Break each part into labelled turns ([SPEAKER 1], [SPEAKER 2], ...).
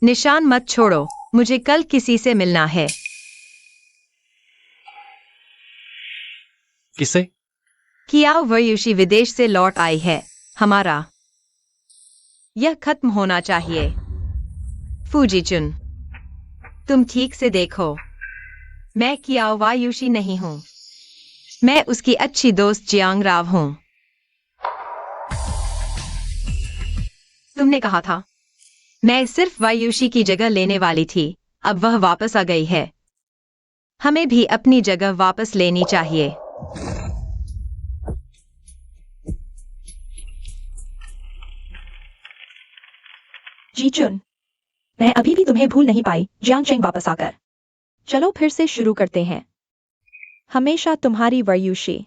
[SPEAKER 1] निशान मत छोड़ो, मुझे कल किसी से मिलना है।
[SPEAKER 2] किसे?
[SPEAKER 1] कियाओ वयुशी विदेश से लौट आई है। हमारा यह खत्म होना चाहिए। फूजीचुन, तुम ठीक से देखो। मैं कियाओ वायुशी नहीं हूँ। मैं उसकी अच्छी दोस्त जियांग राव हूँ। तुमने कहा था। मैं सिर्फ वायुशी की जगह लेने वाली थी, अब वह वापस आ गई है। हमें भी अपनी जगह वापस लेनी चाहिए।
[SPEAKER 3] जीचुन, मैं अभी भी तुम्हें भूल नहीं पाई जियांग चेंग वापस आकर। चलो फिर से शुरू करते हैं। हमेशा तुम्हारी वयुशी।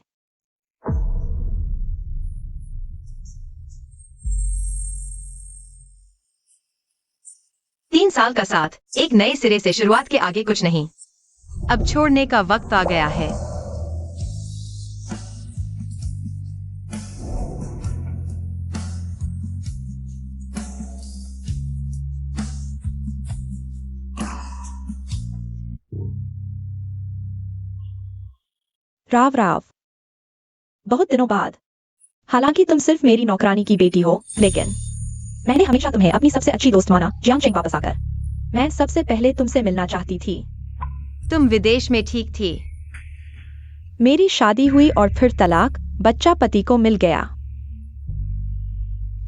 [SPEAKER 1] तीन साल का साथ, एक नए सिरे से शुरुआत के आगे कुछ नहीं। अब छोड़ने का वक्त आ गया है।
[SPEAKER 3] राव राव, बहुत दिनों बाद। हालांकि तुम सिर्फ मेरी नौकरानी की बेटी हो, लेकिन मैंने हमेशा तुम्हें अपनी सबसे अच्छी दोस्त माना जियांग चेंग वापस आकर। मैं सबसे पहले तुमसे मिलना चाहती थी।
[SPEAKER 1] तुम विदेश में ठीक थी।
[SPEAKER 3] मेरी शादी हुई और फिर तलाक, बच्चा पति को मिल गया।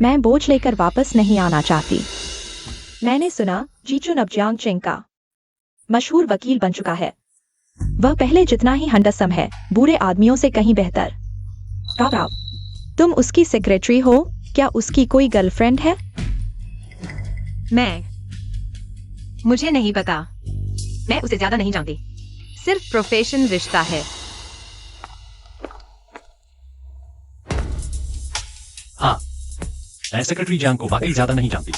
[SPEAKER 3] मैं बोझ लेकर वापस नहीं आना चाहती। मैंने सुना जीचुन अब जियांग चेंग का मशहूर वकील बन चुका है। वह पहले जितना ही हैंडसम है, बुरे आदमियों से कहीं बेहतर। राव राव, तुम उसकी सेक्रेटरी हो, क्या उसकी कोई गर्लफ्रेंड है?
[SPEAKER 1] मुझे नहीं पता। मैं उसे ज्यादा नहीं जानती। सिर्फ प्रोफेशन रिश्ता है।
[SPEAKER 2] हाँ, मैं सेक्रेटरी जियांग को वाकई ज्यादा नहीं जानती।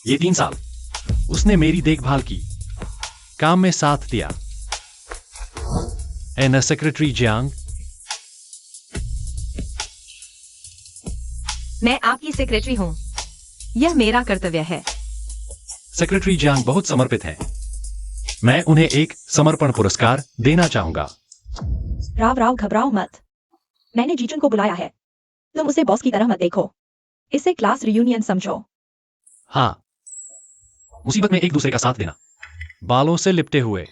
[SPEAKER 2] ये 3 साल उसने मेरी देखभाल की, काम में साथ दिया। एन सेक्रेटरी जियांग।
[SPEAKER 1] मैं आपकी सेक्रेटरी हूँ। यह मेरा कर्तव्य है।
[SPEAKER 2] सेक्रेटरी जियांग बहुत समर्पित हैं। मैं उन्हें एक समर्पण पुरस्कार देना चाहूंगा।
[SPEAKER 3] राव राव, घबराओ मत। मैंने जीचुन को बुलाया है। तुम उसे बॉस की तरह मत देखो। इसे क्लास रियूनियन समझो।
[SPEAKER 2] हाँ, मुसीबत में एक दूसरे का साथ देना। बालों से लिपटे हुए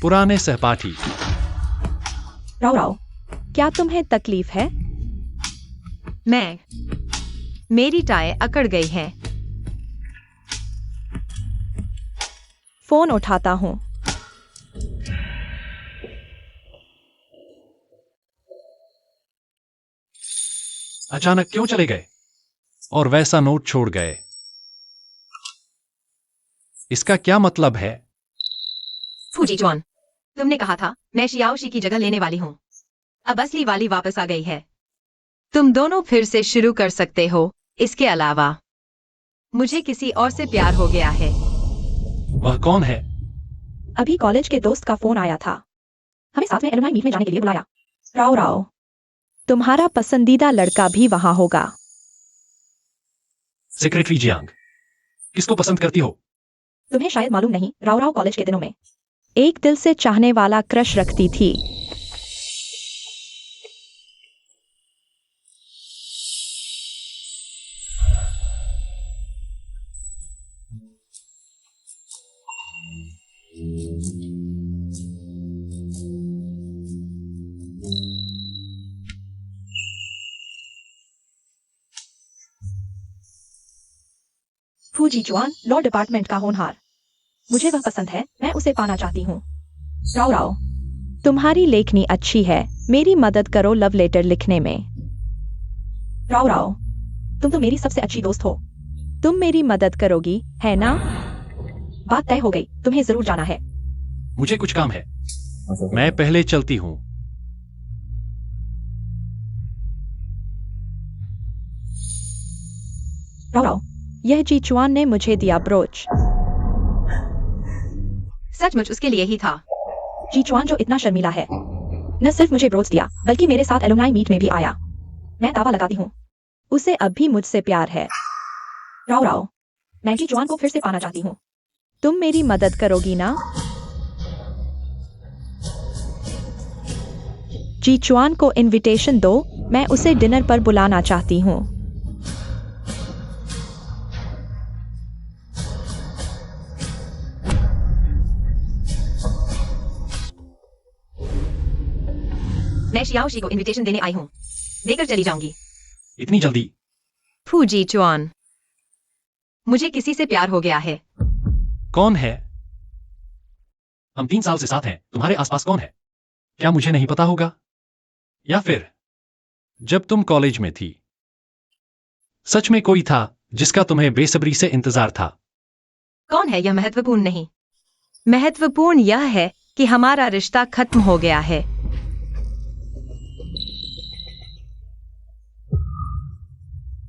[SPEAKER 2] पुराने सहपाठी।
[SPEAKER 3] राव राव, क्या तुम्हें तकलीफ है?
[SPEAKER 1] मेरी टाई अकड़ गई है।
[SPEAKER 3] फोन उठाता हूँ।
[SPEAKER 2] अचानक क्यों चले गए और वैसा नोट छोड़ गए? इसका क्या मतलब है?
[SPEAKER 1] फूजीचुन, तुमने कहा था मैं शियाओशी की जगह लेने वाली हूँ। अब असली वाली वापस आ गई है। तुम दोनों फिर से शुरू कर सकते हो। इसके अलावा मुझे किसी और से प्यार हो गया है।
[SPEAKER 2] वह कौन है?
[SPEAKER 3] अभी कॉलेज के दोस्त का फोन आया था। हमें साथ में एलुमनाई मीट में जाने के लिए बुलाया। राव राव, तुम्हारा पसंदीदा लड़का भी वहां होगा।
[SPEAKER 2] सेक्रेटरी जियांग, किसको पसंद करती हो?
[SPEAKER 3] तुम्हें शायद मालूम नहीं, राव राव कॉलेज के दिनों में एक दिल से चाहने वाला क्रश रखती थी। फूजीचुन, लॉ डिपार्टमेंट का होनहार। मुझे वह पसंद है, मैं उसे पाना चाहती हूँ। राव राव, तुम्हारी लेखनी अच्छी है, मेरी मदद करो लव लेटर लिखने में। राव राव, तुम तो मेरी सबसे अच्छी दोस्त हो। तुम मेरी मदद करोगी, है ना? बात तय हो गई, तुम्हें जरूर जाना है।
[SPEAKER 2] मुझे कुछ काम है, मैं पहले चलती हूँ।
[SPEAKER 3] राव राव, यह जीचुआन ने मुझे दिया ब्रोच।
[SPEAKER 1] सचमुच उसके लिए ही था।
[SPEAKER 3] जीचुआन जो इतना शर्मीला है, न सिर्फ मुझे ब्रोच दिया, बल्कि मेरे साथ एलुमनाई मीट में भी आया। मैं दावा लगाती हूँ, उसे अब भी मुझसे प्यार है। राव राव, मैं जी जुआन को फिर से पाना चाहती हूँ। तुम मेरी मदद करोगी ना? जी जुआन को इनविटेशन दो, मैं उसे डिनर पर बुलाना चाहती हूँ।
[SPEAKER 1] मैं शियाओशी को इनविटेशन देने आई हूँ, देकर चली जाऊंगी।
[SPEAKER 2] इतनी जल्दी?
[SPEAKER 1] फूजी चुआन, मुझे किसी से प्यार हो गया है।
[SPEAKER 2] कौन है? हम 3 साल से साथ हैं, तुम्हारे आसपास कौन है? क्या मुझे नहीं पता होगा? या फिर जब तुम कॉलेज में थी, सच में कोई था जिसका तुम्हें बेसब्री से इंतजार था?
[SPEAKER 1] कौन है यह महत्वपूर्ण नहीं। महत्वपूर्ण यह है कि हमारा रिश्ता खत्म हो गया है।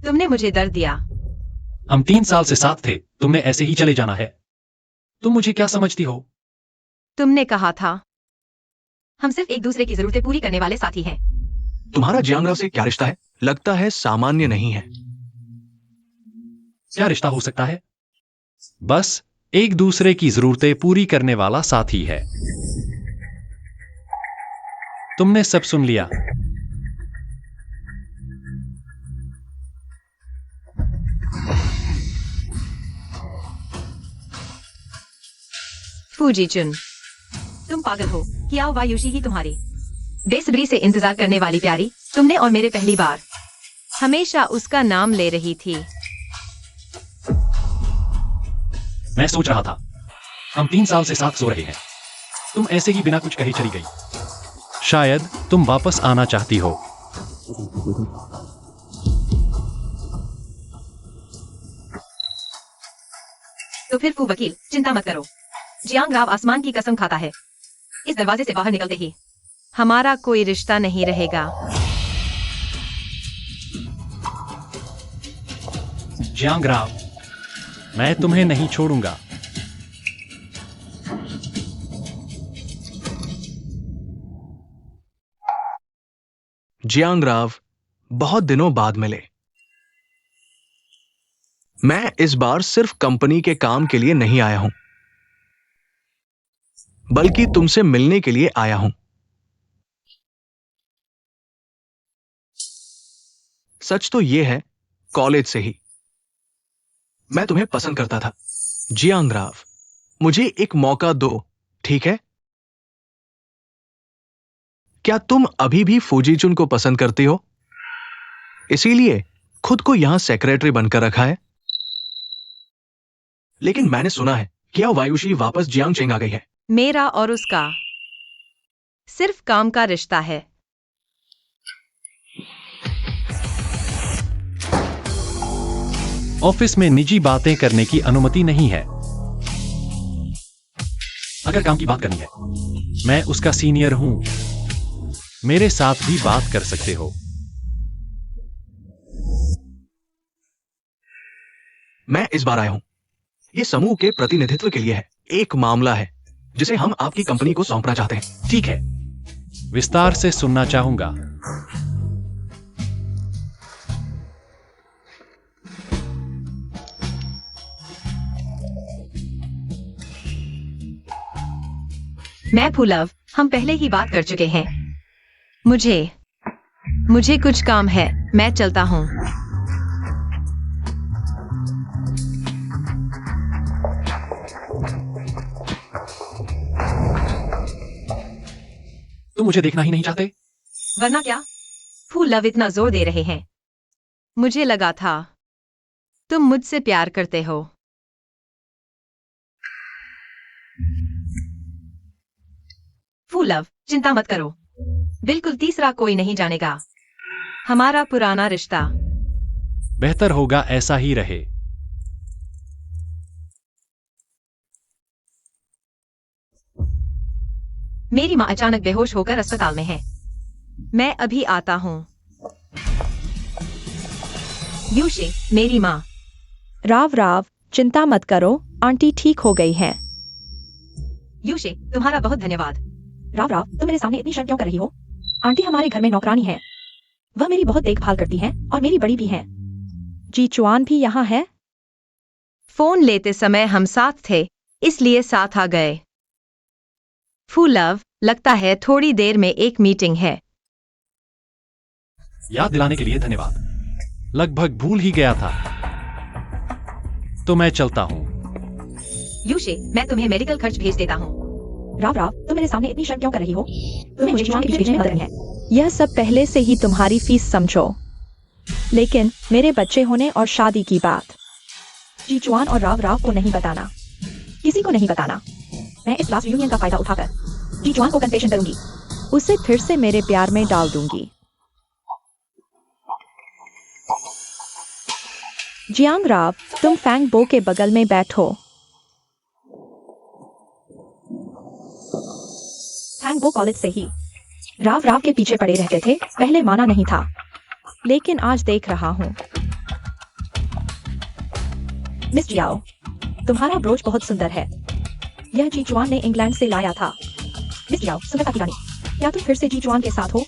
[SPEAKER 1] तुमने मुझे दर्द दिया।
[SPEAKER 2] हम 3 साल से साथ थे, तुमने ऐसे ही चले जाना है? तुम मुझे क्या समझती हो?
[SPEAKER 1] तुमने कहा था हम सिर्फ एक दूसरे की जरूरतें पूरी करने वाले साथी हैं।
[SPEAKER 4] तुम्हारा जियांगराव से क्या रिश्ता है? लगता है सामान्य नहीं है।
[SPEAKER 2] क्या रिश्ता हो सकता है? बस एक दूसरे की जरूरतें पूरी करने वाला साथी है। तुमने सब सुन लिया।
[SPEAKER 1] फूजीचुन, तुम पागल हो। कियाओ वायुशी ही तुम्हारी बेसब्री से इंतजार करने वाली प्यारी, तुमने और मेरे पहली बार हमेशा उसका नाम ले रही थी।
[SPEAKER 2] मैं सोच रहा था हम 3 साल से साथ सो रहे हैं, तुम ऐसे ही बिना कुछ कहे चली गई। शायद तुम वापस आना चाहती हो।
[SPEAKER 1] तो फिर फू वकील, चिंता मत करो। जियांगराव आसमान की कसम खाता है, इस दरवाजे से बाहर निकलते ही हमारा कोई रिश्ता नहीं रहेगा।
[SPEAKER 2] जियांगराव, मैं तुम्हें नहीं छोड़ूंगा।
[SPEAKER 4] जियांगराव, बहुत दिनों बाद मिले। मैं इस बार सिर्फ कंपनी के काम के लिए नहीं आया हूं, बल्कि तुमसे मिलने के लिए आया हूं। सच तो यह है, कॉलेज से ही मैं तुम्हें पसंद करता था। जियांगराव, मुझे एक मौका दो, ठीक है? क्या तुम अभी भी फूजीचुन को पसंद करती हो? इसीलिए खुद को यहां सेक्रेटरी बनकर रखा है? लेकिन मैंने सुना है क्या वायुशी वापस जियांगचेंग आ गई है?
[SPEAKER 1] मेरा और उसका सिर्फ काम का रिश्ता है।
[SPEAKER 2] ऑफिस में निजी बातें करने की अनुमति नहीं है। अगर काम की बात करनी है, मैं उसका सीनियर हूं, मेरे साथ भी बात कर सकते हो।
[SPEAKER 4] मैं इस बार आया हूं, यह समूह के प्रतिनिधित्व के लिए है। एक मामला है जिसे हम आपकी कंपनी को सौंपना चाहते हैं।
[SPEAKER 2] ठीक है, विस्तार से सुनना चाहूंगा।
[SPEAKER 1] मैं फूलव, हम पहले ही बात कर चुके हैं। मुझे कुछ काम है, मैं चलता हूं।
[SPEAKER 2] तुम मुझे देखना ही नहीं चाहते?
[SPEAKER 1] वरना क्या? फूलव इतना जोर दे रहे हैं। मुझे लगा था तुम मुझसे प्यार करते हो। फूलव, चिंता मत करो, बिल्कुल तीसरा कोई नहीं जानेगा हमारा पुराना रिश्ता।
[SPEAKER 2] बेहतर होगा ऐसा ही रहे।
[SPEAKER 1] मेरी माँ अचानक बेहोश होकर अस्पताल में है। मैं अभी आता हूँ। यूशे, मेरी माँ।
[SPEAKER 3] राव, चिंता मत करो, आंटी ठीक हो गई है।
[SPEAKER 1] यूशे, तुम्हारा बहुत धन्यवाद।
[SPEAKER 3] राव, तुम मेरे सामने इतनी शर्म क्यों कर रही हो? आंटी हमारे घर में नौकरानी है, वह मेरी बहुत देखभाल करती है और मेरी बड़ी भी है। जी चुआन भी यहाँ है?
[SPEAKER 1] फोन लेते समय हम साथ थे, इसलिए साथ आ गए। फू लव, लगता है थोड़ी देर में एक मीटिंग है।
[SPEAKER 2] याद दिलाने के लिए धन्यवाद। लगभग भूल ही गया था। तो मैं चलता हूँ।
[SPEAKER 1] यूशी, मैं तुम्हें मेडिकल खर्च भेज देता हूँ।
[SPEAKER 3] राव राव, तुम मेरे सामने इतनी शर्म क्यों कर रही हो? तुम्हें मुझे जुआन के पीछे भेजने में मदद करनी है। यह सब पहले से ही तुम्हारी फीस समझो। लेकिन मेरे बच्चे होने और शादी की बात जी जुआन और राव राव को नहीं बताना, किसी को नहीं बताना। मैं इस लास्ट यूनियन का फायदा उठाकर जी जुआन को कन्फेशन करूंगी, उसे फिर से मेरे प्यार में डाल दूंगी। जियांग राव, तुम फैंग बो के बगल में बैठो। फैंग बो कॉलेज से ही राव राव के पीछे पड़े रहते थे, पहले माना नहीं था, लेकिन आज देख रहा हूँ। मिस जियाओ, तुम्हारा ब्रोच बहुत सुंदर है। यह जी जुआन ने इंग्लैंड से लाया था। मिस जियाओ, सुंदरता की रानी, क्या तुम फिर से जी जुआन के साथ हो?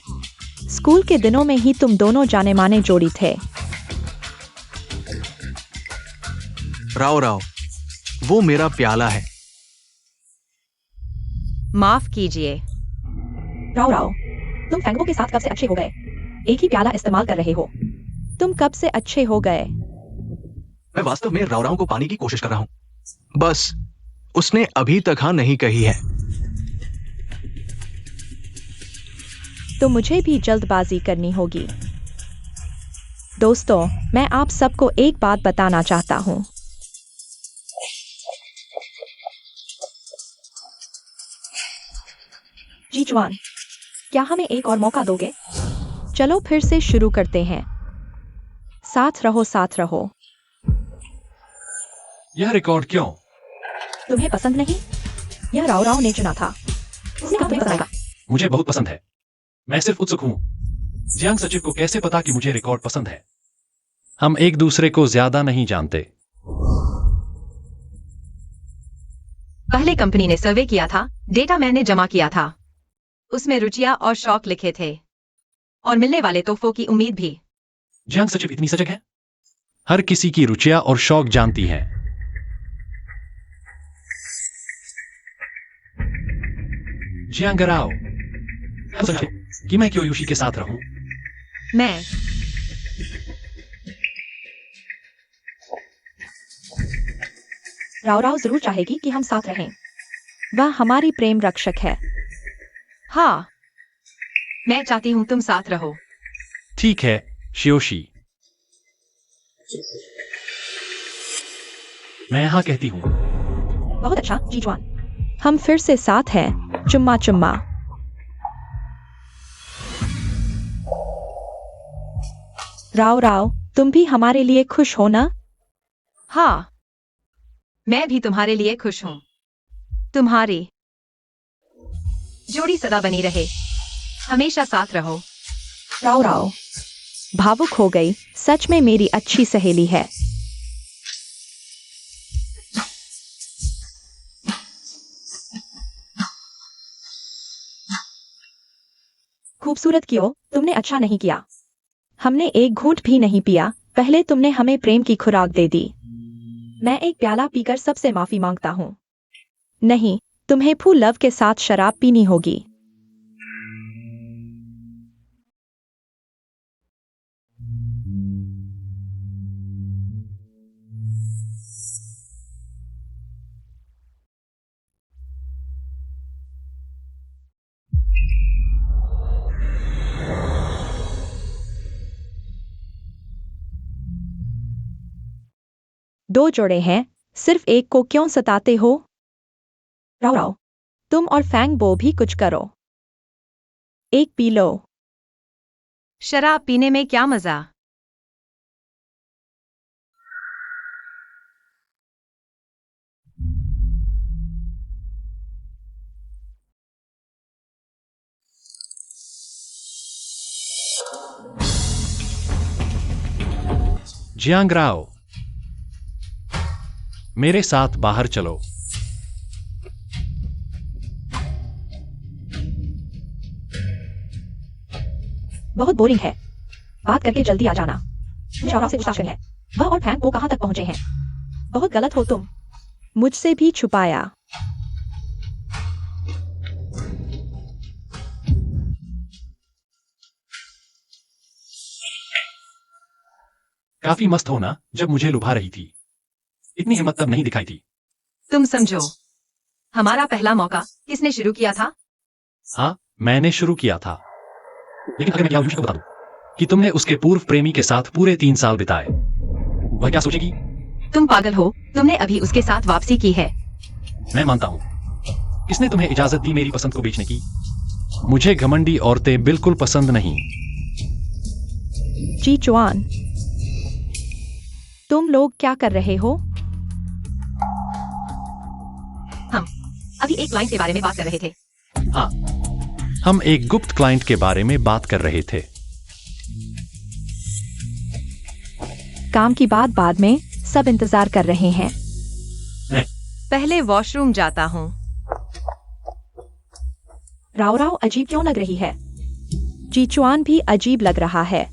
[SPEAKER 3] स्कूल के दिनों में ही तुम दोनों जाने माने जोड़ी थे।
[SPEAKER 4] राव राव, वो मेरा प्याला है।
[SPEAKER 1] माफ कीजिए।
[SPEAKER 3] राव राव, तुम फैंगबो के साथ कब से अच्छे हो गए? एक ही प्याला इस्तेमाल कर रहे हो। तुम कब से अच्छे हो गए?
[SPEAKER 4] मैं वास्तव में राव राव को पाने की कोशिश कर रहा हूं, बस उसने अभी तक हाँ नहीं कही है।
[SPEAKER 3] तो मुझे भी जल्दबाजी करनी होगी। दोस्तों, मैं आप सबको एक बात बताना चाहता हूं। जी जुआन, क्या हमें एक और मौका दोगे? चलो फिर से शुरू करते हैं। साथ रहो, साथ रहो।
[SPEAKER 2] यह रिकॉर्ड क्यों?
[SPEAKER 3] तुम्हें पसंद नहीं? यह राव राव ने चुना था। उसने कहा तुम्हें पसंद आएगा।
[SPEAKER 2] मुझे बहुत पसंद है। मैं सिर्फ उत्सुक हूँ, जियांग सचिव को कैसे पता कि मुझे रिकॉर्ड पसंद है? हम एक दूसरे को ज्यादा नहीं जानते।
[SPEAKER 1] पहले कंपनी ने सर्वे किया था, डेटा मैंने जमा किया था। उसमें रुचियां और शौक लिखे थे, और मिलने वाले तोहफों की उम्मीद भी।
[SPEAKER 2] जियांग सचिव इतनी सजग है? हर किसी की रुचियां और शौक जानती हैं। जियांग राव, सच है कि मैं क्यों यूशी के साथ रहूं?
[SPEAKER 1] मैं
[SPEAKER 3] राव राव जरूर चाहेगी कि हम साथ रहें। वह हमारी प्रेम रक्षक है।
[SPEAKER 1] हाँ, मैं चाहती हूँ तुम साथ रहो।
[SPEAKER 2] ठीक है, शियोशी। मैं हाँ कहती हूँ।
[SPEAKER 3] बहुत अच्छा जी जुआन, हम फिर से साथ हैं। चुम्मा चुम्मा। राव राव, तुम भी हमारे लिए खुश हो ना?
[SPEAKER 1] हाँ, मैं भी तुम्हारे लिए खुश हूँ। तुम्हारी जोड़ी सदा बनी रहे, हमेशा साथ रहो।
[SPEAKER 3] राव राव, भावुक हो गई। सच में मेरी अच्छी सहेली है। खूबसूरत क्यों? तुमने अच्छा नहीं किया। हमने एक घूंट भी नहीं पिया, पहले तुमने हमें प्रेम की खुराक दे दी। मैं एक प्याला पीकर सबसे माफी मांगता हूँ। नहीं, तुम्हें फू लव के साथ शराब पीनी होगी। दो जोड़े हैं, सिर्फ एक को क्यों सताते हो? राव राव, तुम और फैंग बो भी कुछ करो। एक पी लो।
[SPEAKER 1] शराब पीने में क्या मजा?
[SPEAKER 2] जियांग राव, मेरे साथ बाहर चलो।
[SPEAKER 3] बहुत बोरिंग है। बात करके जल्दी आ जाना। मुझे राव राव से पूछताछ करनी है। वह और फैंग बो कहाँ तक पहुंचे हैं? बहुत गलत हो तुम। मुझसे भी छुपाया।
[SPEAKER 2] काफी मस्त हो ना जब मुझे लुभा रही थी। इतनी हिम्मत तब नहीं दिखाई थी।
[SPEAKER 1] तुम समझो, हमारा पहला मौका किसने शुरू किया था?
[SPEAKER 2] हाँ, मैंने शुरू किया था। लेकिन अगर मैं क्या को बता दूं कि तुमने उसके पूर्व प्रेमी के साथ पूरे 3 साल बिताए, वह क्या सोचेगी?
[SPEAKER 1] तुम पागल हो, तुमने अभी उसके साथ वापसी की है।
[SPEAKER 2] मैं मानता हूं। किसने तुम्हें इजाजत दी मेरी पसंद को बेचने की? मुझे घमंडी औरतें बिल्कुल पसंद नहीं।
[SPEAKER 3] जी चुआन, तुम लोग क्या कर रहे हो?
[SPEAKER 1] हम अभी एक क्लाइंट के बारे में बात कर रहे थे।
[SPEAKER 2] हाँ, हम एक गुप्त क्लाइंट के बारे में बात कर रहे थे।
[SPEAKER 3] काम की बात बाद में, सब इंतजार कर रहे हैं।
[SPEAKER 1] पहले वॉशरूम जाता हूँ।
[SPEAKER 3] राव राव अजीब क्यों लग रही है? जी चुआन भी अजीब लग रहा है।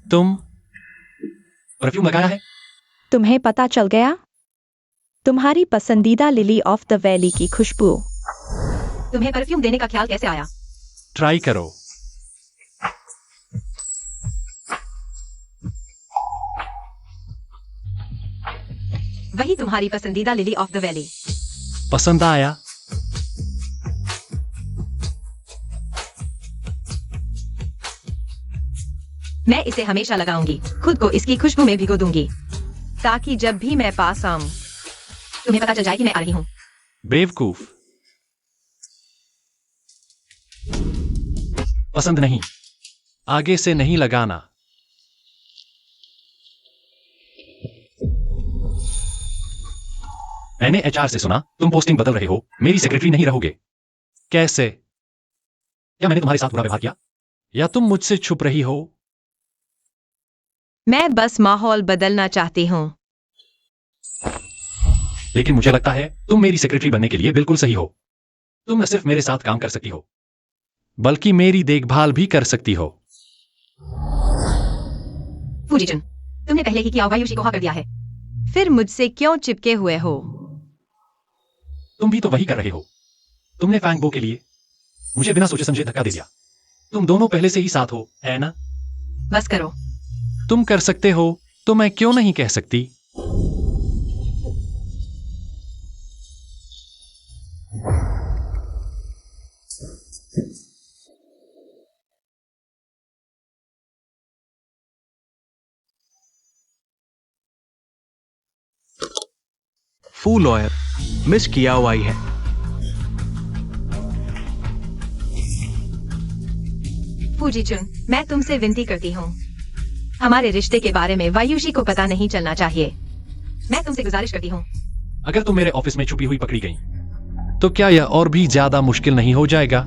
[SPEAKER 2] तुम परफ्यूम लगाया है?
[SPEAKER 3] तुम्हें पता चल गया? तुम्हारी पसंदीदा लिली ऑफ द वैली की खुशबू।
[SPEAKER 1] तुम्हें परफ्यूम देने का ख्याल कैसे आया?
[SPEAKER 2] ट्राई करो।
[SPEAKER 1] वही तुम्हारी पसंदीदा लिली ऑफ द वैली।
[SPEAKER 2] पसंद आया?
[SPEAKER 1] मैं इसे हमेशा लगाऊंगी, खुद को इसकी खुशबू में भिगो दूंगी, ताकि जब भी मैं पास आऊं तुम्हें पता चल जाए कि मैं आ रही हूं।
[SPEAKER 2] बेवकूफ। पसंद नहीं। आगे से नहीं लगाना। मैंने एचआर से सुना तुम पोस्टिंग बदल रहे हो, मेरी सेक्रेटरी नहीं रहोगे। कैसे? क्या मैंने तुम्हारे साथ बुरा व्यवहार किया? या तुम मुझसे छुप रही हो?
[SPEAKER 1] मैं बस माहौल बदलना चाहती हूँ।
[SPEAKER 2] लेकिन मुझे लगता है तुम मेरी सेक्रेटरी बनने के लिए बिल्कुल सही हो। तुम न सिर्फ मेरे साथ काम कर सकती हो, बल्कि मेरी देखभाल भी कर सकती हो।
[SPEAKER 1] फूजीचुन, तुमने पहले ही किया वायुषी को हाँ कर दिया है। फिर मुझसे क्यों चिपके हुए हो?
[SPEAKER 2] तुम भी तो वही कर रहे हो। तुमने फैंगबो के लिए मुझे बिना सोचे समझे धक्का दे दिया। तुम दोनों पहले से ही साथ हो, है ना?
[SPEAKER 1] बस करो।
[SPEAKER 2] तुम कर सकते हो तो मैं क्यों नहीं कह सकती?
[SPEAKER 4] फू लॉयर मिस कियाओ आई है।
[SPEAKER 1] फूजीचुन, मैं तुमसे विनती करती हूँ, हमारे रिश्ते के बारे में वायुषी को पता नहीं चलना चाहिए। मैं तुमसे गुजारिश करती हूँ।
[SPEAKER 2] अगर तुम मेरे ऑफिस में छुपी हुई पकड़ी गई, तो क्या यह और भी ज्यादा मुश्किल नहीं हो जाएगा?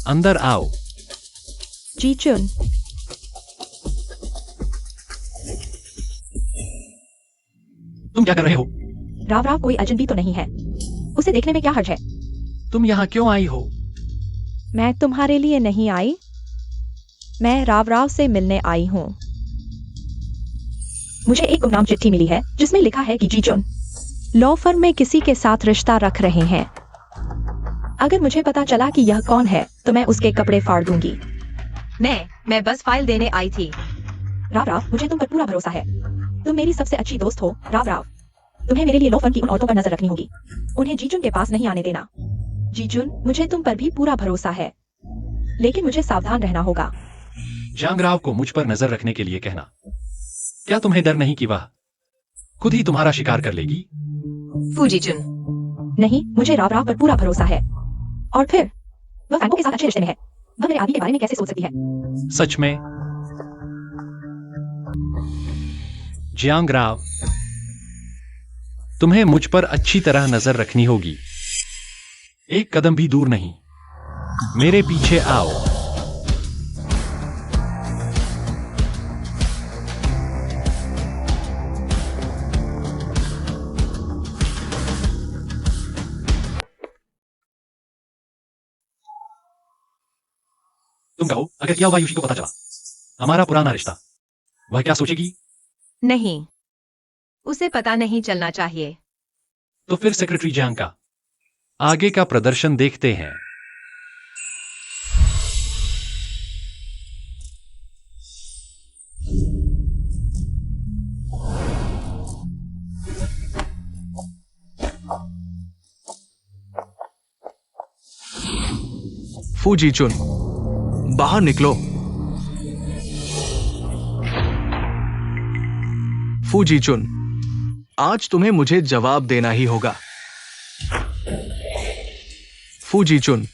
[SPEAKER 2] अंदर आओ।
[SPEAKER 3] जी चुन,
[SPEAKER 2] तुम क्या कर रहे हो?
[SPEAKER 3] राव राव कोई अजनबी तो नहीं है, उसे देखने में क्या हर्ज है?
[SPEAKER 2] तुम यहाँ क्यों आई हो?
[SPEAKER 3] मैं तुम्हारे लिए नहीं आई, मैं राव राव से मिलने आई हूँ। मुझे एक गुमनाम चिट्ठी मिली है जिसमें लिखा है कि जी चुन लॉ फर्म में किसी के साथ रिश्ता रख रहे हैं। अगर मुझे पता चला कि यह कौन है तो मैं उसके कपड़े फाड़ दूंगी।
[SPEAKER 1] मैं बस फाइल देने आई थी।
[SPEAKER 3] राव राव, मुझे तुम पर पूरा भरोसा है। तुम मेरी सबसे अच्छी दोस्त हो राव राव। तुम्हें मेरे लिए लॉ फर्म की उन औरतों पर नजर रखनी होगी, उन्हें जीजुन के पास नहीं आने देना। जीजुन, मुझे तुम पर भी पूरा भरोसा है, लेकिन मुझे सावधान रहना होगा।
[SPEAKER 2] जांगराव को मुझ पर नजर रखने के लिए कहना। क्या तुम्हें डर नहीं कि वह खुद ही तुम्हारा शिकार कर लेगी?
[SPEAKER 1] फूजीचुन,
[SPEAKER 3] नहीं, मुझे राव राव पर पूरा भरोसा है। और फिर वह फैंगो के साथ अच्छे रिश्ते में है, वह मेरे आदमी के बारे में कैसे सोच सकती है?
[SPEAKER 2] सच में? जियांगराव, तुम्हें मुझ पर अच्छी तरह नजर रखनी होगी। एक कदम भी दूर नहीं। मेरे पीछे आओ। तुम कहो, अगर यह वायुषी को पता चला हमारा पुराना रिश्ता, वह क्या सोचेगी?
[SPEAKER 1] नहीं, उसे पता नहीं चलना चाहिए।
[SPEAKER 2] तो फिर सेक्रेटरी जियांग का आगे का प्रदर्शन देखते हैं।
[SPEAKER 4] फूजी चुन, बाहर निकलो। फूजी चुन, आज तुम्हें मुझे जवाब देना ही होगा। फूजी चुन,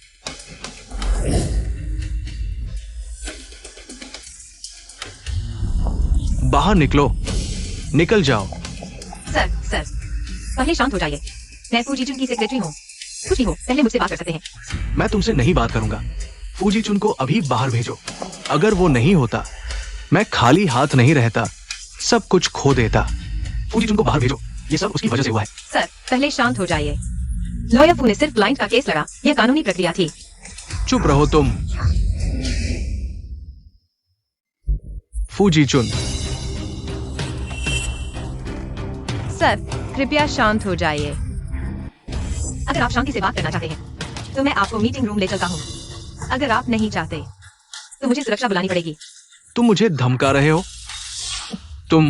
[SPEAKER 4] बाहर निकलो, निकल जाओ।
[SPEAKER 1] सर, पहले शांत हो जाइए। मैं फूजी चुन की सेक्रेटरी हूँ। कुछ नहीं हो, पहले मुझसे बात कर सकते हैं।
[SPEAKER 4] मैं तुमसे नहीं बात करूंगा। फूजी चुन को अभी बाहर भेजो। अगर वो नहीं होता, मैं खाली हाथ नहीं रहता, सब कुछ खो देता। फूजी चुन को बाहर भेजो, ये सब उसकी वजह से हुआ है।
[SPEAKER 1] सर, पहले शांत हो जाइए। लॉयर फू ने सिर्फ क्लाइंट का केस लड़ा, यह कानूनी प्रक्रिया थी।
[SPEAKER 4] चुप रहो तुम। फूजी चुन,
[SPEAKER 1] सर, कृपया शांत हो जाइए। अगर आप शांति से बात करना चाहते हैं तो मैं आपको मीटिंग रूम ले चलता हूँ। अगर आप नहीं चाहते तो मुझे सुरक्षा बुलानी पड़ेगी।
[SPEAKER 4] तुम मुझे धमका रहे हो? तुम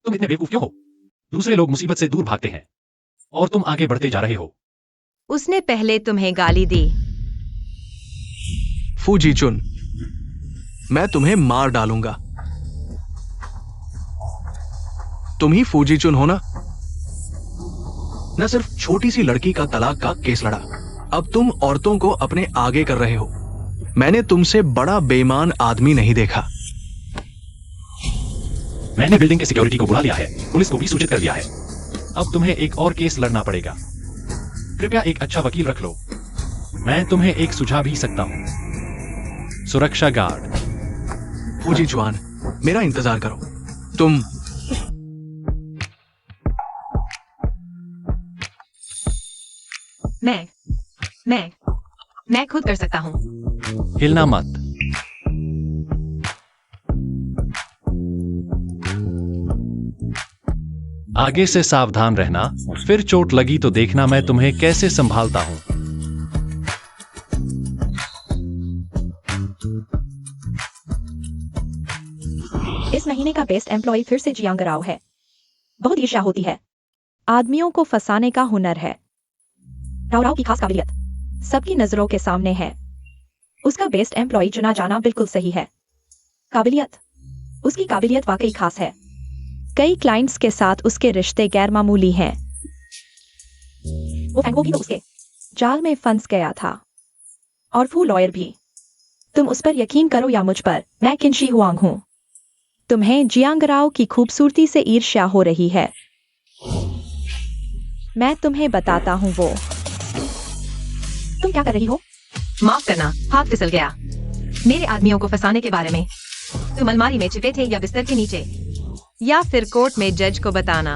[SPEAKER 2] इतने बेवकूफ क्यों हो? दूसरे लोग मुसीबत से दूर भागते हैं और तुम आगे बढ़ते जा रहे हो।
[SPEAKER 1] उसने पहले तुम्हें गाली दी।
[SPEAKER 4] फूजी चुन, मैं तुम्हें मार डालूंगा। तुम ही फूजी चुन हो ना? न सिर्फ छोटी सी लड़की का तलाक का केस लड़ा, अब तुम औरतों को अपने आगे कर रहे हो। मैंने तुमसे बड़ा बेईमान आदमी नहीं देखा।
[SPEAKER 2] मैंने बिल्डिंग के सिक्योरिटी को बुला लिया है, पुलिस को भी सूचित कर दिया है। अब तुम्हें एक और केस लड़ना पड़ेगा। कृपया एक अच्छा वकील रख लो। मैं तुम्हें एक सुझाव भी सकता हूं। सुरक्षा गार्ड।
[SPEAKER 4] फूजी जुआन, मेरा इंतजार करो। तुम
[SPEAKER 1] मैं खुद कर सकता हूँ।
[SPEAKER 2] हिलना मत। आगे से सावधान रहना, फिर चोट लगी तो देखना मैं तुम्हें कैसे संभालता हूं।
[SPEAKER 3] इस महीने का बेस्ट एम्प्लॉय फिर से जियांग राव है। बहुत ईर्ष्या होती है। आदमियों को फंसाने का हुनर है। राव की खास काबिलियत सबकी नजरों के सामने है। उसका बेस्ट एम्प्लॉय चुना जाना बिल्कुल सही है। उसकी काबिलियत वाकई खास है। कई क्लाइंट्स के साथ उसके रिश्ते गैर मामूली हैं। वो फैंगो भी तो उसके जाल में फंस गया था। और फू लॉयर भी। तुम उस पर यकीन करो या मुझ पर, मैं किनशी हुआंग हूं। तुम्हें जियांग राव की खूबसूरती से ईर्ष्या हो रही है। मैं तुम्हें बताता हूं वो। तुम क्या कर रही हो?
[SPEAKER 1] माफ करना, हाथ फिसल गया। मेरे आदमियों को फंसाने के बारे में। तुम अलमारी में छिपे थे या बिस्तर के नीचे, या फिर कोर्ट में जज को बताना।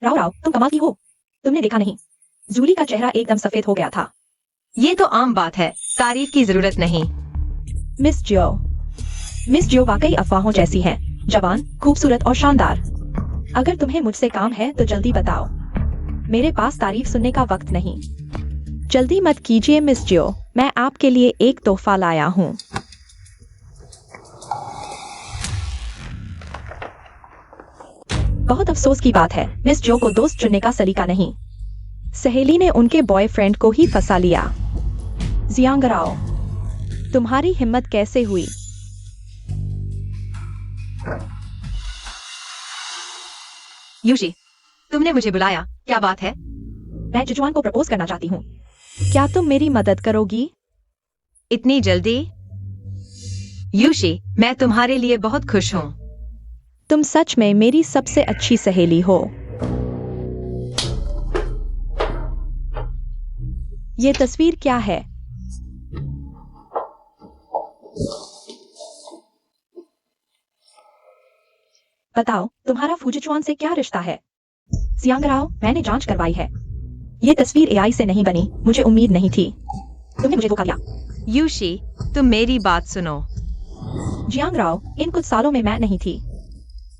[SPEAKER 3] राव तुम कमाल की हो। तुमने देखा नहीं, जूली का चेहरा एकदम सफेद हो गया था।
[SPEAKER 1] ये तो आम बात है, तारीफ की जरूरत नहीं।
[SPEAKER 3] मिस जियो वाकई अफवाहों जैसी है। जवान, खूबसूरत और शानदार। अगर तुम्हें मुझसे काम है तो जल्दी बताओ। मेरे पास तारीफ सुनने का वक्त नहीं। जल्दी मत कीजिए मिस जियो, मैं आपके लिए एक तोहफा लाया हूं। बहुत अफसोस की बात है, मिस जो को दोस्त चुनने का सलीका नहीं। सहेली ने उनके बॉयफ्रेंड को ही फंसा लिया। जियांग राव, तुम्हारी हिम्मत कैसे हुई?
[SPEAKER 1] यूशी, तुमने मुझे बुलाया, क्या बात है?
[SPEAKER 3] मैं जुजुआन को प्रपोज करना चाहती हूँ। क्या तुम मेरी मदद करोगी?
[SPEAKER 1] इतनी जल्दी? यूशी, मैं तुम्हारे लिए बहुत खुश हूँ।
[SPEAKER 3] तुम सच में मेरी सबसे अच्छी सहेली हो। ये तस्वीर क्या है? बताओ तुम्हारा फूजिचुआन से क्या रिश्ता है? जियांगराओ, मैंने जांच करवाई है। ये तस्वीर एआई से नहीं बनी, मुझे उम्मीद नहीं थी। तुमने मुझे धोखा दिया।
[SPEAKER 1] यूशी, तुम मेरी बात सुनो।
[SPEAKER 3] जियांगराओ, इन कुछ सालों में मैं नहीं थी।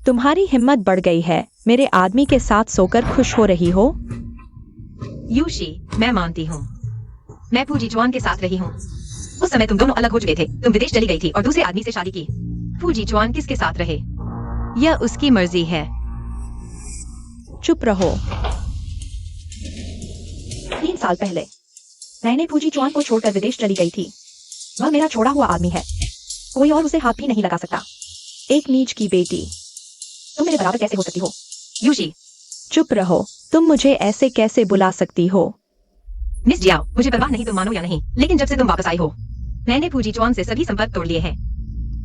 [SPEAKER 3] तुम्हारी हिम्मत बढ़ गई है, मेरे आदमी के साथ सोकर खुश हो रही हो?
[SPEAKER 1] यूशी, मैं मानती हूँ। मैं फूजीचुआन के साथ रही हूँ। उस समय तुम दोनों अलग हो चुके थे, तुम विदेश चली गई थी और दूसरे आदमी से शादी की। फूजीचुआन किसके साथ रहे, यह उसकी मर्जी है।
[SPEAKER 3] चुप रहो। 3 साल पहले मैंने फूजीचुआन को छोड़कर विदेश चली गई थी। वह मेरा छोड़ा हुआ आदमी है, कोई और उसे हाथ भी नहीं लगा सकता। एक नीच की बेटी, तुम मेरे बराबर कैसे हो सकती हो?
[SPEAKER 1] यूशी,
[SPEAKER 3] चुप रहो। तुम मुझे ऐसे कैसे बुला सकती हो?
[SPEAKER 1] मिस जियाओ, मुझे परवाह नहीं तुम मानो या नहीं, लेकिन जब से तुम वापस आई हो मैंने फूजीचुआन से सभी संपर्क तोड़ लिए हैं।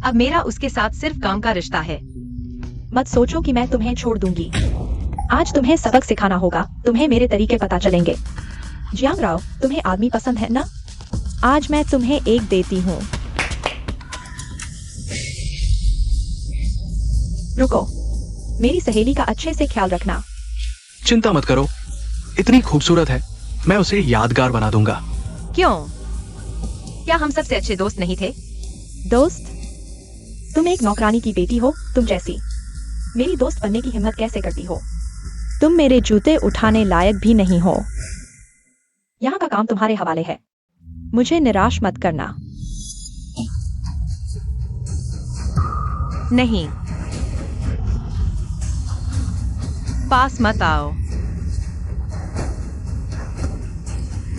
[SPEAKER 1] अब मेरा उसके साथ सिर्फ काम का रिश्ता है।
[SPEAKER 3] मत सोचो कि मैं तुम्हें छोड़ दूंगी। आज तुम्हें सबक सिखाना होगा, तुम्हें मेरे तरीके पता चलेंगे। जियांगराओ, तुम्हें आदमी पसंद है ना? आज मैं तुम्हें एक देती हूँ। रुको, मेरी सहेली का अच्छे से ख्याल रखना।
[SPEAKER 4] चिंता मत करो, इतनी खूबसूरत है, मैं उसे यादगार बना दूंगा।
[SPEAKER 1] क्यों? क्या हम सबसे अच्छे दोस्त नहीं थे?
[SPEAKER 3] दोस्त? तुम एक नौकरानी की बेटी हो, तुम जैसी मेरी दोस्त बनने की हिम्मत कैसे करती हो? तुम मेरे जूते उठाने लायक भी नहीं हो। यहाँ का काम तुम्हारे हवाले है, मुझे निराश मत करना।
[SPEAKER 1] नहीं, पास मत आओ,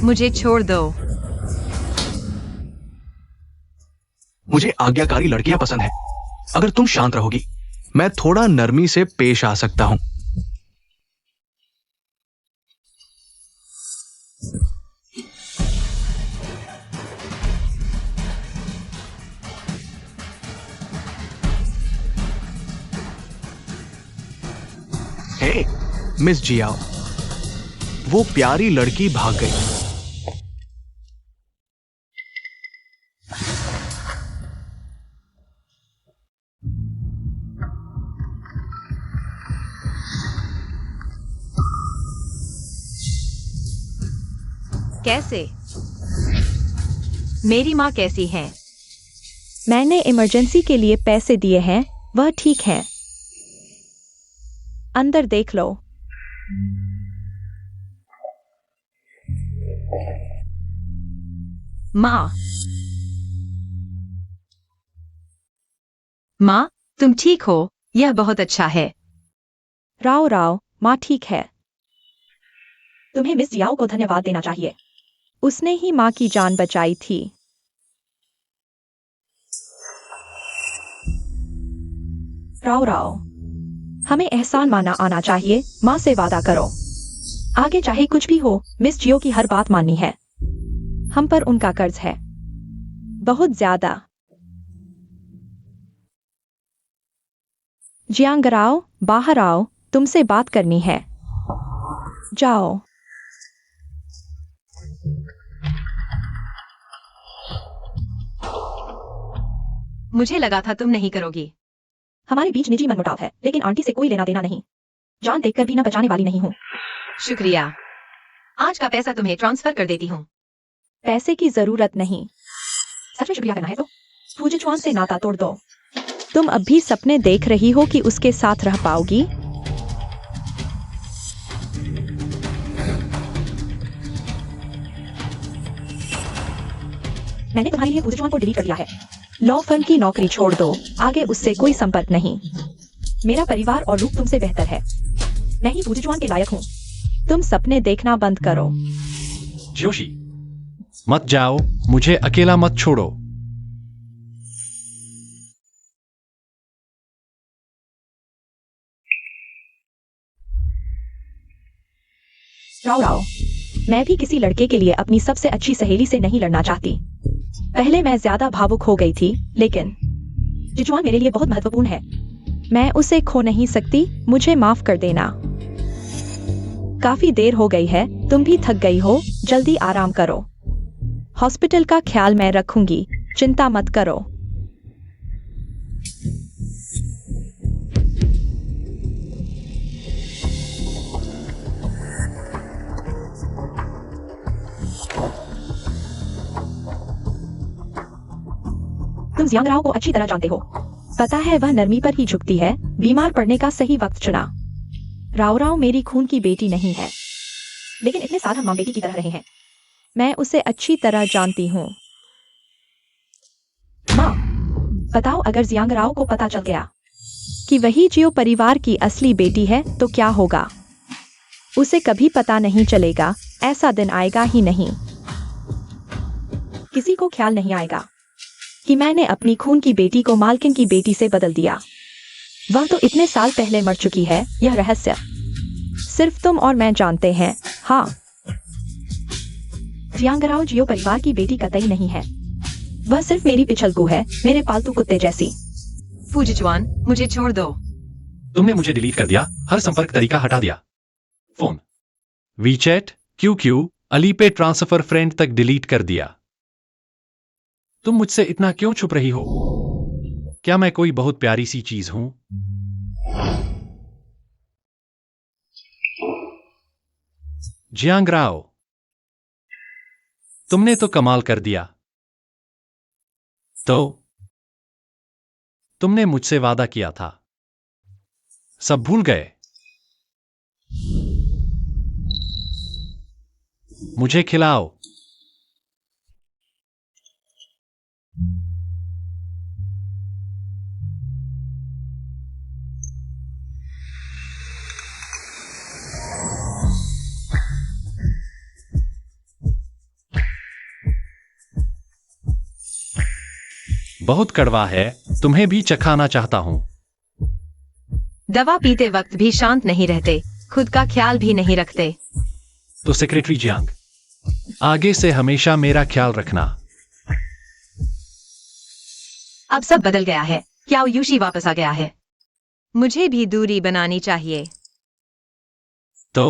[SPEAKER 1] मुझे छोड़ दो।
[SPEAKER 4] मुझे आज्ञाकारी लड़कियां पसंद है। अगर तुम शांत रहोगी, मैं थोड़ा नरमी से पेश आ सकता हूं। हे, मिस जियाओ, वो प्यारी लड़की भाग गई।
[SPEAKER 1] कैसे? मेरी माँ कैसी है?
[SPEAKER 3] मैंने इमरजेंसी के लिए पैसे दिए हैं, वह ठीक है। अंदर देख लो।
[SPEAKER 1] माँ, माँ, तुम ठीक हो? यह बहुत अच्छा है।
[SPEAKER 3] राव राव, माँ ठीक है। तुम्हें मिस जियाओ को धन्यवाद देना चाहिए, उसने ही माँ की जान बचाई थी। राव राव, हमें एहसान माना आना चाहिए। माँ से वादा करो, आगे चाहे कुछ भी हो, मिस जियो की हर बात माननी है। हम पर उनका कर्ज है, बहुत ज्यादा। जियांगराओ, बाहर आओ, तुमसे बात करनी है। जाओ।
[SPEAKER 1] मुझे लगा था तुम नहीं करोगी।
[SPEAKER 3] हमारे बीच निजी मनमुटाव है, लेकिन आंटी से कोई लेना देना नहीं। जान देखकर भी ना बचाने वाली नहीं हूँ।
[SPEAKER 1] शुक्रिया, आज का पैसा तुम्हें ट्रांसफर कर देती हूँ।
[SPEAKER 3] पैसे की जरूरत नहीं। सच में शुक्रिया करना है तो फूजिचुआन से नाता तोड़ दो। तुम अब भी सपने देख रही हो कि उसके साथ रह पाओगी? मैंने तुम्हारे लिए फूजिचुआन को डिलीट कर दिया है। लॉ फर्म की नौकरी छोड़ दो, आगे उससे कोई संपर्क नहीं। मेरा परिवार और रूप तुमसे बेहतर है। मैं ही फूजिचुआन के लायक हूँ। तुम सपने देखना बंद करो।
[SPEAKER 2] जोशी, मत जाओ, मुझे अकेला मत छोड़ो।
[SPEAKER 3] राव राव, मैं भी किसी लड़के के लिए अपनी सबसे अच्छी सहेली से नहीं लड़ना चाहती। पहले मैं ज्यादा भावुक हो गई थी, लेकिन जिजुआन मेरे लिए बहुत महत्वपूर्ण है। मैं उसे खो नहीं सकती, मुझे माफ कर देना। काफी देर हो गई है, तुम भी थक गई हो, जल्दी आराम करो। हॉस्पिटल का ख्याल मैं रखूंगी, चिंता मत करो। तुम जियांग राव को अच्छी तरह जानते हो। पता है वह नरमी पर ही झुकती है। बीमार पड़ने का सही वक्त चुना। राव राव मेरी खून की बेटी नहीं है, लेकिन इतने साल हम माँ बेटी की तरह रहे हैं। मैं उसे अच्छी तरह जानती हूँ। माँ, बताओ अगर जियांग राव को पता चल गया कि वही जियो परिवार की असली बेटी है तो क्या होगा? उसे कभी पता नहीं चलेगा, ऐसा दिन आएगा ही नहीं। किसी को ख्याल नहीं आएगा कि मैंने अपनी खून की बेटी को मालकिन की बेटी से बदल दिया। वह तो इतने साल पहले मर चुकी है। यह रहस्य सिर्फ तुम और मैं जानते हैं। हाँ, जियांग राव जियो परिवार की बेटी कतई नहीं है। वह सिर्फ मेरी पिछलगू है, मेरे पालतू कुत्ते जैसी।
[SPEAKER 1] फूजीचुआन, मुझे छोड़ दो।
[SPEAKER 2] तुमने मुझे डिलीट कर दिया, हर संपर्क तरीका हटा दिया। Phone, WeChat, QQ, Alipay transfer friend तक डिलीट कर दिया। तुम मुझसे इतना क्यों छुप रही हो? क्या मैं कोई बहुत प्यारी सी चीज हूं? जियांग राव, तुमने तो कमाल कर दिया। तो तुमने मुझसे वादा किया था, सब भूल गए? मुझे खिलाओ। बहुत कड़वा है, तुम्हें भी चखाना चाहता हूं।
[SPEAKER 1] दवा पीते वक्त भी शांत नहीं रहते, खुद का ख्याल भी नहीं रखते।
[SPEAKER 2] तो सेक्रेटरी जियांग, आगे से हमेशा मेरा ख्याल रखना।
[SPEAKER 1] अब सब बदल गया है। क्या यूशी वापस आ गया है? मुझे भी दूरी बनानी चाहिए।
[SPEAKER 2] तो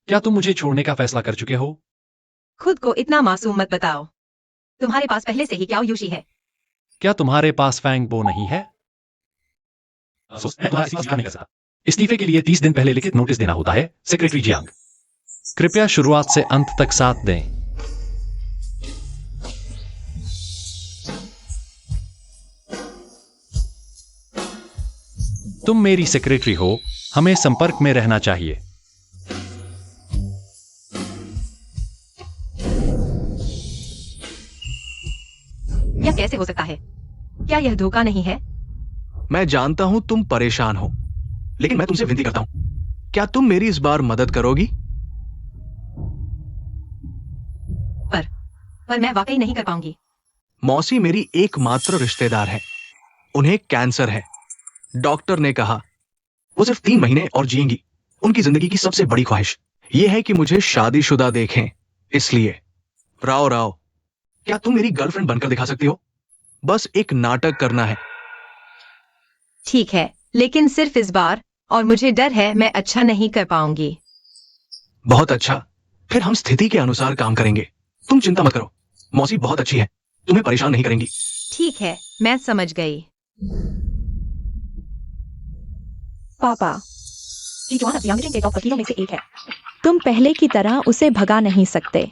[SPEAKER 2] क्या तुम मुझे छोड़ने का फैसला कर चुके हो?
[SPEAKER 1] खुद को इतना मासूम मत बताओ। तुम्हारे पास पहले से ही क्या यूशी है।
[SPEAKER 2] क्या तुम्हारे पास फैंग बो नहीं है? अफसोस, मैं तुम्हारा इस्तीफा नहीं कर सकता। इस्तीफे के लिए 30 दिन पहले लिखित नोटिस देना होता है। सेक्रेटरी जियांग, कृपया शुरुआत से अंत तक साथ दें। तुम मेरी सेक्रेटरी हो, हमें संपर्क में रहना चाहिए।
[SPEAKER 1] यह कैसे हो सकता है? क्या यह धोखा नहीं है?
[SPEAKER 4] मैं जानता हूं तुम परेशान हो, लेकिन मैं तुमसे विनती करता हूं, क्या तुम मेरी इस बार मदद करोगी?
[SPEAKER 1] पर मैं वाकई नहीं कर पाऊंगी।
[SPEAKER 4] मौसी मेरी एकमात्र रिश्तेदार है। उन्हें कैंसर है। डॉक्टर ने कहा वो सिर्फ 3 महीने और जिएंगी। उनकी जिंदगी की सबसे बड़ी ख्वाहिश यह है कि मुझे शादीशुदा देखें। इसलिए राव राव, क्या तुम मेरी गर्लफ्रेंड बनकर दिखा सकती हो? बस एक नाटक करना है।
[SPEAKER 1] ठीक है, लेकिन सिर्फ इस बार, और मुझे डर है मैं अच्छा नहीं कर पाऊंगी।
[SPEAKER 4] बहुत अच्छा, फिर हम स्थिति के अनुसार काम करेंगे। तुम चिंता मत करो, मौसी बहुत अच्छी है, तुम्हें परेशान नहीं करेंगी।
[SPEAKER 1] ठीक है, मैं समझ गई।
[SPEAKER 3] पापा, जीजॉन अब यांगजिंग के टॉप वकीलों में से एक है। तुम पहले की तरह उसे भगा नहीं सकते।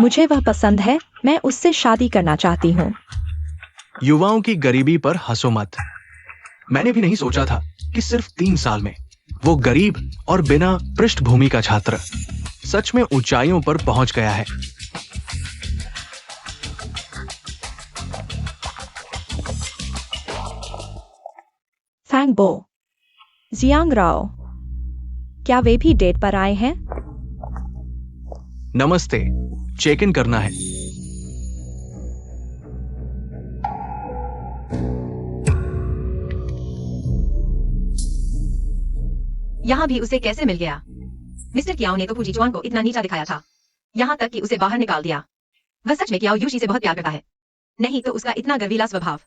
[SPEAKER 3] मुझे वह पसंद है, मैं उससे शादी करना चाहती हूँ।
[SPEAKER 4] युवाओं की गरीबी पर हंसो मत। मैंने भी नहीं सोचा था कि सिर्फ 3 साल में वो गरीब और बिना पृष्ठभूमि का छात्र सच में ऊंचाइयों पर पहुंच गया है।
[SPEAKER 3] फैंग बो, जियांग राव, क्या वे भी डेट पर आए हैं?
[SPEAKER 4] नमस्ते, चेक इन करना है।
[SPEAKER 1] यहाँ भी उसे कैसे मिल गया? मिस्टर कियाओ ने तो फूजीचुआन को इतना नीचा दिखाया था, यहाँ तक कि उसे बाहर निकाल दिया। वह सच में कियाओ यूशी से बहुत प्यार करता है, नहीं तो उसका इतना गर्वीला स्वभाव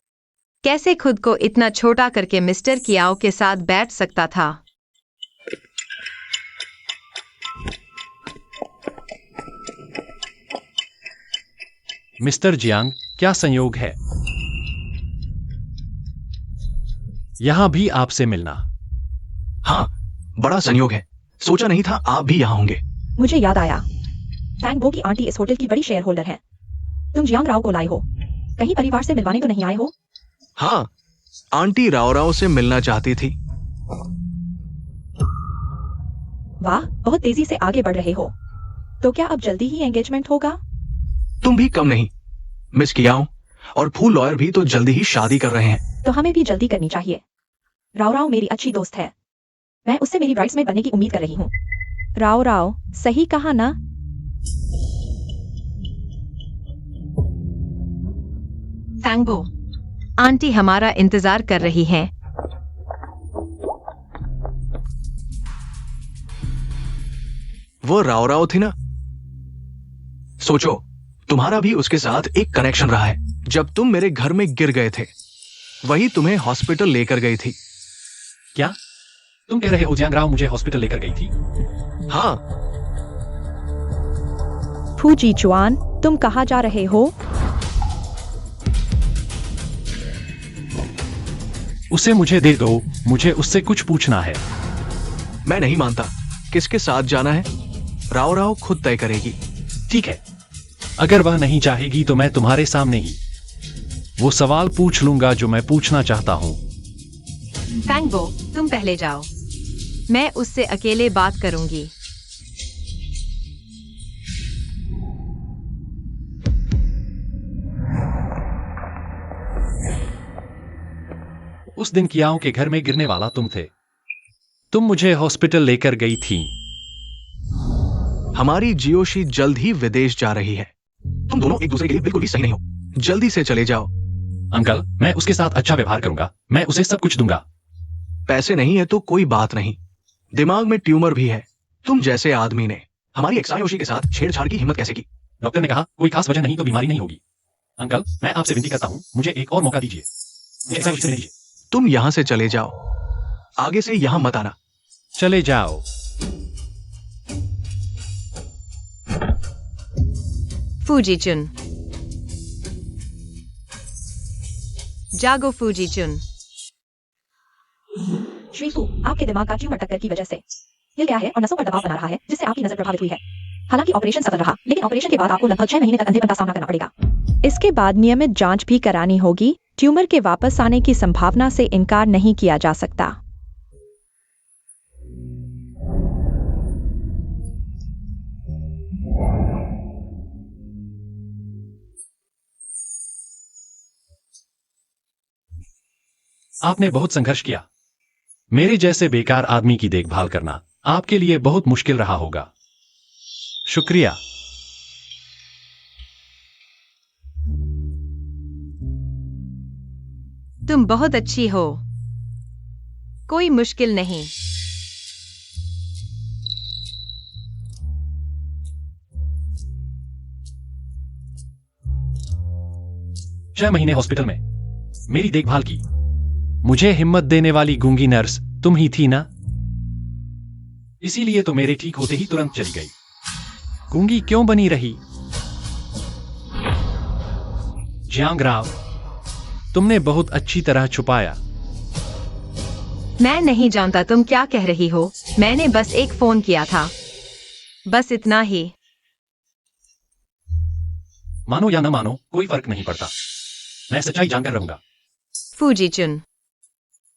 [SPEAKER 1] कैसे खुद को इतना छोटा करके मिस्टर कियाओ के साथ बैठ सकता था?
[SPEAKER 2] मिस्टर जियांग, क्या संयोग है यहां भी आपसे मिलना।
[SPEAKER 4] हाँ, बड़ा संयोग है। सोचा नहीं था आप भी यहाँ होंगे।
[SPEAKER 3] मुझे याद आया, फैंग बो की आंटी इस होटल की बड़ी शेयर होल्डर है। तुम जियांग राव को लाए हो। कहीं परिवार से मिलवाने तो नहीं आए हो?
[SPEAKER 4] हाँ, आंटी राव राव से मिलना चाहती थी।
[SPEAKER 3] वाह, बहुत तेजी से आगे बढ़ रहे हो। तो क्या अब जल्दी ही एंगेजमेंट होगा?
[SPEAKER 4] तुम भी कम नहीं। मिस कियाओ और फूल लॉयर भी तो जल्दी ही शादी कर रहे हैं।
[SPEAKER 3] तो हमें भी जल्दी करनी चाहिए। राव राव मेरी अच्छी दोस्त है। मैं उससे मेरी ब्राइड्समेड बनने की उम्मीद कर रही हूँ।
[SPEAKER 5] राव राव, सही कहा ना?
[SPEAKER 1] फैंगबो, आंटी हमारा इंतजार कर रही हैं।
[SPEAKER 4] वो राव राव थी ना? सोचो, तुम्हारा भी उसके साथ एक कनेक्शन रहा है। जब तुम मेरे घर में गिर गए थे, वही तुम्हें हॉस्पिटल लेकर गई थी।
[SPEAKER 2] क्या तुम कह रहे हो जियांग राव मुझे हॉस्पिटल लेकर गई थी?
[SPEAKER 4] हाँ,
[SPEAKER 5] फूजी चुआन, तुम कहाँ जा रहे हो?
[SPEAKER 2] उसे मुझे दे दो, मुझे उससे कुछ पूछना है।
[SPEAKER 4] मैं नहीं मानता। किसके साथ जाना है, राव राव खुद तय करेगी।
[SPEAKER 2] ठीक है, अगर वह नहीं चाहेगी तो मैं तुम्हारे सामने ही वो सवाल पूछ लूंगा जो मैं पूछना चाहता हूं।
[SPEAKER 1] फैंगबो, तुम पहले जाओ। मैं उससे अकेले बात करूंगी।
[SPEAKER 2] उस दिन कियाओ के घर में गिरने वाला तुम थे। तुम मुझे हॉस्पिटल लेकर गई थी।
[SPEAKER 4] हमारी जियोशी जल्द ही विदेश जा रही है। तुम दोनों एक दूसरे के लिए बिल्कुल भी सही नहीं हो। जल्दी से चले जाओ।
[SPEAKER 2] अंकल, मैं उसके साथ अच्छा व्यवहार करूंगा। मैं उसे सब कुछ दूंगा।
[SPEAKER 4] पैसे नहीं है तो कोई बात नहीं, दिमाग में ट्यूमर भी है। तुम जैसे आदमी ने हमारी एक्सायोशी के साथ छेड़छाड़ की हिम्मत कैसे की?
[SPEAKER 2] डॉक्टर ने कहा कोई खास वजह नहीं तो बीमारी नहीं होगी। अंकल, मैं आपसे विनती करता हूं, मुझे एक और मौका दीजिए। मुझे एक्सायोशी से दीजिए।
[SPEAKER 4] तुम यहां से चले जाओ। आगे से यहां मत आना।
[SPEAKER 2] चले जाओ।
[SPEAKER 1] फूजीचुन, जागो फूजीचुन।
[SPEAKER 3] श्रीफू, आपके दिमाग का ट्यूमर टक्कर की वजह से हिल गया है और नसों पर दबाव बना रहा है, जिससे आपकी नजर प्रभावित हुई है। हालांकि ऑपरेशन सफल रहा, लेकिन ऑपरेशन के बाद आपको लगभग 6 महीने तक अंधेपन का सामना करना पड़ेगा।
[SPEAKER 5] इसके बाद नियमित जांच भी करानी होगी। ट्यूमर के वापस आने की संभावना से इनकार नहीं किया जा सकता।
[SPEAKER 2] आपने बहुत संघर्ष किया। मेरे जैसे बेकार आदमी की देखभाल करना आपके लिए बहुत मुश्किल रहा होगा। शुक्रिया।
[SPEAKER 1] तुम बहुत अच्छी हो। कोई मुश्किल नहीं।
[SPEAKER 2] छह महीने हॉस्पिटल में मेरी देखभाल की। मुझे हिम्मत देने वाली गूंगी नर्स तुम ही थी ना? इसीलिए तो मेरे ठीक होते ही तुरंत चली गई। गूंगी क्यों बनी रही? जियांग राव, तुमने बहुत अच्छी तरह छुपाया।
[SPEAKER 1] मैं नहीं जानता तुम क्या कह रही हो। मैंने बस एक फोन किया था, बस इतना ही।
[SPEAKER 2] मानो या न मानो कोई फर्क नहीं पड़ता। मैं सच्चाई जानकर रहूंगा।
[SPEAKER 1] फूजीचुन,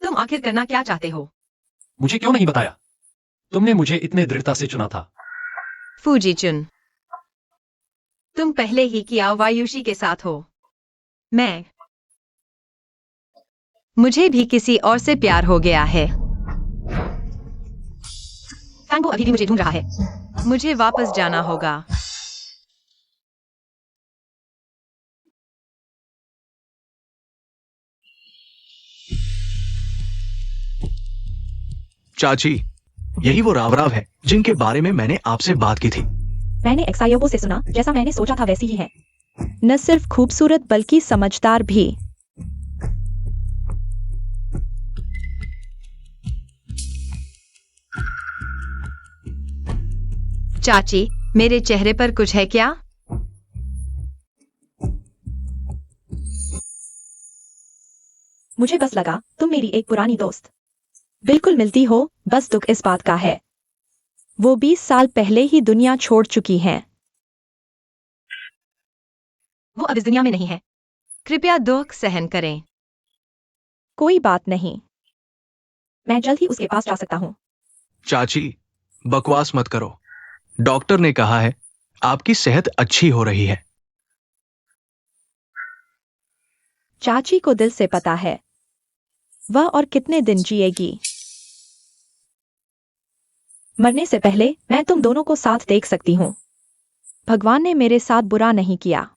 [SPEAKER 1] तुम आखिर करना क्या चाहते हो?
[SPEAKER 2] मुझे क्यों नहीं बताया? तुमने मुझे इतने दृढ़ता से चुना था।
[SPEAKER 1] फूजीचुन, तुम पहले ही किया वायुषी के साथ हो। मुझे भी किसी और से प्यार हो गया है।
[SPEAKER 3] फैंगबो अभी भी मुझे ढूंढ रहा है।
[SPEAKER 1] मुझे वापस जाना होगा।
[SPEAKER 4] चाची, यही वो राव है जिनके बारे में मैंने आपसे बात की थी।
[SPEAKER 3] मैंने एक्सायोबो से सुना, जैसा मैंने सोचा था वैसी ही है।
[SPEAKER 5] न सिर्फ खूबसूरत बल्कि समझदार भी।
[SPEAKER 1] चाची, मेरे चेहरे पर कुछ है क्या?
[SPEAKER 3] मुझे बस लगा तुम मेरी एक पुरानी दोस्त।
[SPEAKER 5] बिल्कुल मिलती हो, बस दुख इस बात का है वो 20 साल पहले ही दुनिया छोड़ चुकी हैं।
[SPEAKER 3] वो अब इस दुनिया में नहीं है।
[SPEAKER 1] कृपया दुख सहन करें।
[SPEAKER 5] कोई बात नहीं।
[SPEAKER 3] मैं जल्द ही उसके पास जा सकता हूँ।
[SPEAKER 4] चाची, बकवास मत करो। डॉक्टर ने कहा है आपकी सेहत अच्छी हो रही है।
[SPEAKER 5] चाची को दिल से पता है वह और कितने दिन जिएगी।
[SPEAKER 3] मरने से पहले मैं तुम दोनों को साथ देख सकती हूँ।
[SPEAKER 5] भगवान ने मेरे साथ बुरा नहीं किया।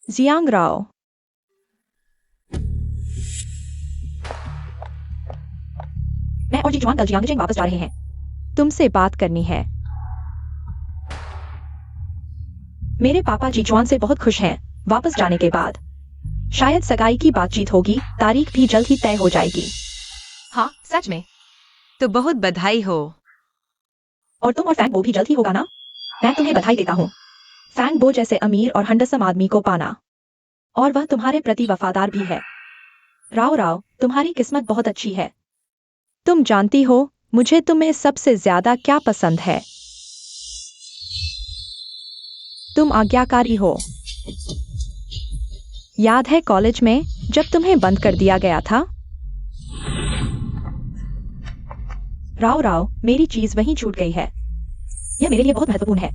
[SPEAKER 5] जियांग राव,
[SPEAKER 3] मैं और जीजुआन कल जियांगजिंग वापस जा रहे हैं।
[SPEAKER 5] तुमसे बात करनी है।
[SPEAKER 3] मेरे पापा जीजुआन से बहुत खुश हैं वापस जाने के बाद। शायद सगाई की बातचीत होगी, तारीख भी जल्द ही तय हो जाएगी।
[SPEAKER 1] हाँ, सच में? तो बहुत बधाई हो।
[SPEAKER 3] और तुम और फैंग बो भी जल्द ही होगा ना? मैं तुम्हें बधाई देता हूँ। फैंग बो जैसे अमीर और हंडसम आदमी को पाना, और वह तुम्हारे प्रति वफादार भी है। राव राव, तुम्हारी किस्मत बहुत अच्छी है।
[SPEAKER 5] तुम जानती हो मुझे तुम्हें सबसे ज्यादा क्या पसंद है? तुम आज्ञाकारी हो। याद है कॉलेज में जब तुम्हें बंद कर दिया गया था?
[SPEAKER 3] राव राव, मेरी चीज वहीं छूट गई है। यह मेरे लिए बहुत महत्वपूर्ण है।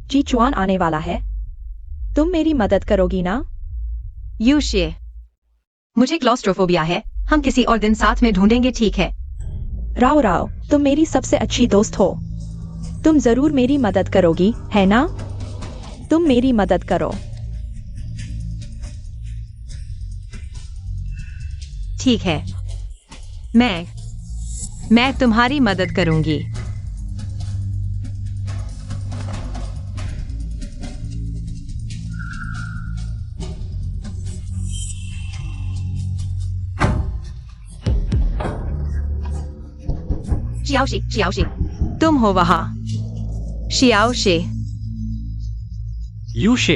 [SPEAKER 3] जी चुआन आने वाला है।
[SPEAKER 5] तुम मेरी मदद करोगी ना?
[SPEAKER 1] यूशे, मुझे क्लॉस्ट्रोफोबिया है। हम किसी और दिन साथ में ढूंढेंगे, ठीक है?
[SPEAKER 3] राव राव, तुम मेरी सबसे अच्छी दोस्त हो।
[SPEAKER 5] तुम जरूर मेरी मदद करोगी, है ना? तुम मेरी मदद करो।
[SPEAKER 1] ठीक है, मैं तुम्हारी मदद करूंगी। शियाओशी, तुम हो वहां। शियाओशी,
[SPEAKER 2] यूशे,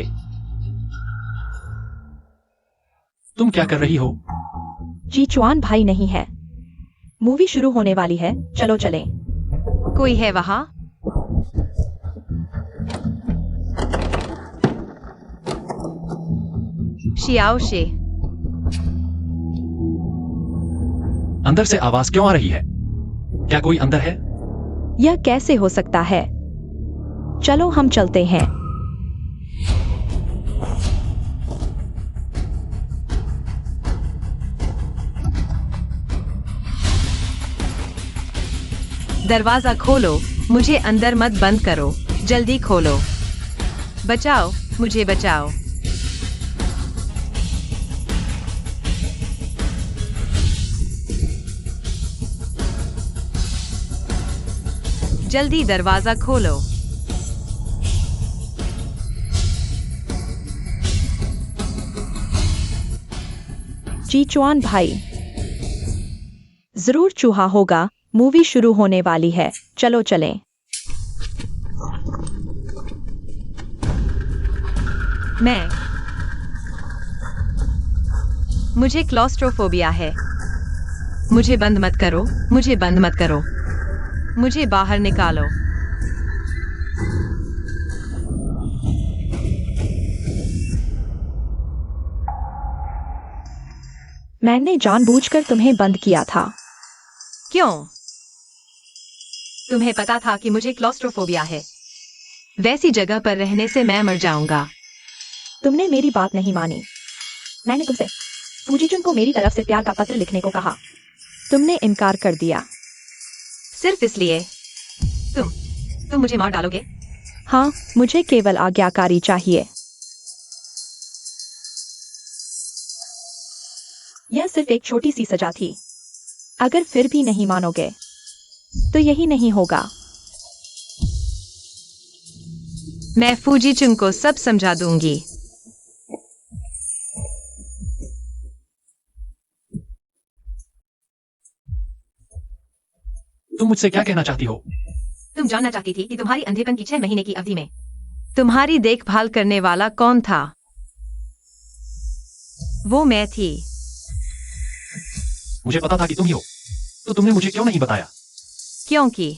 [SPEAKER 2] तुम क्या कर रही हो?
[SPEAKER 3] जी चुआन भाई नहीं है। मूवी शुरू होने वाली है, चलो चलें।
[SPEAKER 1] कोई है वहां? शियाओशी,
[SPEAKER 2] अंदर से आवाज क्यों आ रही है? क्या कोई अंदर है?
[SPEAKER 5] यह कैसे हो सकता है? चलो हम चलते हैं।
[SPEAKER 1] दरवाजा खोलो, मुझे अंदर मत बंद करो। जल्दी खोलो। बचाओ, मुझे बचाओ। जल्दी दरवाजा खोलो।
[SPEAKER 5] जी चुआन भाई, जरूर चूहा होगा। मूवी शुरू होने वाली है, चलो चलें।
[SPEAKER 1] मुझे क्लॉस्ट्रोफोबिया है। मुझे बंद मत करो, मुझे बंद मत करो। मुझे बाहर निकालो।
[SPEAKER 3] मैंने जानबूझकर तुम्हें बंद किया था।
[SPEAKER 1] क्यों? तुम्हें पता था कि मुझे क्लॉस्ट्रोफोबिया है। वैसी जगह पर रहने से मैं मर जाऊंगा।
[SPEAKER 3] तुमने मेरी बात नहीं मानी। मैंने तुमसे फूजीचुन को मेरी तरफ से प्यार का पत्र लिखने को कहा।
[SPEAKER 5] तुमने इनकार कर दिया।
[SPEAKER 1] सिर्फ इसलिए? तुम मुझे मार डालोगे?
[SPEAKER 5] हाँ, मुझे केवल आज्ञाकारी चाहिए।
[SPEAKER 3] यह सिर्फ एक छोटी सी सजा थी।
[SPEAKER 5] अगर फिर भी नहीं मानोगे तो यही नहीं होगा।
[SPEAKER 1] मैं फूजीचुन को सब समझा दूंगी।
[SPEAKER 2] तुम मुझसे क्या कहना चाहती हो?
[SPEAKER 1] तुम जानना चाहती थी कि तुम्हारी अंधेपन की 6 महीने की अवधि में तुम्हारी देखभाल करने वाला कौन था? वो मैं थी।
[SPEAKER 2] मुझे पता था कि तुम ही हो, तो तुमने मुझे क्यों नहीं बताया?
[SPEAKER 1] क्योंकि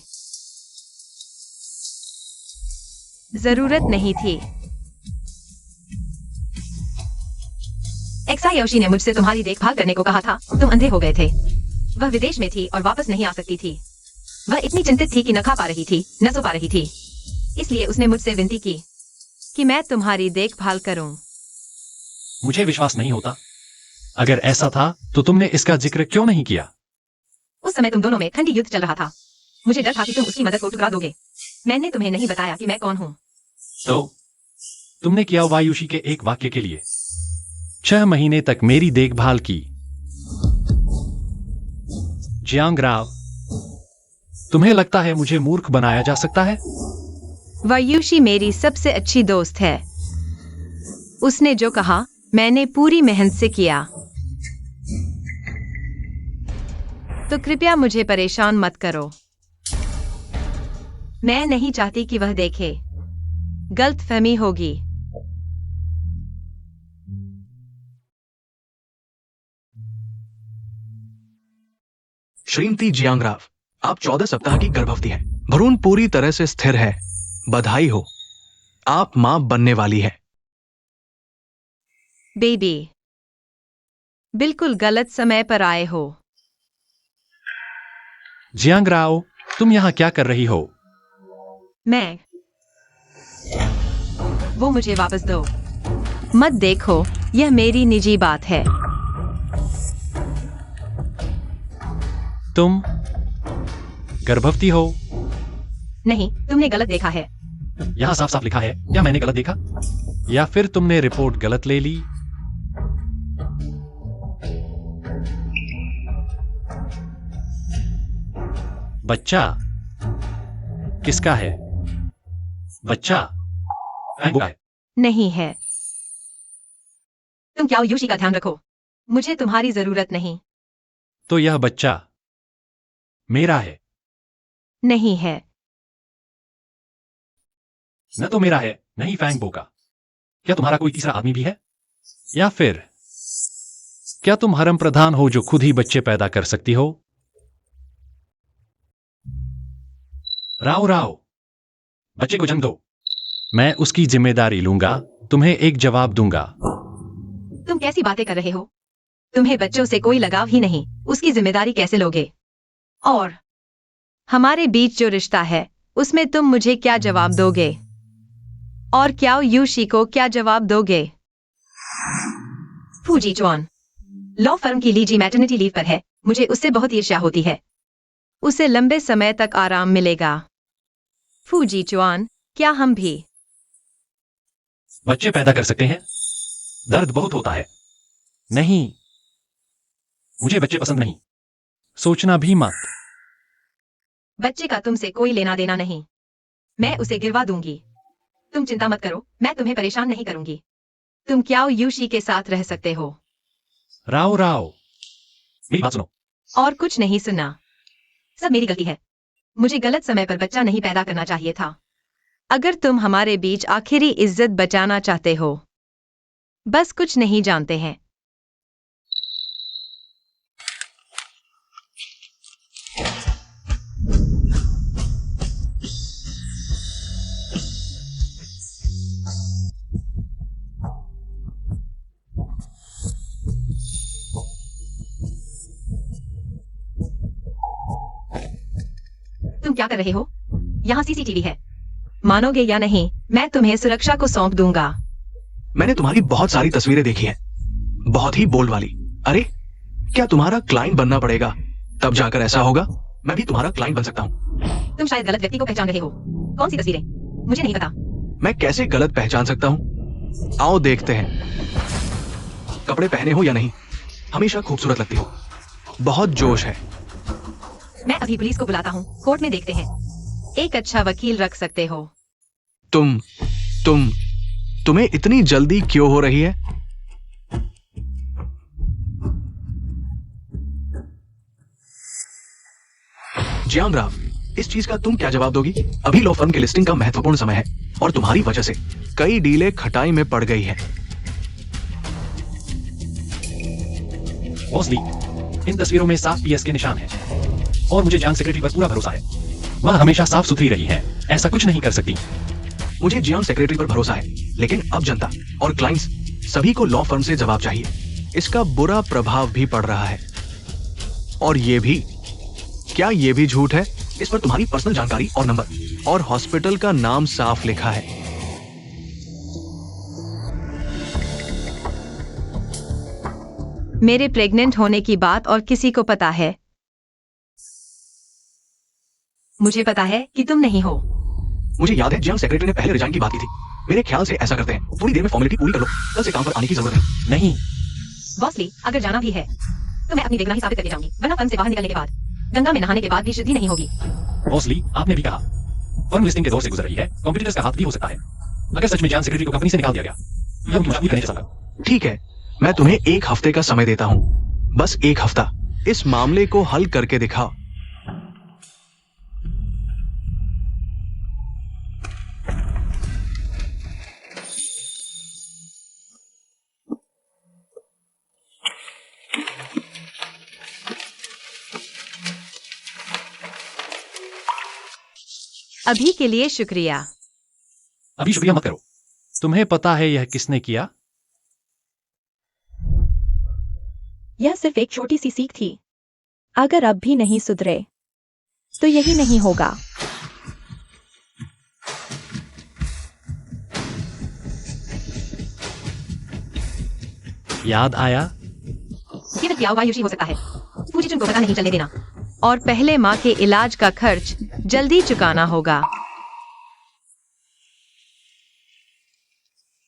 [SPEAKER 1] जरूरत नहीं थी। एक्सायोशी ने मुझसे तुम्हारी देखभाल करने को कहा था। तुम अंधे हो गए थे। वह विदेश में थी और वापस नहीं आ सकती थी। वह इतनी चिंतित थी कि न खा पा रही थी, न सो पा रही थी। इसलिए उसने मुझसे विनती की कि मैं तुम्हारी देखभाल करूं।
[SPEAKER 2] मुझे विश्वास नहीं होता। अगर ऐसा था तो तुमने इसका जिक्र क्यों नहीं किया?
[SPEAKER 1] उस समय तुम दोनों में ठंडी युद्ध चल रहा था। मुझे डर था कि तुम उसकी मदद को ठुकरा दोगे। मैंने तुम्हें नहीं बताया कि मैं कौन हूँ।
[SPEAKER 2] तो तुमने किया वायुषी के एक वाक्य के लिए 6 महीने तक मेरी देखभाल की। जियांग राव, तुम्हें लगता है मुझे मूर्ख बनाया जा सकता है?
[SPEAKER 1] वायुषी मेरी सबसे अच्छी दोस्त है। उसने जो कहा मैंने पूरी मेहनत से किया। तो कृपया मुझे परेशान मत करो। मैं नहीं चाहती कि वह देखे। गलतफहमी होगी।
[SPEAKER 4] श्रीमती जियांगराव, आप 14 सप्ताह की गर्भवती हैं। भ्रूण पूरी तरह से स्थिर है। बधाई हो, आप मां बनने वाली है।
[SPEAKER 1] बेबी, बिल्कुल गलत समय पर आए हो।
[SPEAKER 2] जियांग राव, तुम यहां क्या कर रही हो?
[SPEAKER 1] मैं वो मुझे वापस दो। मत देखो, यह मेरी निजी बात है।
[SPEAKER 2] तुम गर्भवती हो?
[SPEAKER 1] नहीं, तुमने गलत देखा है।
[SPEAKER 2] यहां साफ साफ लिखा है। क्या मैंने गलत देखा? या फिर तुमने रिपोर्ट गलत ले ली? बच्चा किसका है? बच्चा है।
[SPEAKER 1] नहीं है। तुम क्या यूशी का ध्यान रखो। मुझे तुम्हारी जरूरत नहीं।
[SPEAKER 2] तो यह बच्चा मेरा है।
[SPEAKER 1] नहीं है।
[SPEAKER 2] न तो मेरा है, नहीं फैंग बो का। क्या तुम्हारा कोई तीसरा आदमी भी है? या फिर क्या तुम हरम प्रधान हो जो खुद ही बच्चे पैदा कर सकती हो? राव राव, बच्चे को जन्म दो। मैं उसकी जिम्मेदारी लूंगा। तुम्हें एक जवाब दूंगा।
[SPEAKER 1] तुम कैसी बातें कर रहे हो? तुम्हें बच्चों से कोई लगाव ही नहीं, उसकी जिम्मेदारी कैसे लोगे? और हमारे बीच जो रिश्ता है उसमें तुम मुझे क्या जवाब दोगे? और क्या यूशी को क्या जवाब दोगे? फूजी चुआन लॉ फर्म की लीजी मैटरनिटी लीव पर है। मुझे उससे बहुत ईर्ष्या होती है। उसे लंबे समय तक आराम मिलेगा। फूजी चुआन, क्या हम भी
[SPEAKER 2] बच्चे पैदा कर सकते हैं? दर्द बहुत होता है। नहीं, मुझे बच्चे पसंद नहीं। सोचना भी मत।
[SPEAKER 1] बच्चे का तुमसे कोई लेना देना नहीं। मैं उसे गिरवा दूंगी। तुम चिंता मत करो, मैं तुम्हें परेशान नहीं करूंगी। तुम क्या यूशी के साथ रह सकते हो।
[SPEAKER 2] राव राव, मेरी बात सुनो।
[SPEAKER 1] और कुछ नहीं सुनना। सब मेरी गलती है। मुझे गलत समय पर बच्चा नहीं पैदा करना चाहिए था। अगर तुम हमारे बीच आखिरी इज्जत बचाना चाहते हो, बस कुछ नहीं जानते हैं। तुम क्या कर रहे हो? यहाँ सीसीटीवी है। मानोगे या नहीं, मैं तुम्हें सुरक्षा को सौंप दूंगा।
[SPEAKER 4] मैंने तुम्हारी बहुत सारी तस्वीरें देखी हैं, बहुत ही बोल्ड वाली। अरे, क्या तुम्हारा क्लाइंट बनना पड़ेगा, तब जाकर ऐसा होगा। मैं भी तुम्हारा क्लाइंट बन सकता हूँ।
[SPEAKER 1] तुम शायद गलत व्यक्ति को पहचान रहे हो। कौन सी तस्वीरें? मुझे नहीं पता।
[SPEAKER 4] मैं कैसे गलत पहचान सकता हूँ? आओ देखते हैं। कपड़े पहने हो या नहीं, हमेशा खूबसूरत लगती हो। बहुत जोश है।
[SPEAKER 1] मैं अभी पुलिस को बुलाता हूँ, कोर्ट में देखते हैं। एक अच्छा वकील रख सकते हो।
[SPEAKER 4] तुम्हें इतनी जल्दी क्यों हो रही है? जियांग राव, इस चीज का तुम क्या जवाब दोगी? अभी लॉ फर्म की लिस्टिंग का महत्वपूर्ण समय है और तुम्हारी वजह से कई डीलें खटाई में पड़ गई है।
[SPEAKER 2] बॉस ली, इन तस्वीरों में साफ पीएस के निशान हैं और मुझे जान सेक्रेटरी पर पूरा भरोसा है। वह हमेशा साफ सुथरी रही है, ऐसा कुछ नहीं कर सकती।
[SPEAKER 4] मुझे जियांग सेक्रेटरी पर भरोसा है, लेकिन अब जनता और क्लाइंट्स सभी को लॉ फर्म से जवाब चाहिए। इसका बुरा प्रभाव भी पड़ रहा है। और ये भी, क्या ये भी झूठ है? इस पर तुम्हारी पर्सनल जानकारी और नंबर और हॉस्पिटल का नाम साफ लिखा है।
[SPEAKER 1] मेरे प्रेग्नेंट होने की बात और किसी को पता है? मुझे पता है कि तुम नहीं हो।
[SPEAKER 4] मुझे याद है जियांग सेक्रेटरी ने पहले रिजाइन की बात की थी। मेरे ख्याल से ऐसा करते हैं, थोड़ी देर में फॉर्मेलिटी पूरी कर लो, कल से काम पर आने की जरूरत है।
[SPEAKER 2] नहीं,
[SPEAKER 1] बॉसली, अगर जाना भी है तो मैं अपनी बेगुनाही साबित करके जाऊंगी, वरना फर्म से बाहर निकलने के बाद, गंगा में नहाने के बाद भी शुद्धि नहीं होगी।
[SPEAKER 2] बॉसली, आपने भी कहा फर्म लिस्टिंग के दौर से गुजर रही है, कॉम्पिटिटर्स का हाथ भी हो सकता है। अगर सच में जियांग सेक्रेटरी को कंपनी से निकाल दिया गया, यह उनकी मजबूरी करने चला।
[SPEAKER 4] ठीक है, मैं तुम्हें 1 हफ्ते का समय देता हूं, बस 1 हफ्ता। इस मामले को हल करके दिखाओ।
[SPEAKER 1] अभी के लिए शुक्रिया।
[SPEAKER 2] अभी शुक्रिया मत करो। तुम्हें पता है यह किसने किया?
[SPEAKER 5] यह सिर्फ एक छोटी सी सीख थी। अगर अब भी नहीं सुधरे तो यही नहीं होगा।
[SPEAKER 2] याद आया?
[SPEAKER 1] केवल याओ वायुशी हो सकता है। फूजीचुन को पता नहीं चलने देना। और पहले माँ के इलाज का खर्च जल्दी चुकाना होगा।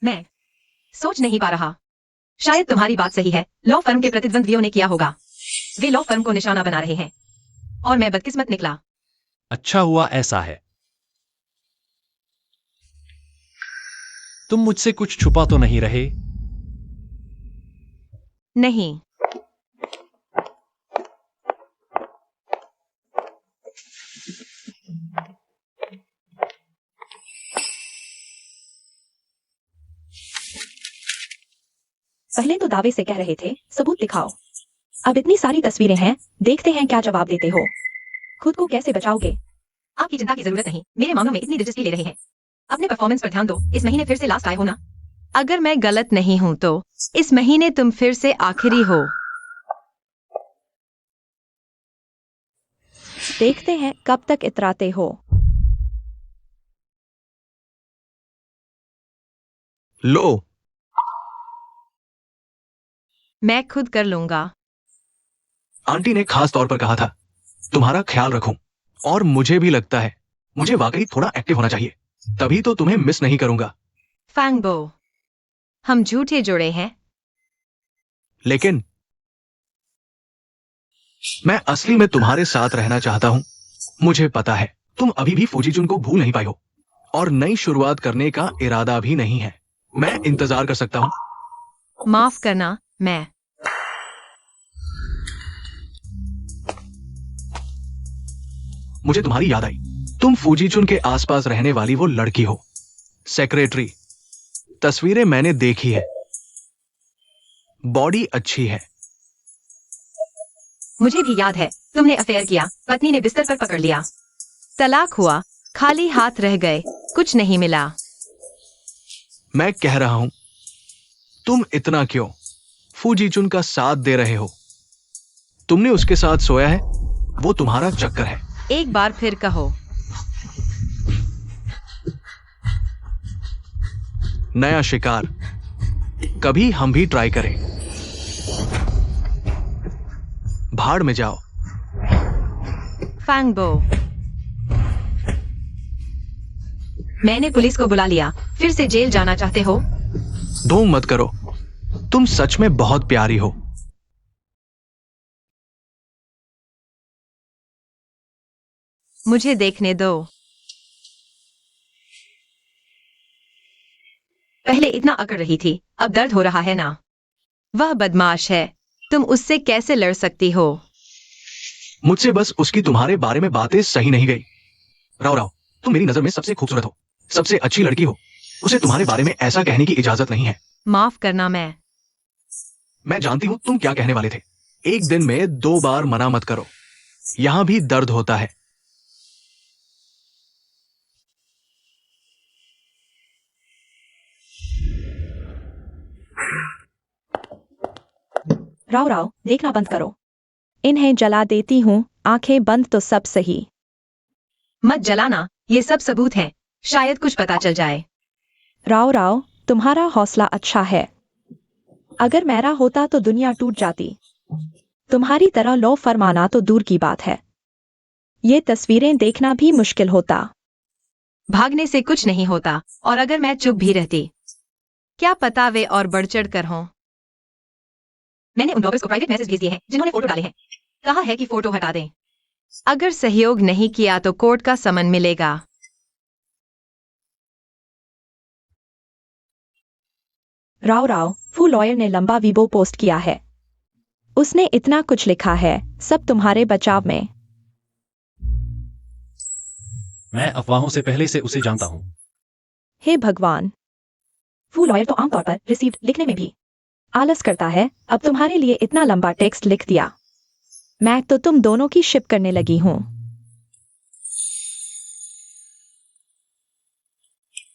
[SPEAKER 1] मैं सोच नहीं पा रहा। शायद तुम्हारी बात सही है। लॉ फर्म के प्रतिद्वंद्वियों ने किया होगा। वे लॉ फर्म को निशाना बना रहे हैं और मैं बदकिस्मत निकला।
[SPEAKER 2] अच्छा हुआ ऐसा है। तुम मुझसे कुछ छुपा तो नहीं रहे?
[SPEAKER 1] नहीं।
[SPEAKER 3] पहले तो दावे से कह रहे थे, सबूत दिखाओ। अब इतनी सारी तस्वीरें हैं, देखते हैं क्या जवाब देते हो। खुद को कैसे बचाओगे?
[SPEAKER 1] आपकी चिंता की जरूरत नहीं। मेरे मामलों में इतनी दिलचस्पी ले रहे हैं। अपने परफॉर्मेंस पर ध्यान दो। इस महीने फिर से लास्ट आए हो ना? अगर मैं गलत नहीं हूं तो इस महीने तुम फिर से आखिरी हो।
[SPEAKER 5] देखते हैं कब तक इतराते हो।
[SPEAKER 4] लो,
[SPEAKER 1] मैं खुद कर लूंगा।
[SPEAKER 4] आंटी ने खास तौर पर कहा था तुम्हारा ख्याल रखूं, और मुझे भी लगता है मुझे वाकई थोड़ा एक्टिव होना चाहिए, तभी तो तुम्हें मिस नहीं करूंगा।
[SPEAKER 1] फैंगबो, हम झूठे जुड़े हैं।
[SPEAKER 4] लेकिन मैं असली में तुम्हारे साथ रहना चाहता हूं। मुझे पता है तुम अभी भी फूजीचुन को भूल नहीं पाई हो और नई शुरुआत करने का इरादा भी नहीं है। मैं इंतजार कर सकता हूं।
[SPEAKER 1] माफ करना, मैं
[SPEAKER 4] मुझे तुम्हारी याद आई। तुम फूजीचुन के आसपास रहने वाली वो लड़की हो, सेक्रेटरी। तस्वीरें मैंने देखी है। बॉडी अच्छी है।
[SPEAKER 1] मुझे भी याद है। तुमने अफेयर किया, पत्नी ने बिस्तर पर पकड़ लिया, तलाक हुआ, खाली हाथ रह गए, कुछ नहीं मिला।
[SPEAKER 4] मैं कह रहा हूं, तुम इतना क्यों फूजीचुन का साथ दे रहे हो? तुमने उसके साथ सोया है, वो तुम्हारा चक्कर है।
[SPEAKER 1] एक बार फिर कहो।
[SPEAKER 4] नया शिकार, कभी हम भी ट्राई करें। भाड़ में जाओ।
[SPEAKER 1] फैंगबो, मैंने पुलिस को बुला लिया। फिर से जेल जाना चाहते हो?
[SPEAKER 4] ढोंग मत करो, तुम सच में बहुत प्यारी हो।
[SPEAKER 1] मुझे देखने दो। पहले इतना अकड़ रही थी, अब दर्द हो रहा है ना? वह बदमाश है, तुम उससे कैसे लड़ सकती हो?
[SPEAKER 4] मुझसे बस उसकी तुम्हारे बारे में बातें सही नहीं गई। राव राव, तुम मेरी नजर में सबसे खूबसूरत हो, सबसे अच्छी लड़की हो। उसे तुम्हारे बारे में ऐसा कहने की इजाजत नहीं है।
[SPEAKER 1] माफ करना,
[SPEAKER 4] मैं जानती हूं तुम क्या कहने वाले थे। एक दिन में 2 बार मना मत करो। यहां भी दर्द होता है।
[SPEAKER 3] राव राव, देखना बंद करो।
[SPEAKER 5] इन्हें जला देती हूँ, आंखें बंद तो सब सही।
[SPEAKER 1] मत जलाना, ये सब सबूत हैं, शायद कुछ पता चल जाए।
[SPEAKER 5] राव राव, तुम्हारा हौसला अच्छा है। अगर मेरा होता तो दुनिया टूट जाती। तुम्हारी तरह लॉ फरमाना तो दूर की बात है। ये तस्वीरें देखना भी मुश्किल होता।
[SPEAKER 1] भागने से कुछ नहीं होता, और अगर मैं चुप भी रहती, क्या पता वे और बढ़ चढ़ कर हों। मैंने उन ब्लॉगर्स को प्राइवेट मैसेज भेज दिए हैं जिन्होंने फोटो डाले हैं। कहा है कि फोटो हटा दें। अगर सहयोग नहीं किया तो कोर्ट का समन मिलेगा।
[SPEAKER 5] राव राव, फू लॉयर ने लंबा वीबो पोस्ट किया है। उसने इतना कुछ लिखा है, सब तुम्हारे बचाव में।
[SPEAKER 2] मैं अफवाहों से पहले से उसे जानता हूँ।
[SPEAKER 5] हे भगवान,
[SPEAKER 3] फू लॉयर तो आमतौर पर रिसीव्ड लिखने में भी
[SPEAKER 5] आलस करता है। अब तुम्हारे लिए इतना लंबा टेक्स्ट लिख दिया। मैं तो तुम दोनों की शिप करने लगी हूँ।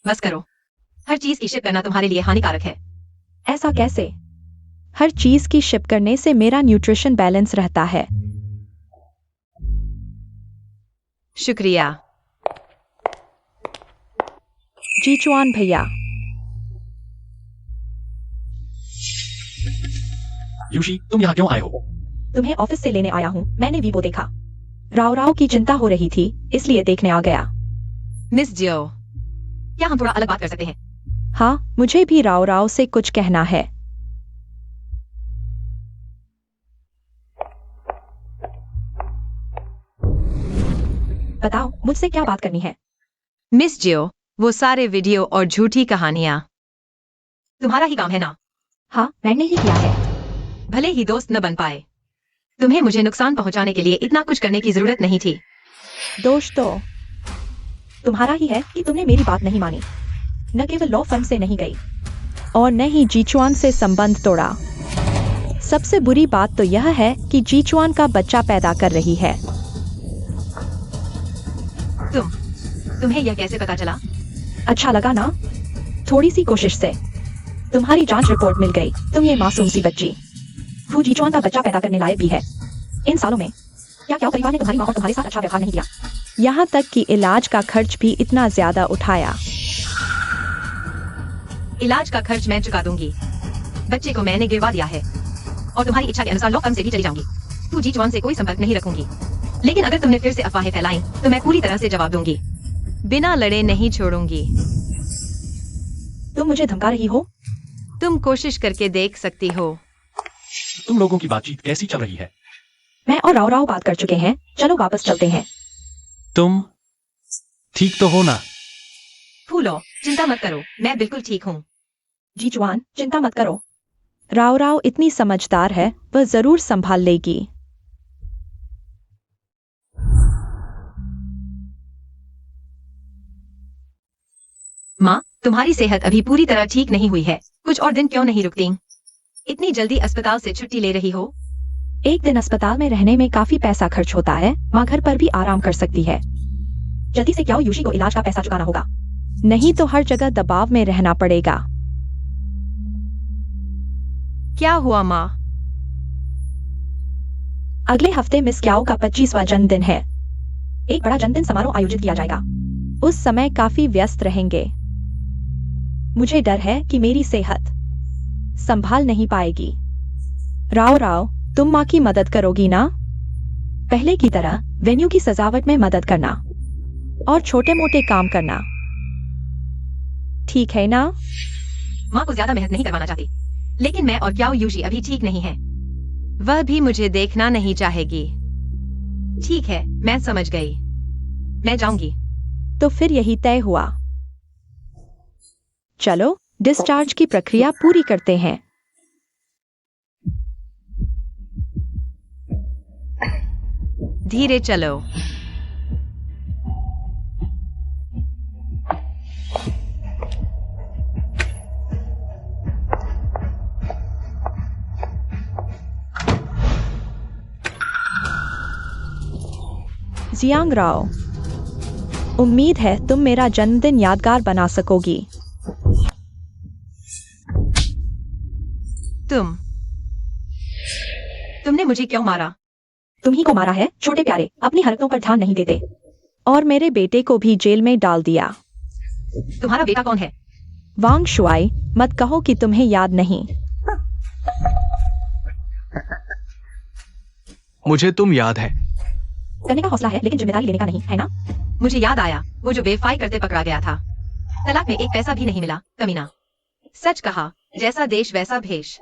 [SPEAKER 1] बस करो, हर चीज की शिप करना तुम्हारे लिए हानिकारक है।
[SPEAKER 3] ऐसा कैसे?
[SPEAKER 5] हर चीज की शिप करने से मेरा न्यूट्रिशन बैलेंस रहता है।
[SPEAKER 1] शुक्रिया।
[SPEAKER 5] जीचुआन भैया,
[SPEAKER 2] यूशी, तुम यहाँ क्यों आए हो?
[SPEAKER 3] तुम्हें ऑफिस से लेने आया हूँ। मैंने वीबो देखा।
[SPEAKER 5] राव राव की चिंता हो रही थी, इसलिए देखने आ गया।
[SPEAKER 1] मिस जियो, क्या हम थोड़ा अलग बात कर सकते हैं?
[SPEAKER 5] हाँ, मुझे भी राव राव से कुछ कहना है।
[SPEAKER 3] बताओ, मुझसे क्या बात करनी है?
[SPEAKER 1] मिस जियो, वो सारे वीडियो और झूठी कहानियां तुम्हारा ही काम है ना?
[SPEAKER 3] हाँ, मैंने ही किया है।
[SPEAKER 1] भले ही दोस्त न बन पाए, तुम्हें मुझे नुकसान पहुंचाने के लिए इतना कुछ करने की जरूरत नहीं थी।
[SPEAKER 5] दोष तो
[SPEAKER 3] तुम्हारा ही है कि तुमने मेरी बात नहीं मानी। न केवल लॉ फर्म से नहीं गई,
[SPEAKER 5] और न ही जीचुआन से संबंध तोड़ा। सबसे बुरी बात तो यह है कि जीचुआन का बच्चा पैदा कर रही है।
[SPEAKER 1] तुम्हें यह कैसे पता चला?
[SPEAKER 3] अच्छा लगा ना? थोड़ी सी कोशिश से तुम्हारी जांच रिपोर्ट मिल गई। तुम ये मासूम सी बच्ची फू जीचुआन का बच्चा पैदा करने लायक भी है। इन सालों में क्या परिवार ने तुम्हारी माँ और तुम्हारे साथ अच्छा व्यवहार नहीं किया?
[SPEAKER 5] यहाँ तक कि इलाज का खर्च भी इतना ज्यादा उठाया।
[SPEAKER 1] इलाज का खर्च मैं चुका दूंगी। बच्चे को मैंने गिरवा दिया है, और तुम्हारी इच्छा के अनुसार लॉ फर्म से भी चली जाऊंगी। फू जीचुआन से कोई संपर्क नहीं रखूंगी, लेकिन अगर तुमने फिर से अफवाहें फैलाई तो मैं पूरी तरह से जवाब दूंगी। बिना लड़े नहीं छोड़ूंगी।
[SPEAKER 3] तुम मुझे धमका रही हो?
[SPEAKER 1] तुम कोशिश करके देख सकती हो।
[SPEAKER 2] तुम लोगों की बातचीत कैसी चल रही है?
[SPEAKER 3] मैं और राव राव बात कर चुके हैं। चलो वापस चलते हैं।
[SPEAKER 2] तुम ठीक तो हो ना?
[SPEAKER 1] फूलो, चिंता मत करो, मैं बिल्कुल ठीक हूँ।
[SPEAKER 3] जीचुआन, चिंता मत करो।
[SPEAKER 5] राव राव इतनी समझदार है, वह जरूर संभाल लेगी।
[SPEAKER 1] माँ, तुम्हारी सेहत अभी पूरी तरह ठीक नहीं हुई है। कुछ और दिन क्यों नहीं रुकती? इतनी जल्दी अस्पताल से छुट्टी ले रही हो?
[SPEAKER 3] एक दिन अस्पताल में रहने में काफी पैसा खर्च होता है। माँ घर पर भी आराम कर सकती है। जल्दी से क्या हो, यूशी को इलाज का पैसा चुकाना होगा।
[SPEAKER 5] नहीं तो हर जगह दबाव में रहना पड़ेगा।
[SPEAKER 1] क्या हुआ माँ?
[SPEAKER 3] अगले हफ्ते मिस क्याओ का 25वां जन्मदिन है। एक बड़ा जन्मदिन समारोह आयोजित किया जाएगा।
[SPEAKER 5] उस समय काफी व्यस्त रहेंगे। मुझे डर है कि मेरी सेहत संभाल नहीं पाएगी। राव राव, तुम माँ की मदद करोगी ना? पहले की तरह वेन्यू की सजावट में मदद करना और छोटे मोटे काम करना, ठीक है ना?
[SPEAKER 1] माँ को ज्यादा मेहनत नहीं करवाना चाहती, लेकिन मैं और क्याओ यूशी अभी ठीक नहीं है। वह भी मुझे देखना नहीं चाहेगी। ठीक है, मैं समझ गई। मैं जाऊंगी।
[SPEAKER 5] तो फिर यही तय हुआ। चलो डिस्चार्ज की प्रक्रिया पूरी करते हैं।
[SPEAKER 1] धीरे चलो।
[SPEAKER 5] जियांग राव, उम्मीद है तुम मेरा जन्मदिन यादगार बना सकोगी।
[SPEAKER 1] तुम तुमने मुझे क्यों मारा?
[SPEAKER 3] तुम ही को मारा है, छोटे प्यारे, अपनी हरकतों पर ध्यान नहीं देते।
[SPEAKER 5] और मेरे बेटे को भी जेल में डाल दिया।
[SPEAKER 1] तुम्हारा बेटा कौन है?
[SPEAKER 5] वांग शुआई, मत कहो कि तुम्हें याद नहीं।
[SPEAKER 4] मुझे तुम याद है।
[SPEAKER 3] करने का हौसला है लेकिन जिम्मेदारी लेने का नहीं, है ना?
[SPEAKER 1] मुझे याद आया, वो जो बेवफाई करते पकड़ा गया था। तलाक में एक पैसा भी नहीं मिला, कमीना। सच कहा, जैसा देश वैसा भेष।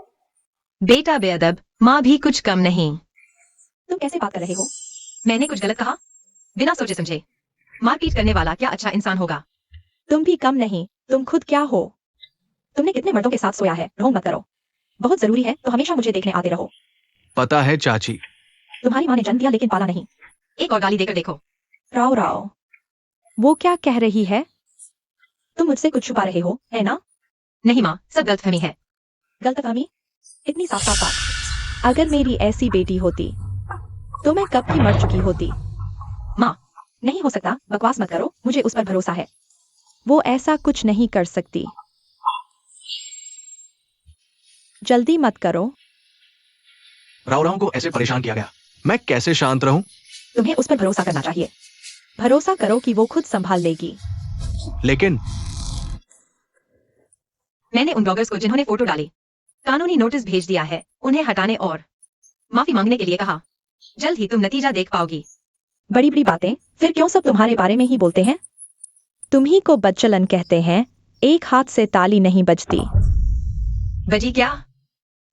[SPEAKER 1] बेटा बेअदब, माँ भी कुछ कम नहीं।
[SPEAKER 3] तुम कैसे बात कर रहे हो?
[SPEAKER 1] मैंने कुछ गलत कहा? बिना सोचे समझे। मारपीट करने वाला क्या अच्छा इंसान होगा?
[SPEAKER 5] तुम भी कम नहीं, तुम खुद क्या हो?
[SPEAKER 3] तुमने कितने मर्दों के साथ सोया है? ढोंग मत करो। बहुत जरूरी है तो हमेशा मुझे देखने आते रहो।
[SPEAKER 4] पता है चाची।
[SPEAKER 3] तुम्हारी माँ ने जन्म दिया लेकिन पाला नहीं।
[SPEAKER 1] एक और गाली देकर देखो।
[SPEAKER 3] राव राव,
[SPEAKER 5] वो क्या कह रही है?
[SPEAKER 3] तुम मुझसे कुछ छुपा रहे हो, है ना?
[SPEAKER 1] नहीं माँ, सब गलतफहमी है।
[SPEAKER 3] गलतफहमी? इतनी साफ साफ बात।
[SPEAKER 5] अगर मेरी ऐसी बेटी होती तो मैं कब की मर चुकी होती।
[SPEAKER 3] माँ, नहीं हो सकता, बकवास मत करो, मुझे उस पर भरोसा है।
[SPEAKER 5] वो ऐसा कुछ नहीं कर सकती। जल्दी मत करो।
[SPEAKER 4] राव राव को ऐसे परेशान किया गया, मैं कैसे शांत रहूं?
[SPEAKER 3] तुम्हें उस पर भरोसा करना चाहिए।
[SPEAKER 5] भरोसा करो कि वो खुद संभाल लेगी।
[SPEAKER 4] लेकिन
[SPEAKER 1] मैंने उन ब्लॉगर्स को जिन्होंने फोटो डाली कानूनी नोटिस भेज दिया है, उन्हें हटाने और माफी मांगने के लिए कहा। जल्द ही तुम नतीजा देख पाओगी।
[SPEAKER 3] बड़ी बड़ी बातें, फिर क्यों सब तुम्हारे बारे में ही बोलते हैं?
[SPEAKER 5] तुम ही को बच्चलन कहते हैं, एक हाथ से ताली नहीं बजती।
[SPEAKER 1] बजी क्या?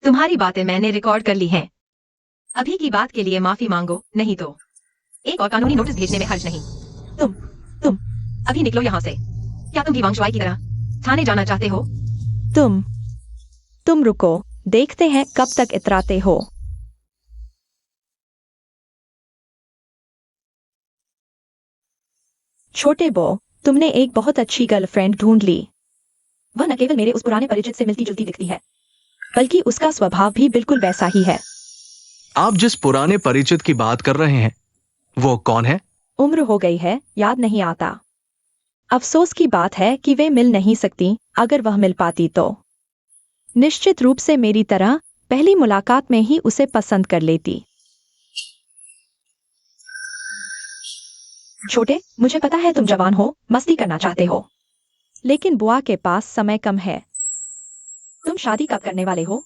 [SPEAKER 1] तुम्हारी बातें मैंने रिकॉर्ड कर ली हैं। अभी की बात के लिए माफी मांगो, नहीं तो एक और कानूनी नोटिस भेजने में हर्ज नहीं।
[SPEAKER 3] तुम
[SPEAKER 1] अभी निकलो यहाँ से। क्या तुम भी वांगशुआई की तरह थाने जाना चाहते हो?
[SPEAKER 5] तुम रुको, देखते हैं कब तक इतराते हो। छोटे बो, तुमने एक बहुत अच्छी गर्लफ्रेंड ढूंढ ली।
[SPEAKER 3] वह न केवल मेरे उस पुराने परिचित से मिलती जुलती दिखती है,
[SPEAKER 5] बल्कि उसका स्वभाव भी बिल्कुल वैसा ही है।
[SPEAKER 4] आप जिस पुराने परिचित की बात कर रहे हैं, वो कौन है?
[SPEAKER 5] उम्र हो गई है, याद नहीं आता। अफसोस की बात है कि वे मिल नहीं सकती, अगर वह मिल पाती तो निश्चित रूप से मेरी तरह पहली मुलाकात में ही उसे पसंद कर लेती।
[SPEAKER 3] छोटे, मुझे पता है तुम जवान हो, मस्ती करना चाहते हो,
[SPEAKER 5] लेकिन बुआ के पास समय कम है।
[SPEAKER 3] तुम शादी कब करने वाले हो?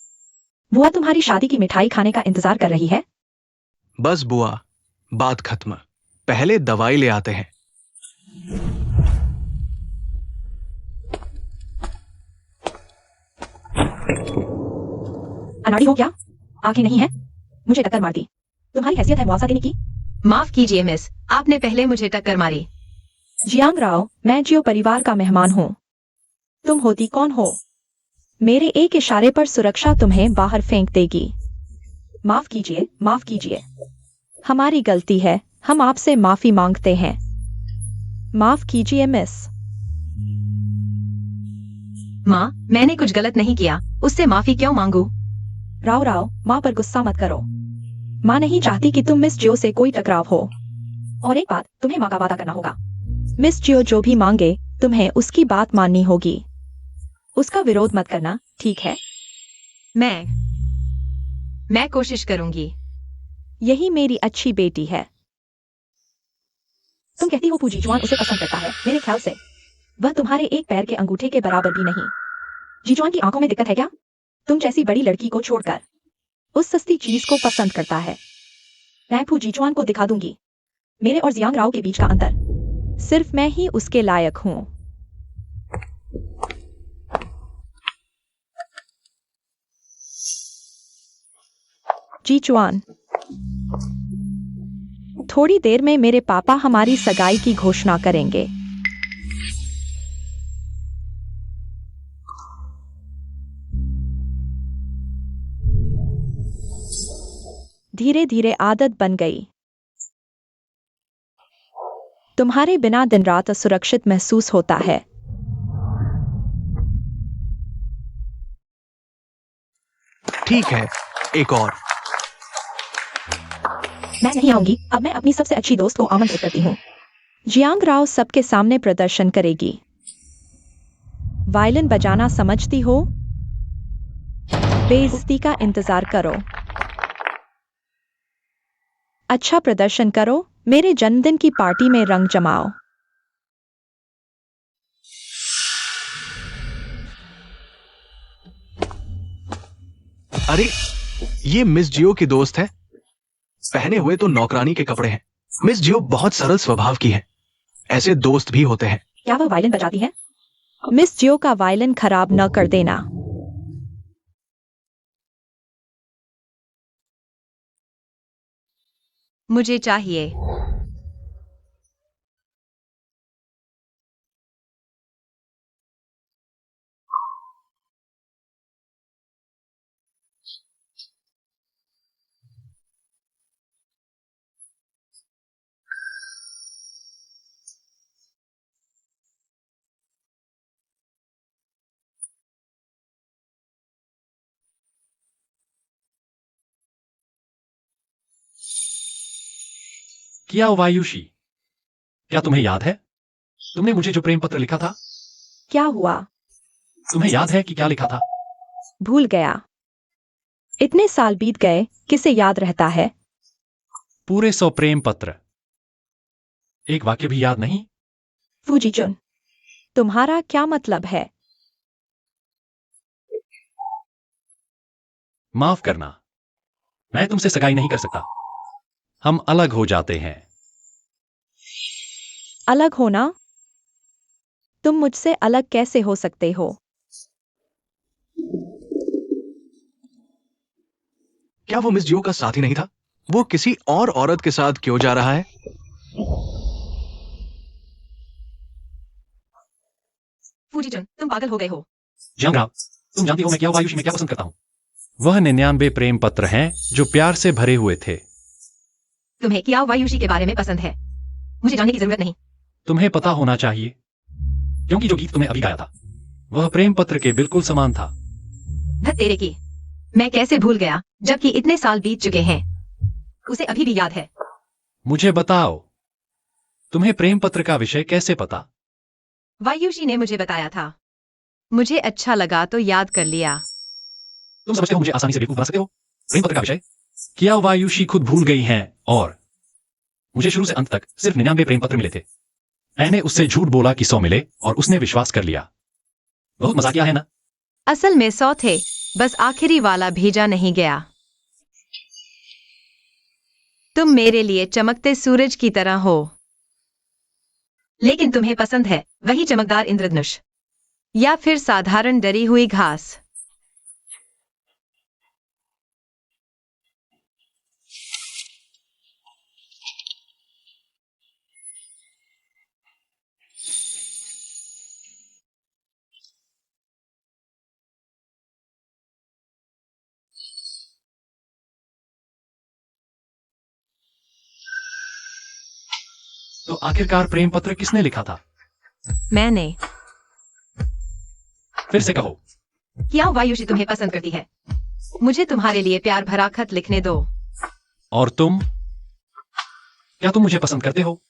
[SPEAKER 3] बुआ तुम्हारी शादी की मिठाई खाने का इंतजार कर रही है।
[SPEAKER 4] बस बुआ, बात खत्म। पहले दवाई ले आते हैं।
[SPEAKER 3] अनाड़ी हो क्या? आंखें नहीं है? मुझे टक्कर मार दी। तुम्हारी हैसियत है मुआवजा देने की?
[SPEAKER 1] माफ कीजिए मिस, आपने पहले मुझे टक्कर मारी।
[SPEAKER 5] जियांग राव, मैं जियो परिवार का मेहमान हूँ। तुम होती कौन हो? मेरे एक इशारे पर सुरक्षा तुम्हें बाहर फेंक देगी।
[SPEAKER 3] माफ कीजिए, माफ कीजिए।
[SPEAKER 5] हमारी गलती है, हम आपसे माफी मांगते हैं। माफ कीजिए मिस।
[SPEAKER 1] माँ, मैंने कुछ गलत नहीं किया, उससे माफी क्यों मांगू?
[SPEAKER 3] राव राव, माँ पर गुस्सा मत करो। माँ नहीं चाहती कि तुम मिस जियो से कोई टकराव हो। और एक बात, तुम्हें माँ का वादा करना होगा।
[SPEAKER 5] मिस जियो जो भी मांगे, तुम्हें उसकी बात माननी होगी।
[SPEAKER 3] उसका विरोध मत करना, ठीक है?
[SPEAKER 1] मैं कोशिश करूंगी।
[SPEAKER 5] यही मेरी अच्छी बेटी है।
[SPEAKER 3] तुम कहती हो जीजुआन उसे पसंद करता है, मेरे ख्याल से वह तुम्हारे एक पैर के अंगूठे के बराबर भी नहीं। जीजुआन की आंखों में दिक्कत है क्या? तुम जैसी बड़ी लड़की को छोड़कर
[SPEAKER 5] उस सस्ती चीज को पसंद करता है।
[SPEAKER 3] मैं फू जीजुआन को दिखा दूंगी मेरे और जियांग राव के बीच का अंतर।
[SPEAKER 5] सिर्फ मैं ही उसके लायक हूँ। जीचुआन, थोड़ी देर में मेरे पापा हमारी सगाई की घोषणा करेंगे। धीरे धीरे आदत बन गई। तुम्हारे बिना दिन रात असुरक्षित महसूस होता है।
[SPEAKER 4] ठीक है, एक और।
[SPEAKER 3] मैं नहीं आऊंगी, अब मैं अपनी सबसे अच्छी दोस्त को आमंत्रित करती हूँ।
[SPEAKER 5] जियांग राव सबके सामने प्रदर्शन करेगी। वायलिन बजाना समझती हो? बेइज्जती का इंतजार करो। अच्छा प्रदर्शन करो, मेरे जन्मदिन की पार्टी में रंग जमाओ।
[SPEAKER 4] अरे, ये मिस जियो की दोस्त है। पहने हुए तो नौकरानी के कपड़े हैं। मिस जियो बहुत सरल स्वभाव की है। ऐसे दोस्त भी होते हैं।
[SPEAKER 3] क्या वह वायलिन बजाती है?
[SPEAKER 5] मिस जियो का वायलिन खराब न कर देना।
[SPEAKER 1] मुझे चाहिए।
[SPEAKER 2] क्या वायुषी, क्या तुम्हें याद है तुमने मुझे जो प्रेम पत्र लिखा था?
[SPEAKER 5] क्या हुआ?
[SPEAKER 2] तुम्हें याद है कि क्या लिखा था?
[SPEAKER 5] भूल गया। इतने साल बीत गए, किसे याद रहता है?
[SPEAKER 2] पूरे 100 प्रेम पत्र। एक वाक्य भी याद नहीं?
[SPEAKER 3] फूजीचुन,
[SPEAKER 5] तुम्हारा क्या मतलब है?
[SPEAKER 2] माफ करना, मैं तुमसे सगाई नहीं कर सकता। हम अलग हो जाते हैं।
[SPEAKER 5] अलग होना? तुम मुझसे अलग कैसे हो सकते हो?
[SPEAKER 4] क्या वो मिस जियो का साथी नहीं था? वो किसी और औरत के साथ क्यों जा रहा है?
[SPEAKER 3] फूजीचुन, तुम पागल हो गए हो।
[SPEAKER 2] जंगराव, तुम जानती हो मैं क्या वायुषी में क्या पसंद करता हूं? वह 99 प्रेम पत्र हैं जो प्यार से भरे हुए थे।
[SPEAKER 3] तुम्हें क्या वायुषी के बारे में पसंद है? मुझे जानने की जरूरत नहीं।
[SPEAKER 2] तुम्हें पता होना चाहिए, क्योंकि जो गीत तुमने अभी गाया था वह प्रेम पत्र के बिल्कुल समान था।
[SPEAKER 3] धत तेरे की, मैं कैसे भूल गया जबकि इतने साल बीत चुके हैं। उसे अभी भी याद है।
[SPEAKER 2] मुझे बताओ, तुम्हें प्रेम पत्र का विषय कैसे पता?
[SPEAKER 1] वायुषी ने मुझे बताया था। मुझे अच्छा लगा तो याद कर लिया।
[SPEAKER 2] तुम समझते हो मुझे आसानी से बेवकूफ बना सकते हो? प्रेम पत्र का विषय क्या वायुषी खुद भूल गई हैं? और मुझे शुरू से अंत तक सिर्फ 99 प्रेम पत्र मिले थे। मैंने उससे झूठ बोला कि 100 मिले और उसने विश्वास कर लिया। बहुत मजाकिया है ना?
[SPEAKER 1] असल में 100 थे, बस आखिरी वाला भेजा नहीं गया। तुम मेरे लिए चमकते सूरज की तरह हो।
[SPEAKER 3] लेकिन तुम्हें पसंद है वही चमकदार इंद्रधनुष
[SPEAKER 1] या फिर साधारण डरी हुई घास।
[SPEAKER 2] तो आखिरकार प्रेम पत्र किसने लिखा था?
[SPEAKER 1] मैंने।
[SPEAKER 2] फिर से कहो।
[SPEAKER 3] क्या वायुषी तुम्हें पसंद करती है?
[SPEAKER 1] मुझे तुम्हारे लिए प्यार भरा खत लिखने दो।
[SPEAKER 2] और तुम, क्या तुम मुझे पसंद करते हो?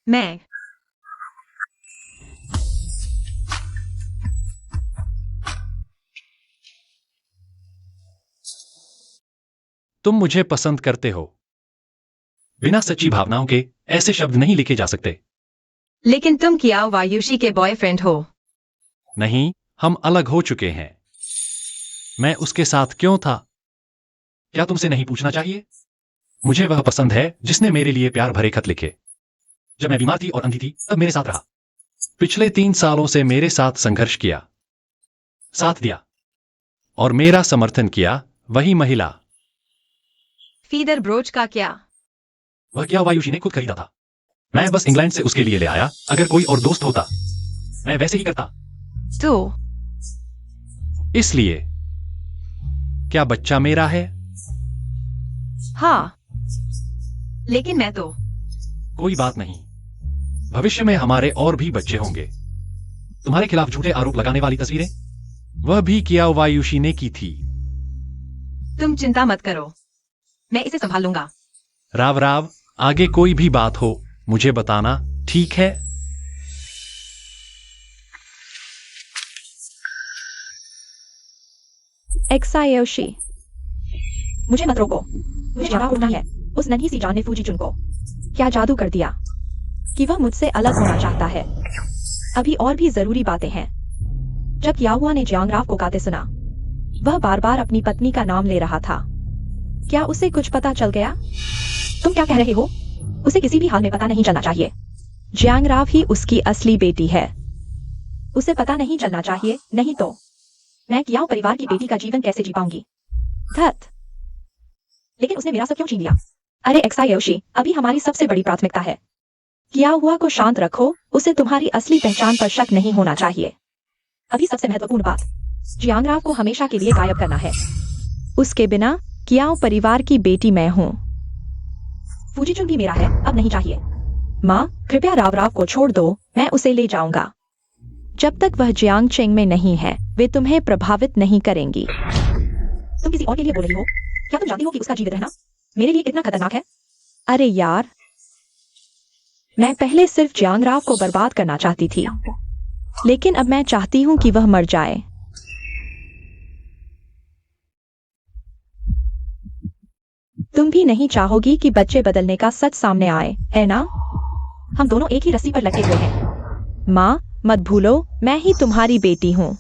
[SPEAKER 1] मैं।
[SPEAKER 2] तुम मुझे पसंद करते हो। बिना सच्ची भावनाओं के ऐसे शब्द नहीं लिखे जा सकते।
[SPEAKER 1] लेकिन तुम क्या वायुषी के बॉयफ्रेंड हो?
[SPEAKER 2] नहीं, हम अलग हो चुके हैं। मैं उसके साथ क्यों था? क्या तुमसे नहीं पूछना चाहिए? मुझे वह पसंद है जिसने मेरे लिए प्यार भरे खत लिखे। जब मैं बीमार थी और अंधी थी तब मेरे साथ रहा। पिछले 3 सालों से मेरे साथ संघर्ष किया, साथ दिया और मेरा समर्थन किया वही महिला।
[SPEAKER 1] फीदर ब्रोच का क्या?
[SPEAKER 2] वह क्या वायुषी ने खुद खरीदा था। मैं बस इंग्लैंड से उसके लिए ले आया। अगर कोई और दोस्त होता मैं वैसे ही करता।
[SPEAKER 1] तो
[SPEAKER 2] इसलिए क्या बच्चा मेरा है?
[SPEAKER 1] हाँ।
[SPEAKER 3] लेकिन मैं तो
[SPEAKER 2] कोई बात नहीं, भविष्य में हमारे और भी बच्चे होंगे। तुम्हारे खिलाफ झूठे आरोप लगाने वाली तस्वीरें वह भी किया वायुषी ने की थी।
[SPEAKER 3] तुम चिंता मत करो, मैं इसे संभाल लूंगा।
[SPEAKER 2] राव राव, आगे कोई भी बात हो मुझे बताना, ठीक है?
[SPEAKER 5] एक्सायोशी,
[SPEAKER 3] मुझे मत रोको, मुझे यहाँ उड़ना है। उस नन्ही सी जान ने फूजी चुन को क्या जादू कर दिया कि वह मुझसे अलग होना चाहता है। अभी और भी जरूरी बातें हैं। जब याहुआ ने जियांगराव को गाते सुना, वह बार बार अपनी पत्नी का नाम ले रहा था। क्या उसे कुछ पता चल गया? तुम क्या कह रहे हो? उसे किसी भी हाल में पता नहीं चलना चाहिए। जियांगराव ही उसकी असली बेटी है। उसे पता नहीं चलना चाहिए, नहीं तो मैं कियाओ परिवार की बेटी का जीवन कैसे जी पाऊंगी? धत। लेकिन उसने मेरा सब क्यों छीन लिया? अरे एक्सायोशी, अभी हमारी सबसे बड़ी प्राथमिकता है। कियाहुआ को शांत रखो, उसे तुम्हारी असली पहचान पर शक नहीं होना चाहिए। अभी सबसे महत्वपूर्ण बात, जियांगराव को हमेशा के लिए गायब करना है।
[SPEAKER 5] उसके बिना कियाओ परिवार की बेटी मैं हूँ।
[SPEAKER 3] फूजीचुन भी मेरा है, अब नहीं चाहिए।
[SPEAKER 5] माँ,
[SPEAKER 3] कृपया राव को छोड़ दो, मैं उसे ले जाऊंगा।
[SPEAKER 5] जब तक वह जियांगचेंग में नहीं है, वे तुम्हें प्रभावित नहीं करेंगी।
[SPEAKER 3] तुम किसी और के लिए बोल रही हो? क्या तुम जानती हो कि उसका जीवित रहना मेरे लिए कितना खतरनाक है?
[SPEAKER 5] अरे यार, मैं पहले सिर्फ जियांगराव को बर्बाद करना चाहती थी, लेकिन अब मैं चाहती हूँ कि वह मर जाए। तुम भी नहीं चाहोगी कि बच्चे बदलने का सच सामने आए, है ना?
[SPEAKER 3] हम दोनों एक ही रस्सी पर लटके हुए हैं।
[SPEAKER 5] माँ, मत भूलो, मैं ही तुम्हारी बेटी हूँ।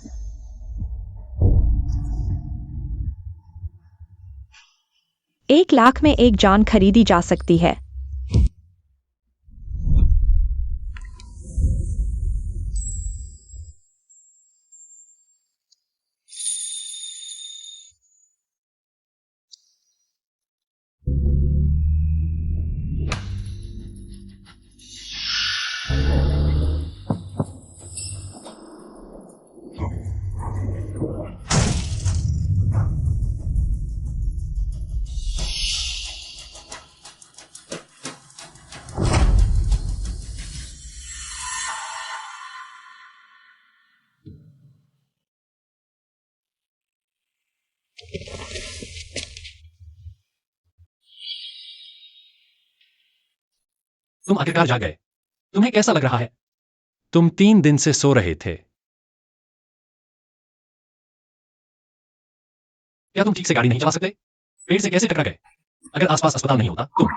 [SPEAKER 5] 1,00,000 में एक जान खरीदी जा सकती है।
[SPEAKER 2] तुम आखिरकार जाग गए। तुम्हें कैसा लग रहा है? तुम 3 दिन से सो रहे थे। क्या तुम ठीक से गाड़ी नहीं चला सकते? पेड़ से कैसे टकरा गए? अगर आसपास अस्पताल नहीं होता तुम।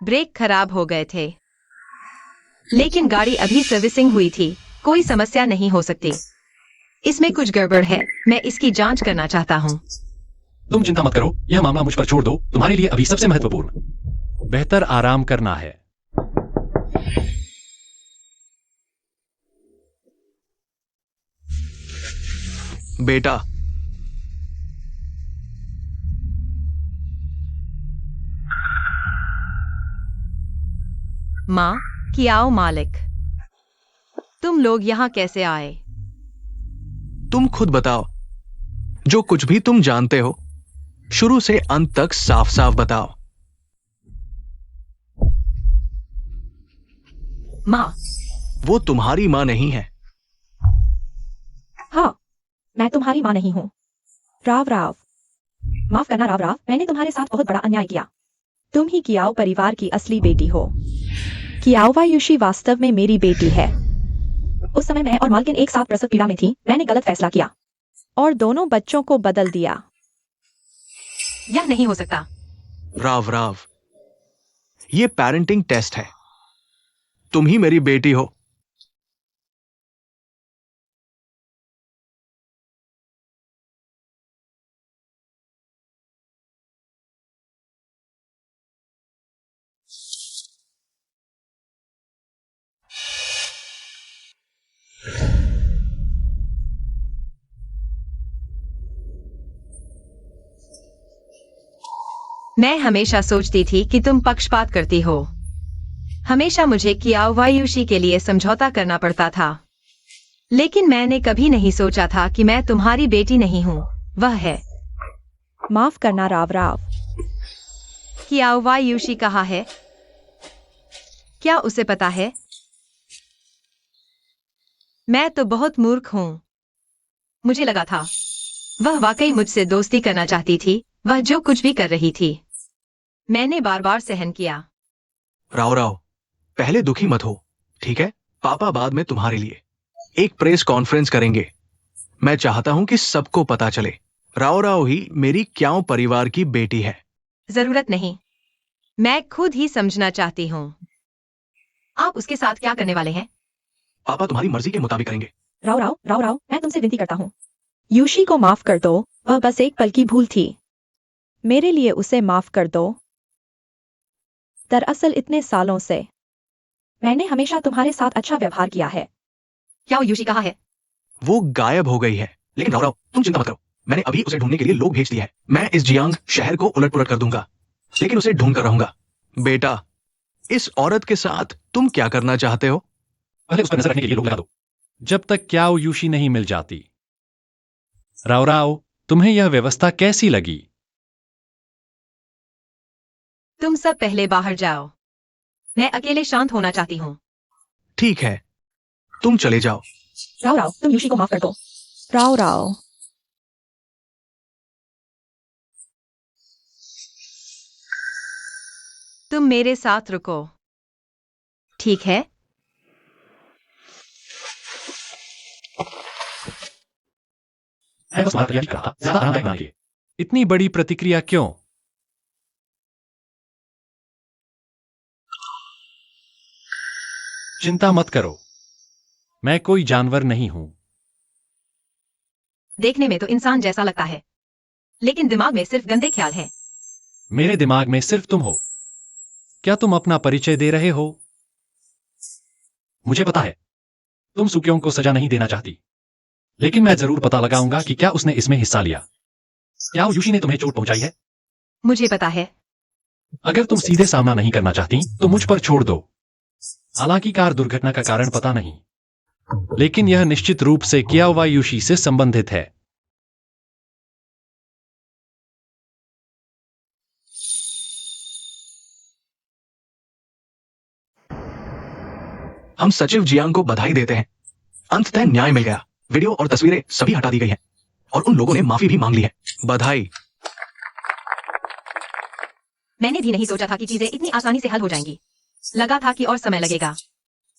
[SPEAKER 1] ब्रेक खराब हो गए थे, लेकिन गाड़ी अभी सर्विसिंग हुई थी। कोई समस्या नहीं हो सकती। इसमें कुछ गड़बड़ है, मैं इसकी जांच करना चाहता हूँ।
[SPEAKER 2] तुम चिंता मत करो, यह मामला मुझ पर छोड़ दो। तुम्हारे लिए अभी सबसे महत्वपूर्ण बेहतर आराम करना है।
[SPEAKER 4] बेटा,
[SPEAKER 1] माँ, कियाओ मालिक, तुम लोग यहाँ कैसे आए?
[SPEAKER 4] तुम खुद बताओ। जो कुछ भी तुम जानते हो, शुरू से अंत तक साफ साफ बताओ।
[SPEAKER 3] माँ।
[SPEAKER 4] वो तुम्हारी मां नहीं है।
[SPEAKER 3] हाँ, मैं तुम्हारी माँ नहीं हूँ।
[SPEAKER 5] राव,
[SPEAKER 3] माफ करना राव, मैंने तुम्हारे साथ बहुत बड़ा अन्याय किया।
[SPEAKER 5] तुम ही कियाओ परिवार की असली बेटी हो। कियाओ वायुशी वास्तव में मेरी बेटी है।
[SPEAKER 3] उस समय मैं और मालकिन एक साथ प्रसव पीड़ा में थी। मैंने गलत फैसला किया
[SPEAKER 5] और दोनों बच्चों को बदल दिया।
[SPEAKER 3] यह नहीं हो सकता।
[SPEAKER 4] राव, ये पेरेंटिंग टेस्ट है। तुम ही मेरी बेटी हो।
[SPEAKER 1] मैं हमेशा सोचती थी कि तुम पक्षपात करती हो। हमेशा मुझे कियाओ वायुशी के लिए समझौता करना पड़ता था, लेकिन मैंने कभी नहीं सोचा था कि मैं तुम्हारी बेटी नहीं हूँ, वह है।
[SPEAKER 5] माफ करना राव।
[SPEAKER 1] कियाओ वायुशी कहाँ है? क्या उसे पता है? मैं तो बहुत मूर्ख हूँ। मुझे लगा था वह वाकई मुझसे दोस्ती करना चाहती थी। वह जो कुछ भी कर रही थी, मैंने बार बार सहन किया।
[SPEAKER 4] राव, पहले दुखी मत हो, ठीक है? पापा बाद में तुम्हारे लिए एक प्रेस कॉन्फ्रेंस करेंगे। मैं चाहता हूं कि सबको पता चले राव ही मेरी कियाओ परिवार की बेटी है।
[SPEAKER 1] जरूरत नहीं। मैं खुद ही समझना चाहती हूँ। आप उसके साथ क्या करने वाले हैं?
[SPEAKER 4] पापा तुम्हारी मर्जी के मुताबिक करेंगे।
[SPEAKER 3] राव राव राव राव, मैं तुमसे विनती करता हूँ, यूशी को माफ कर दो। वह बस एक पल की भूल थी। मेरे लिए उसे माफ कर दो। दरअसल इतने सालों से मैंने हमेशा तुम्हारे साथ अच्छा व्यवहार किया है।
[SPEAKER 1] क्या वो यूशी कहाँ है?
[SPEAKER 4] वो गायब हो गई है। लेकिन राव राव, तुम चिंता मत करो, मैंने अभी उसे ढूंढने के लिए लोग भेज दिए हैं। मैं इस जियांग शहर को उलट पुलट कर दूंगा, लेकिन उसे ढूंढ कर रहूंगा। बेटा, इस औरत के साथ तुम क्या करना चाहते हो?
[SPEAKER 2] पहले उस पर नजर रखने के लिए लोग लगा दो, जब तक क्याओ यूशी नहीं मिल जाती। राव राव, तुम्हें यह व्यवस्था कैसी लगी?
[SPEAKER 1] तुम सब पहले बाहर जाओ। मैं अकेले शांत होना चाहती हूँ।
[SPEAKER 4] ठीक है, तुम चले जाओ।
[SPEAKER 3] राव राव, तुम यूशी को माफ कर दो।
[SPEAKER 5] राव राव,
[SPEAKER 1] तुम मेरे साथ रुको, ठीक है?
[SPEAKER 2] मैं बस तुम्हारा तैयारी कर रहा था, ज्यादा आरामदायक बनाने के लिए। इतनी बड़ी प्रतिक्रिया क्यों? चिंता मत करो, मैं कोई जानवर नहीं हूं।
[SPEAKER 1] देखने में तो इंसान जैसा लगता है, लेकिन दिमाग में सिर्फ गंदे ख्याल हैं।
[SPEAKER 2] मेरे दिमाग में सिर्फ तुम हो। क्या तुम अपना परिचय दे रहे हो? मुझे पता है, तुम सुक्योंग को सजा नहीं देना चाहती, लेकिन मैं जरूर पता लगाऊंगा कि क्या उसने इसमें हिस्सा लिया। क्या यूशी ने तुम्हें चोट पहुंचाई है?
[SPEAKER 1] मुझे पता है।
[SPEAKER 2] अगर तुम सीधे सामना नहीं करना चाहती तो मुझ पर छोड़ दो। हालांकि कार दुर्घटना का कारण पता नहीं, लेकिन यह निश्चित रूप से कियाओ यूशी से संबंधित है।
[SPEAKER 4] हम सचिव जियांग को बधाई देते हैं, अंततः न्याय मिल गया। वीडियो और तस्वीरें सभी हटा दी गई हैं और उन लोगों ने माफी भी मांग ली है। बधाई।
[SPEAKER 1] मैंने भी नहीं सोचा था कि चीजें इतनी आसानी से हल हो जाएंगी। लगा था कि और समय लगेगा।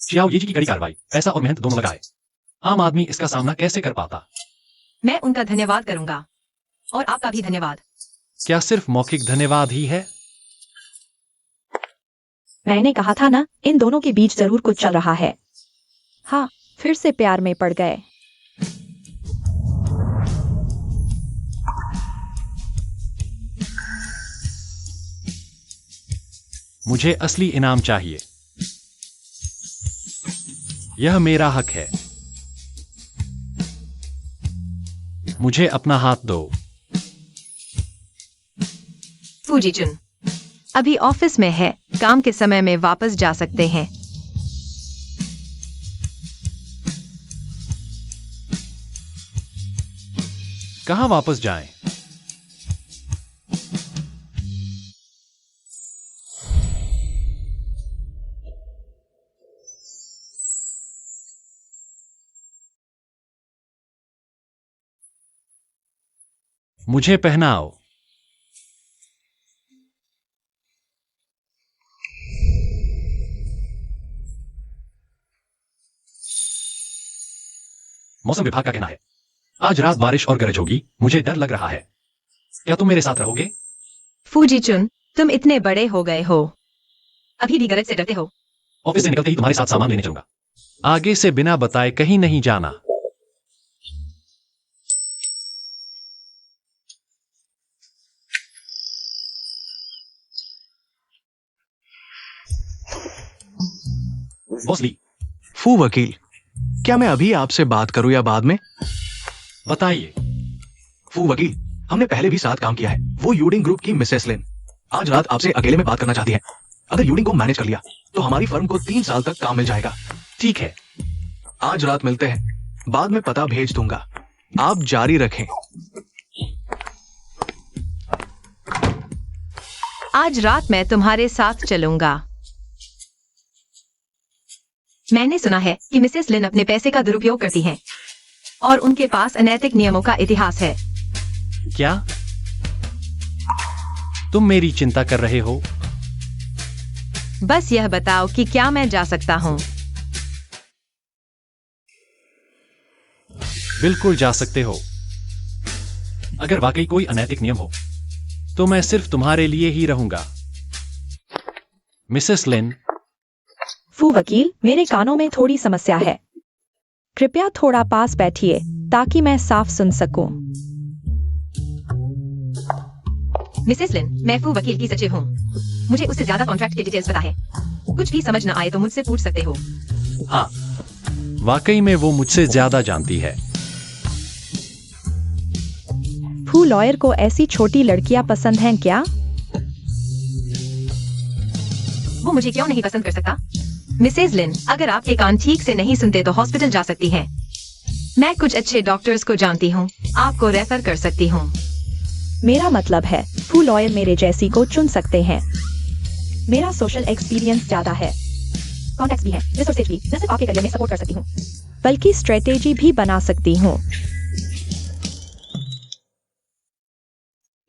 [SPEAKER 2] चियाओ येजी की कड़ी कार्रवाई, पैसा और मेहनत दोनों लगाए। आम आदमी इसका सामना कैसे कर पाता?
[SPEAKER 1] मैं उनका धन्यवाद करूंगा, और आपका भी धन्यवाद।
[SPEAKER 2] क्या सिर्फ मौखिक धन्यवाद ही है?
[SPEAKER 3] मैंने कहा था ना, इन दोनों के बीच जरूर कुछ चल रहा है।
[SPEAKER 5] हाँ, फिर से प्यार में पड़ गए।
[SPEAKER 2] मुझे असली इनाम चाहिए। यह मेरा हक है। मुझे अपना हाथ दो।
[SPEAKER 1] फूजीचुन अभी ऑफिस में है, काम के समय में वापस जा सकते हैं।
[SPEAKER 2] कहां वापस जाएं? मुझे पहनाओ। मौसम विभाग का कहना है आज रात बारिश और गरज होगी। मुझे डर लग रहा है। क्या तुम मेरे साथ रहोगे?
[SPEAKER 1] फूजीचुन, तुम इतने बड़े हो गए हो, अभी भी गरज से डरते हो?
[SPEAKER 2] ऑफिस से निकलते ही तुम्हारे साथ सामान लेने चलूंगा। आगे से बिना बताए कहीं नहीं जाना। बॉस ली,
[SPEAKER 4] फू वकील, क्या मैं अभी आपसे बात करूं या बाद में?
[SPEAKER 2] बताइए।
[SPEAKER 4] फू वकील, हमने पहले भी साथ काम किया है। वो यूडिंग ग्रुप की मिसेस लिन आज रात आपसे अकेले में बात करना चाहती है। अगर यूडिंग को मैनेज कर लिया तो हमारी फर्म को 3 साल तक काम मिल जाएगा।
[SPEAKER 2] ठीक है,
[SPEAKER 4] आज रात मिलते हैं, बाद में पता भेज दूंगा। आप जारी रखें।
[SPEAKER 1] आज रात मैं तुम्हारे साथ चलूंगा। मैंने सुना है कि मिसेस लिन अपने पैसे का दुरुपयोग करती हैं और उनके पास अनैतिक नियमों का इतिहास है।
[SPEAKER 2] क्या तुम मेरी चिंता कर रहे हो?
[SPEAKER 1] बस यह बताओ कि क्या मैं जा सकता हूँ?
[SPEAKER 2] बिल्कुल जा सकते हो। अगर वाकई कोई अनैतिक नियम हो तो मैं सिर्फ तुम्हारे लिए ही रहूंगा। मिसेस लिन,
[SPEAKER 5] फू वकील, मेरे कानों में थोड़ी समस्या है। कृपया थोड़ा पास बैठिए ताकि मैं साफ सुन सकूं।
[SPEAKER 1] मिसेस लिन, मैं फू वकील की सचिव हूँ। मुझे उससे ज्यादा कॉन्ट्रैक्ट की डिटेल्स पता है। कुछ भी समझ न आए तो मुझसे पूछ सकते हो।
[SPEAKER 2] हाँ, वाकई में वो मुझसे ज्यादा जानती है।
[SPEAKER 5] फू, लॉयर को ऐसी छोटी लड़कियां पसंद हैं क्या?
[SPEAKER 1] वो मुझे क्यों नहीं पसंद कर सकता? मिसेस लिन, अगर आपके कान ठीक से नहीं सुनते तो हॉस्पिटल जा सकती हैं। मैं कुछ अच्छे डॉक्टर्स को जानती हूँ, आपको रेफर कर सकती हूँ।
[SPEAKER 5] मेरा मतलब है, फू लॉयर मेरे जैसी को चुन सकते हैं। मेरा सोशल एक्सपीरियंस ज्यादा है, कॉन्टैक्ट्स भी है, रिसोर्सेज भी। न सिर्फ आपके करियर में सपोर्ट कर सकती हूँ, बल्कि स्ट्रेटेजी भी बना सकती हूँ।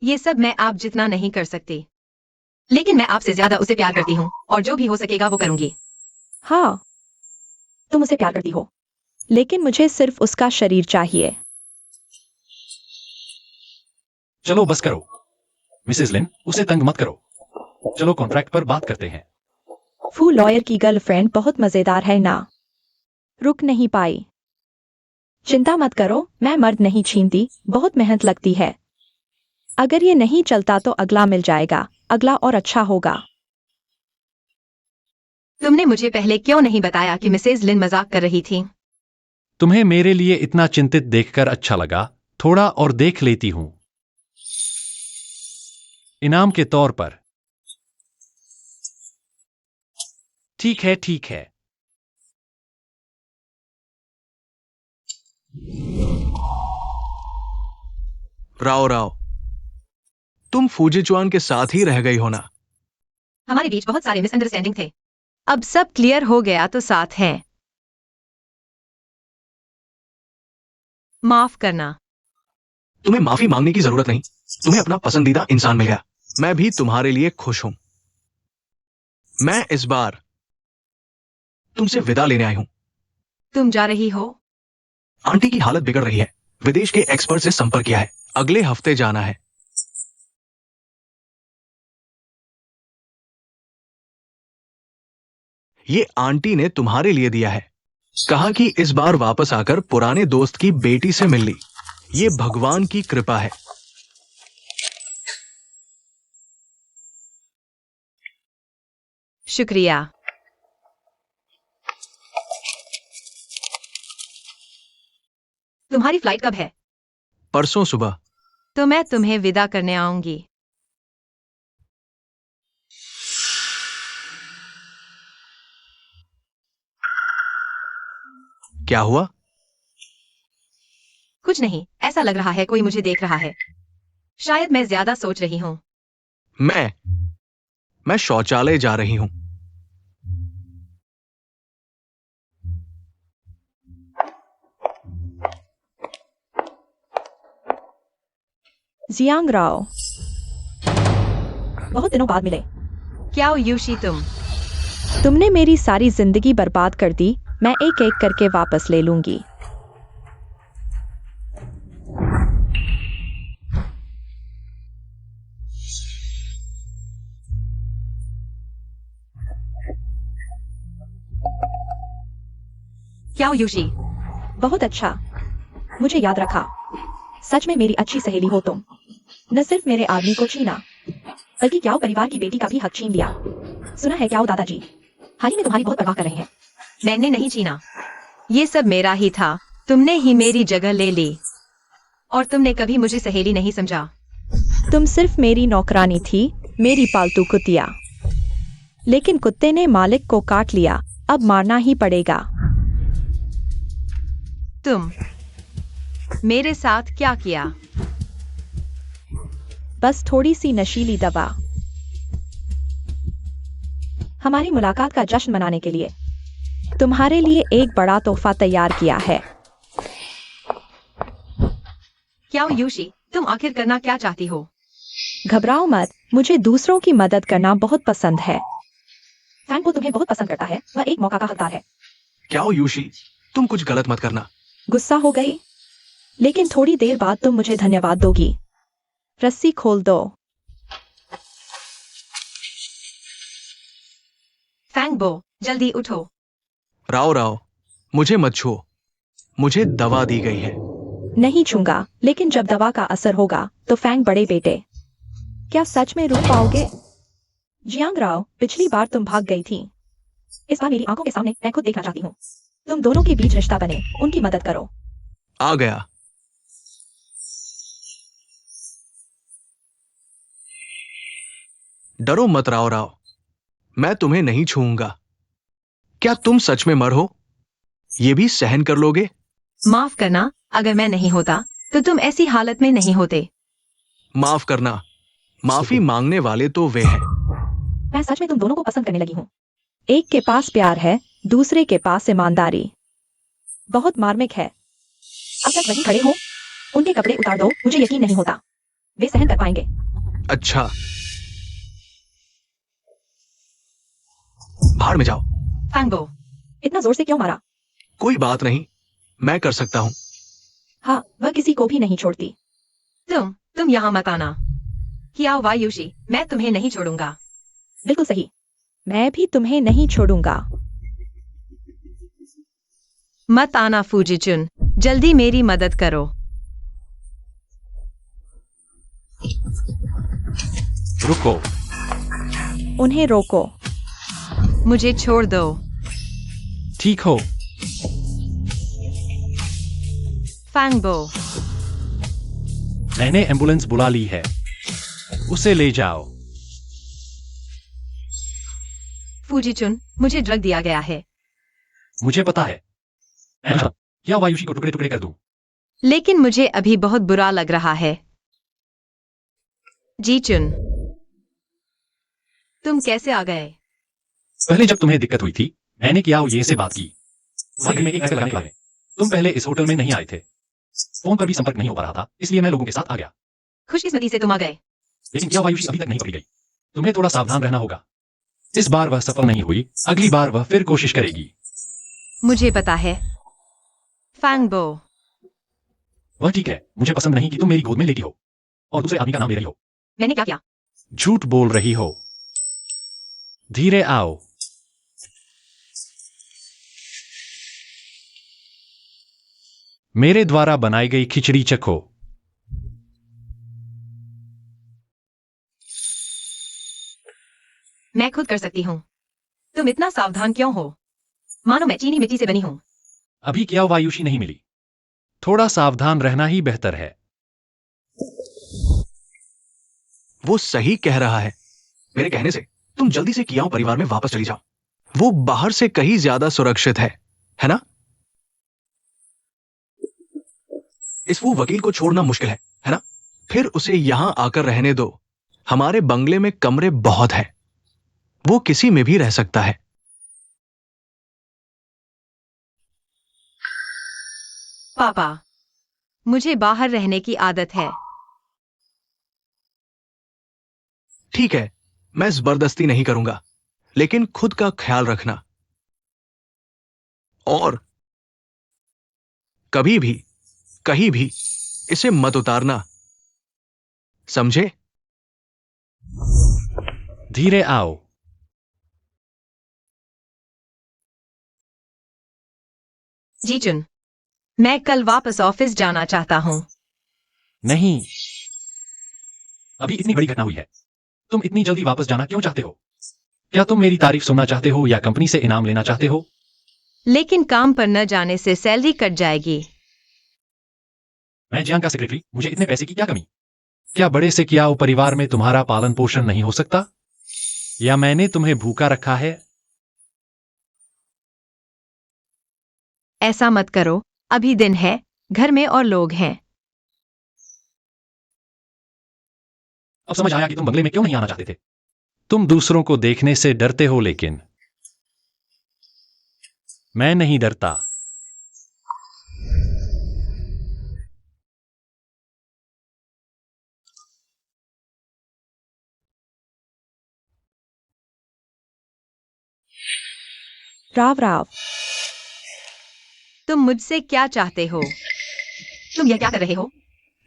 [SPEAKER 1] ये सब मैं आप जितना नहीं कर सकती, लेकिन मैं आपसे ज्यादा उसे प्यार करती हूँ और जो भी हो सकेगा वो करूंगी।
[SPEAKER 5] हाँ, तुम उसे प्यार करती हो, लेकिन मुझे सिर्फ उसका शरीर चाहिए।
[SPEAKER 2] चलो बस करो मिसेस लिन, उसे तंग मत करो। चलो कॉन्ट्रैक्ट पर बात करते हैं।
[SPEAKER 5] फू, लॉयर की गर्लफ्रेंड बहुत मजेदार है ना? रुक नहीं पाई। चिंता मत करो, मैं मर्द नहीं छीनती, बहुत मेहनत लगती है। अगर ये नहीं चलता तो अगला मिल जाएगा, अगला और अच्छा होगा।
[SPEAKER 1] तुमने मुझे पहले क्यों नहीं बताया कि मिसेस लिन मजाक कर रही थी?
[SPEAKER 2] तुम्हें मेरे लिए इतना चिंतित देखकर अच्छा लगा, थोड़ा और देख लेती हूं। इनाम के तौर पर। ठीक है, ठीक है।
[SPEAKER 4] राव राव, तुम फूजीचुआन के साथ ही रह गई हो ना?
[SPEAKER 1] हमारे बीच बहुत सारे मिसअंडरस्टैंडिंग थे। अब सब क्लियर हो गया तो साथ हैं। माफ करना।
[SPEAKER 4] तुम्हें माफी मांगने की जरूरत नहीं, तुम्हें अपना पसंदीदा इंसान मिल गया। मैं भी तुम्हारे लिए खुश हूं। मैं इस बार तुमसे विदा लेने आई हूं।
[SPEAKER 1] तुम जा रही हो?
[SPEAKER 4] आंटी की हालत बिगड़ रही है, विदेश के एक्सपर्ट से संपर्क किया है, अगले हफ्ते जाना है। ये आंटी ने तुम्हारे लिए दिया है, कहा कि इस बार वापस आकर पुराने दोस्त की बेटी से मिल ली। ये भगवान की कृपा है।
[SPEAKER 1] शुक्रिया। तुम्हारी फ्लाइट कब है?
[SPEAKER 4] परसों सुबह।
[SPEAKER 1] तो मैं तुम्हें विदा करने आऊंगी।
[SPEAKER 4] क्या हुआ?
[SPEAKER 1] कुछ नहीं, ऐसा लग रहा है कोई मुझे देख रहा है। शायद मैं ज्यादा सोच रही हूँ।
[SPEAKER 4] मैं शौचालय जा रही हूं।
[SPEAKER 5] जियांग राव, बहुत दिनों बाद मिले।
[SPEAKER 1] क्या यूशी
[SPEAKER 5] तुमने मेरी सारी जिंदगी बर्बाद कर दी, मैं एक एक करके वापस ले लूंगी।
[SPEAKER 1] क्या यूशी?
[SPEAKER 5] बहुत अच्छा, मुझे याद रखा। सच में मेरी अच्छी सहेली हो तुम। न सिर्फ मेरे आदमी को छीना, बल्कि क्याओ परिवार की बेटी का भी हक छीन लिया। सुना है क्याओ दादाजी हाल ही में तुम्हारी बहुत परवाह कर रहे हैं।
[SPEAKER 1] मैंने नहीं छीना, ये सब मेरा ही था। तुमने ही मेरी जगह ले ली, और तुमने कभी मुझे सहेली नहीं समझा।
[SPEAKER 5] तुम सिर्फ मेरी नौकरानी थी, मेरी पालतू कुतिया। लेकिन कुत्ते ने मालिक को काट लिया, अब मारना ही पड़ेगा।
[SPEAKER 1] तुम मेरे साथ क्या किया?
[SPEAKER 5] बस थोड़ी सी नशीली दवा। हमारी मुलाकात का जश्न मनाने के लिए तुम्हारे लिए एक बड़ा तोहफा तैयार किया है।
[SPEAKER 1] क्या यूशी, तुम आखिर करना क्या चाहती हो?
[SPEAKER 5] घबराओ मत, मुझे दूसरों की मदद करना बहुत पसंद है। फैन को तुम्हें बहुत पसंद करता है, वह एक मौका का हकदार है।
[SPEAKER 4] क्या हो यूशी, तुम कुछ गलत मत करना।
[SPEAKER 5] गुस्सा हो गई? लेकिन थोड़ी देर बाद तुम मुझे धन्यवाद दोगी। रस्सी खोल दो।
[SPEAKER 1] फैंगबो, जल्दी उठो।
[SPEAKER 4] राव राव, मुझे मत छुओ। मुझे दवा दी गई है।
[SPEAKER 5] नहीं छूंगा, लेकिन जब दवा का असर होगा तो फैंग बड़े बेटे, क्या सच में रुक पाओगे? जियांग राव, पिछली बार तुम भाग गई थी। इस बार मेरी आंखों के सामने मैं खुद देखना चाहती हूँ। तुम दोनों के बीच रिश्ता बने, उनकी मदद करो।
[SPEAKER 4] आ गया। डरो मत राव राव, मैं तुम्हें नहीं छूऊंगा। क्या तुम सच में मर हो? ये भी सहन कर लोगे?
[SPEAKER 1] माफ करना, अगर मैं नहीं होता तो तुम ऐसी हालत में नहीं होते।
[SPEAKER 4] माफ करना, माफी मांगने वाले तो वे हैं।
[SPEAKER 3] मैं सच में तुम दोनों को पसंद करने लगी हूँ।
[SPEAKER 5] एक के पास प्यार है, दूसरे के पास ईमानदारी। बहुत मार्मिक है।
[SPEAKER 3] अब तक वहीं खड़े हो, उनके कपड़े उतार दो, मुझे यकीन नहीं होता वे सहन कर पाएंगे।
[SPEAKER 4] अच्छा, भाड़ में जाओ।
[SPEAKER 1] फैंगबो,
[SPEAKER 3] इतना जोर से क्यों मारा?
[SPEAKER 4] कोई बात नहीं, मैं कर सकता हूं।
[SPEAKER 3] हाँ, वह किसी को भी नहीं छोड़ती।
[SPEAKER 1] तुम यहाँ मत आना। हियाओ वायुशी, मैं तुम्हें नहीं छोड़ूंगा।
[SPEAKER 3] बिल्कुल सही।
[SPEAKER 5] मैं भी तुम्हें नहीं छोड़ूंगा।
[SPEAKER 1] मत आना फूजीचुन, जल्दी मेरी मदद करो।
[SPEAKER 2] रुको।
[SPEAKER 5] उन्हें रोको।
[SPEAKER 1] मुझे छोड़ दो।
[SPEAKER 2] ठीक हो।
[SPEAKER 1] फैंगबो,
[SPEAKER 2] मैंने एम्बुलेंस बुला ली है, उसे ले जाओ।
[SPEAKER 1] फूजीचुन, मुझे ड्रग दिया गया है।
[SPEAKER 2] मुझे पता है। या वायुशी को टुकड़े टुकड़े कर दूं?
[SPEAKER 1] लेकिन मुझे अभी बहुत बुरा लग रहा है। जीचुन, तुम कैसे आ गए?
[SPEAKER 2] पहले जब तुम्हें दिक्कत हुई थी, मैंने किया ये से बात की। तुम्हारे घर में एक ऐसे लगाने वाले। तुम पहले इस होटल में नहीं आए थे, फोन पर भी संपर्क नहीं हो पा रहा था, इसलिए मैं लोगों के साथ आ गया।
[SPEAKER 1] खुशकिस्मती से तुम आ गए।
[SPEAKER 2] लेकिन क्या वायुशी अभी तक नहीं पकड़ी गई? तुम्हें थोड़ा सावधान रहना होगा। इस बार वह सफल नहीं हुई, अगली बार वह फिर कोशिश करेगी।
[SPEAKER 1] मुझे पता है। फैंगबो,
[SPEAKER 2] वह ठीक है, मुझे पसंद नहीं कि तुम मेरी गोद में लेटी हो और दूसरे आदमी का नाम ले रही हो।
[SPEAKER 1] मैंने क्या किया?
[SPEAKER 2] झूठ बोल रही हो। धीरे आओ। मेरे द्वारा बनाई गई खिचड़ी चखो।
[SPEAKER 1] मैं खुद कर सकती हूँ। तुम इतना सावधान क्यों हो? मानो मैं चीनी मिट्टी से बनी हूँ।
[SPEAKER 2] अभी क्या वायुशी नहीं मिली। थोड़ा सावधान रहना ही बेहतर है।
[SPEAKER 4] वो सही कह रहा है। मेरे कहने से तुम जल्दी से कियाओ परिवार में वापस चली जाओ। वो बाहर से कहीं ज्यादा सुरक्षित है ना? इस वो वकील को छोड़ना मुश्किल है ना? फिर उसे यहां आकर रहने दो। हमारे बंगले में कमरे बहुत हैं। वो किसी में भी रह सकता है।
[SPEAKER 1] पापा, मुझे बाहर रहने की आदत है।
[SPEAKER 4] ठीक है, मैं जबरदस्ती नहीं करूंगा, लेकिन खुद का ख्याल रखना। और कभी भी कहीं भी इसे मत उतारना, समझे?
[SPEAKER 2] धीरे आओ।
[SPEAKER 1] जीचुन, मैं कल वापस ऑफिस जाना चाहता हूँ।
[SPEAKER 2] नहीं, अभी इतनी बड़ी घटना हुई है, तुम इतनी जल्दी वापस जाना क्यों चाहते हो? क्या तुम मेरी तारीफ सुनना चाहते हो या कंपनी से इनाम लेना चाहते हो?
[SPEAKER 1] लेकिन काम पर न जाने से सैलरी कट जाएगी।
[SPEAKER 2] मैं जियांग का सेक्रेटरी, मुझे इतने पैसे की क्या कमी? क्या बड़े से कियाओ परिवार में तुम्हारा पालन पोषण नहीं हो सकता? या मैंने तुम्हें भूखा रखा है?
[SPEAKER 1] ऐसा मत करो, अभी दिन है, घर में और लोग हैं।
[SPEAKER 2] अब समझ आया कि तुम बंगले में क्यों नहीं आना चाहते थे। तुम दूसरों को देखने से डरते हो, लेकिन मैं नहीं डरता।
[SPEAKER 5] राव राव,
[SPEAKER 1] तुम मुझसे क्या चाहते हो? तुम यह क्या कर रहे हो?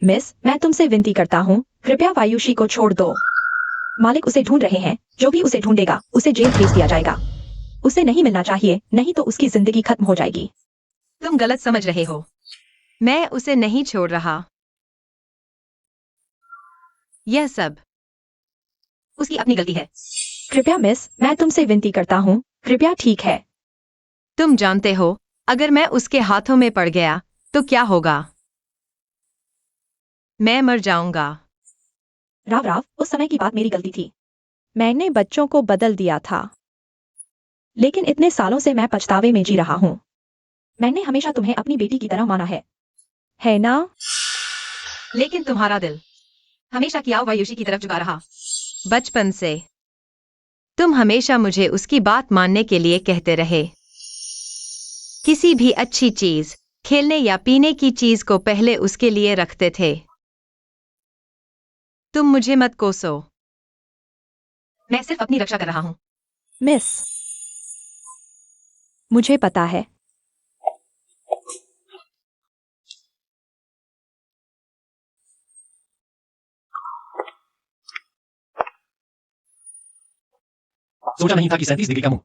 [SPEAKER 3] मिस, मैं तुमसे विनती करता हूँ, कृपया वायुशी को छोड़ दो। मालिक उसे ढूंढ रहे हैं, जो भी उसे ढूंढेगा उसे जेल भेज दिया जाएगा। उसे नहीं मिलना चाहिए, नहीं तो उसकी जिंदगी खत्म हो जाएगी।
[SPEAKER 1] तुम गलत समझ रहे हो। मैं उसे नहीं छोड़ रहा। यह सब
[SPEAKER 3] उसकी अपनी गलती है। कृपया मिस, मैं तुमसे विनती करता हूँ, कृपया, ठीक है।
[SPEAKER 1] तुम जानते हो, अगर मैं उसके हाथों में पड़ गया तो क्या होगा? मैं मर जाऊंगा।
[SPEAKER 3] राव, उस समय की बात मेरी गलती थी।
[SPEAKER 5] मैंने बच्चों को बदल दिया था।
[SPEAKER 3] लेकिन इतने सालों से मैं पछतावे में जी रहा हूँ। मैंने हमेशा तुम्हें अपनी बेटी की तरह माना है ना?
[SPEAKER 1] लेकिन तुम्हारा दिल हमेशा कियाओ वायुषी की तरफ झुका रहा। बचपन से तुम हमेशा मुझे उसकी बात मानने के लिए कहते रहे। किसी भी अच्छी चीज, खेलने या पीने की चीज को पहले उसके लिए रखते थे। तुम मुझे मत कोसो।
[SPEAKER 3] मैं सिर्फ अपनी रक्षा कर रहा हूँ।
[SPEAKER 5] मिस, मुझे पता है।
[SPEAKER 2] सोचा नहीं था कि 37 डिग्री का मुंह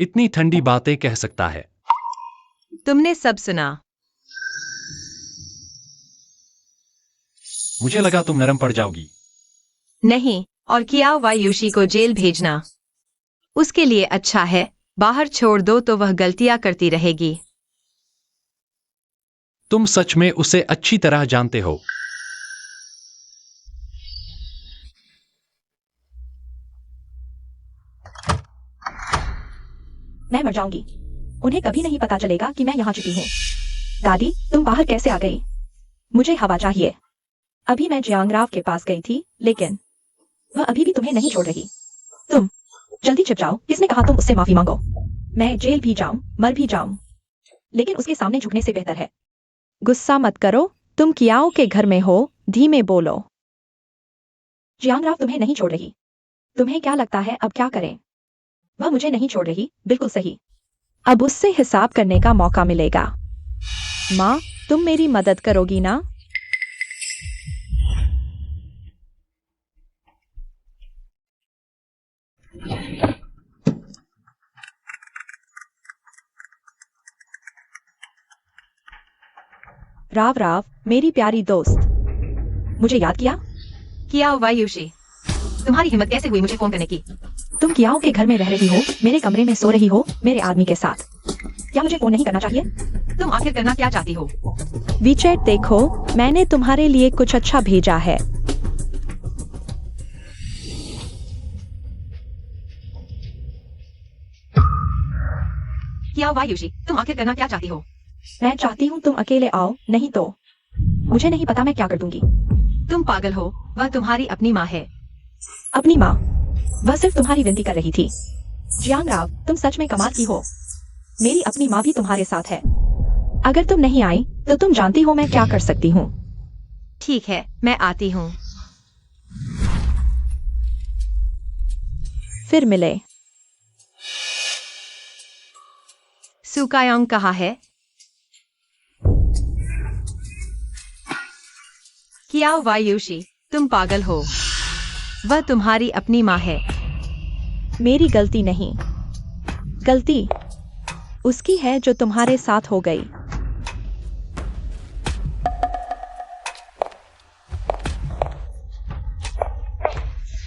[SPEAKER 2] इतनी ठंडी बातें कह सकता है।
[SPEAKER 1] तुमने सब सुना।
[SPEAKER 2] मुझे लगा तुम नरम पड़ जाओगी।
[SPEAKER 1] नहीं, और कियाओ वायुषी को जेल भेजना उसके लिए अच्छा है। बाहर छोड़ दो तो वह गलतियां करती रहेगी।
[SPEAKER 2] तुम सच में उसे अच्छी तरह जानते हो।
[SPEAKER 3] मैं मर जाऊंगी। उन्हें कभी नहीं पता चलेगा कि मैं यहाँ छिपी हूँ। दादी, तुम बाहर कैसे आ गई? मुझे हवा चाहिए। अभी मैं जियांगराव के पास गई थी, लेकिन वह अभी भी तुम्हें नहीं छोड़ रही। तुम जल्दी छिप जाओ। किसने कहा तुम उससे माफी मांगो? मैं जेल भी जाऊं, मर भी जाऊं, लेकिन उसके सामने झुकने से बेहतर है।
[SPEAKER 5] गुस्सा मत करो, तुम कियाओ के घर में हो, धीमे बोलो।
[SPEAKER 3] जियांगराव तुम्हें नहीं छोड़ रही। तुम्हें क्या लगता है अब क्या करें? वह मुझे नहीं छोड़ रही, बिल्कुल सही।
[SPEAKER 5] अब उससे हिसाब करने का मौका मिलेगा। माँ, तुम मेरी मदद करोगी ना? राव, मेरी प्यारी दोस्त।
[SPEAKER 3] मुझे याद किया?
[SPEAKER 1] कियाओ वायुषी,
[SPEAKER 3] तुम्हारी हिम्मत कैसे हुई मुझे फोन करने की? तुम कियाओ के घर में रह रही हो, मेरे कमरे में सो रही हो, मेरे आदमी के साथ। क्या मुझे फोन नहीं करना चाहिए?
[SPEAKER 1] तुम आखिर करना क्या चाहती हो?
[SPEAKER 5] वीचैट देखो, मैंने तुम्हारे लिए कुछ अच्छा भेजा है।
[SPEAKER 1] कियाओ वायुषी, तुम आखिर करना क्या चाहती हो?
[SPEAKER 3] मैं चाहती हूँ तुम अकेले आओ, नहीं तो मुझे नहीं पता मैं क्या कर दूंगी।
[SPEAKER 1] तुम पागल हो, वह तुम्हारी अपनी माँ है।
[SPEAKER 3] अपनी माँ? वह सिर्फ तुम्हारी विनती कर रही थी। जियांगराव, तुम सच में कमाल की हो। मेरी अपनी माँ भी तुम्हारे साथ है। अगर तुम नहीं आई तो तुम जानती हो मैं क्या कर सकती हूँ।
[SPEAKER 1] ठीक है, मैं आती हूँ।
[SPEAKER 5] फिर मिले।
[SPEAKER 1] सुकायोंग कहाँ है? कियाओ वायुषी, तुम पागल हो। वह तुम्हारी अपनी माँ है।
[SPEAKER 5] मेरी गलती नहीं, गलती उसकी है जो तुम्हारे साथ हो गई।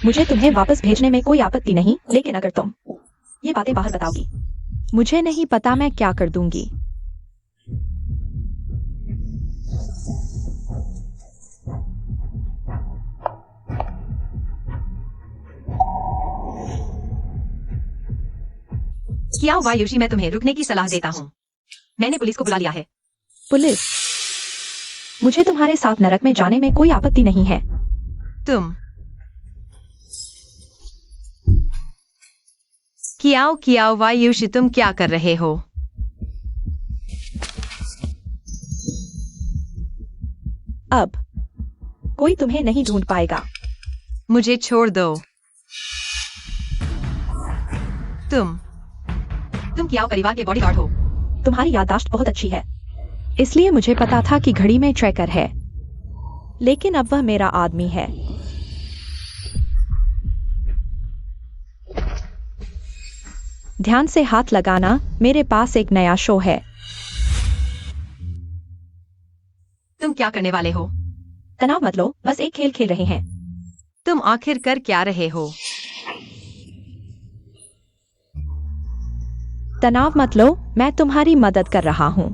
[SPEAKER 3] मुझे तुम्हें वापस भेजने में कोई आपत्ति नहीं, लेकिन अगर तुम ये बातें बाहर बताओगी।
[SPEAKER 5] मुझे नहीं पता मैं क्या कर दूंगी।
[SPEAKER 3] कियाओ वायुषी, मैं तुम्हें रुकने की सलाह देता हूँ। मैंने पुलिस को बुला लिया है।
[SPEAKER 5] पुलिस?
[SPEAKER 3] मुझे तुम्हारे साथ नरक में जाने में कोई आपत्ति नहीं है।
[SPEAKER 1] तुम कियाओ वायुषी, तुम क्या कर रहे हो?
[SPEAKER 3] अब कोई तुम्हें नहीं ढूंढ पाएगा।
[SPEAKER 1] मुझे छोड़ दो। तुम
[SPEAKER 3] कियाओ परिवार के बॉडीगार्ड हो। तुम्हारी याददाश्त बहुत अच्छी है।
[SPEAKER 5] इसलिए मुझे पता था कि घड़ी में ट्रैकर है, लेकिन अब वह मेरा आदमी है। ध्यान से हाथ लगाना, मेरे पास एक नया शो है।
[SPEAKER 1] तुम क्या करने वाले हो?
[SPEAKER 3] तनाव मत लो, बस एक खेल खेल रहे हैं।
[SPEAKER 1] तुम आखिर कर क्या रहे हो?
[SPEAKER 5] तनाव मत लो, मैं तुम्हारी मदद कर रहा हूँ।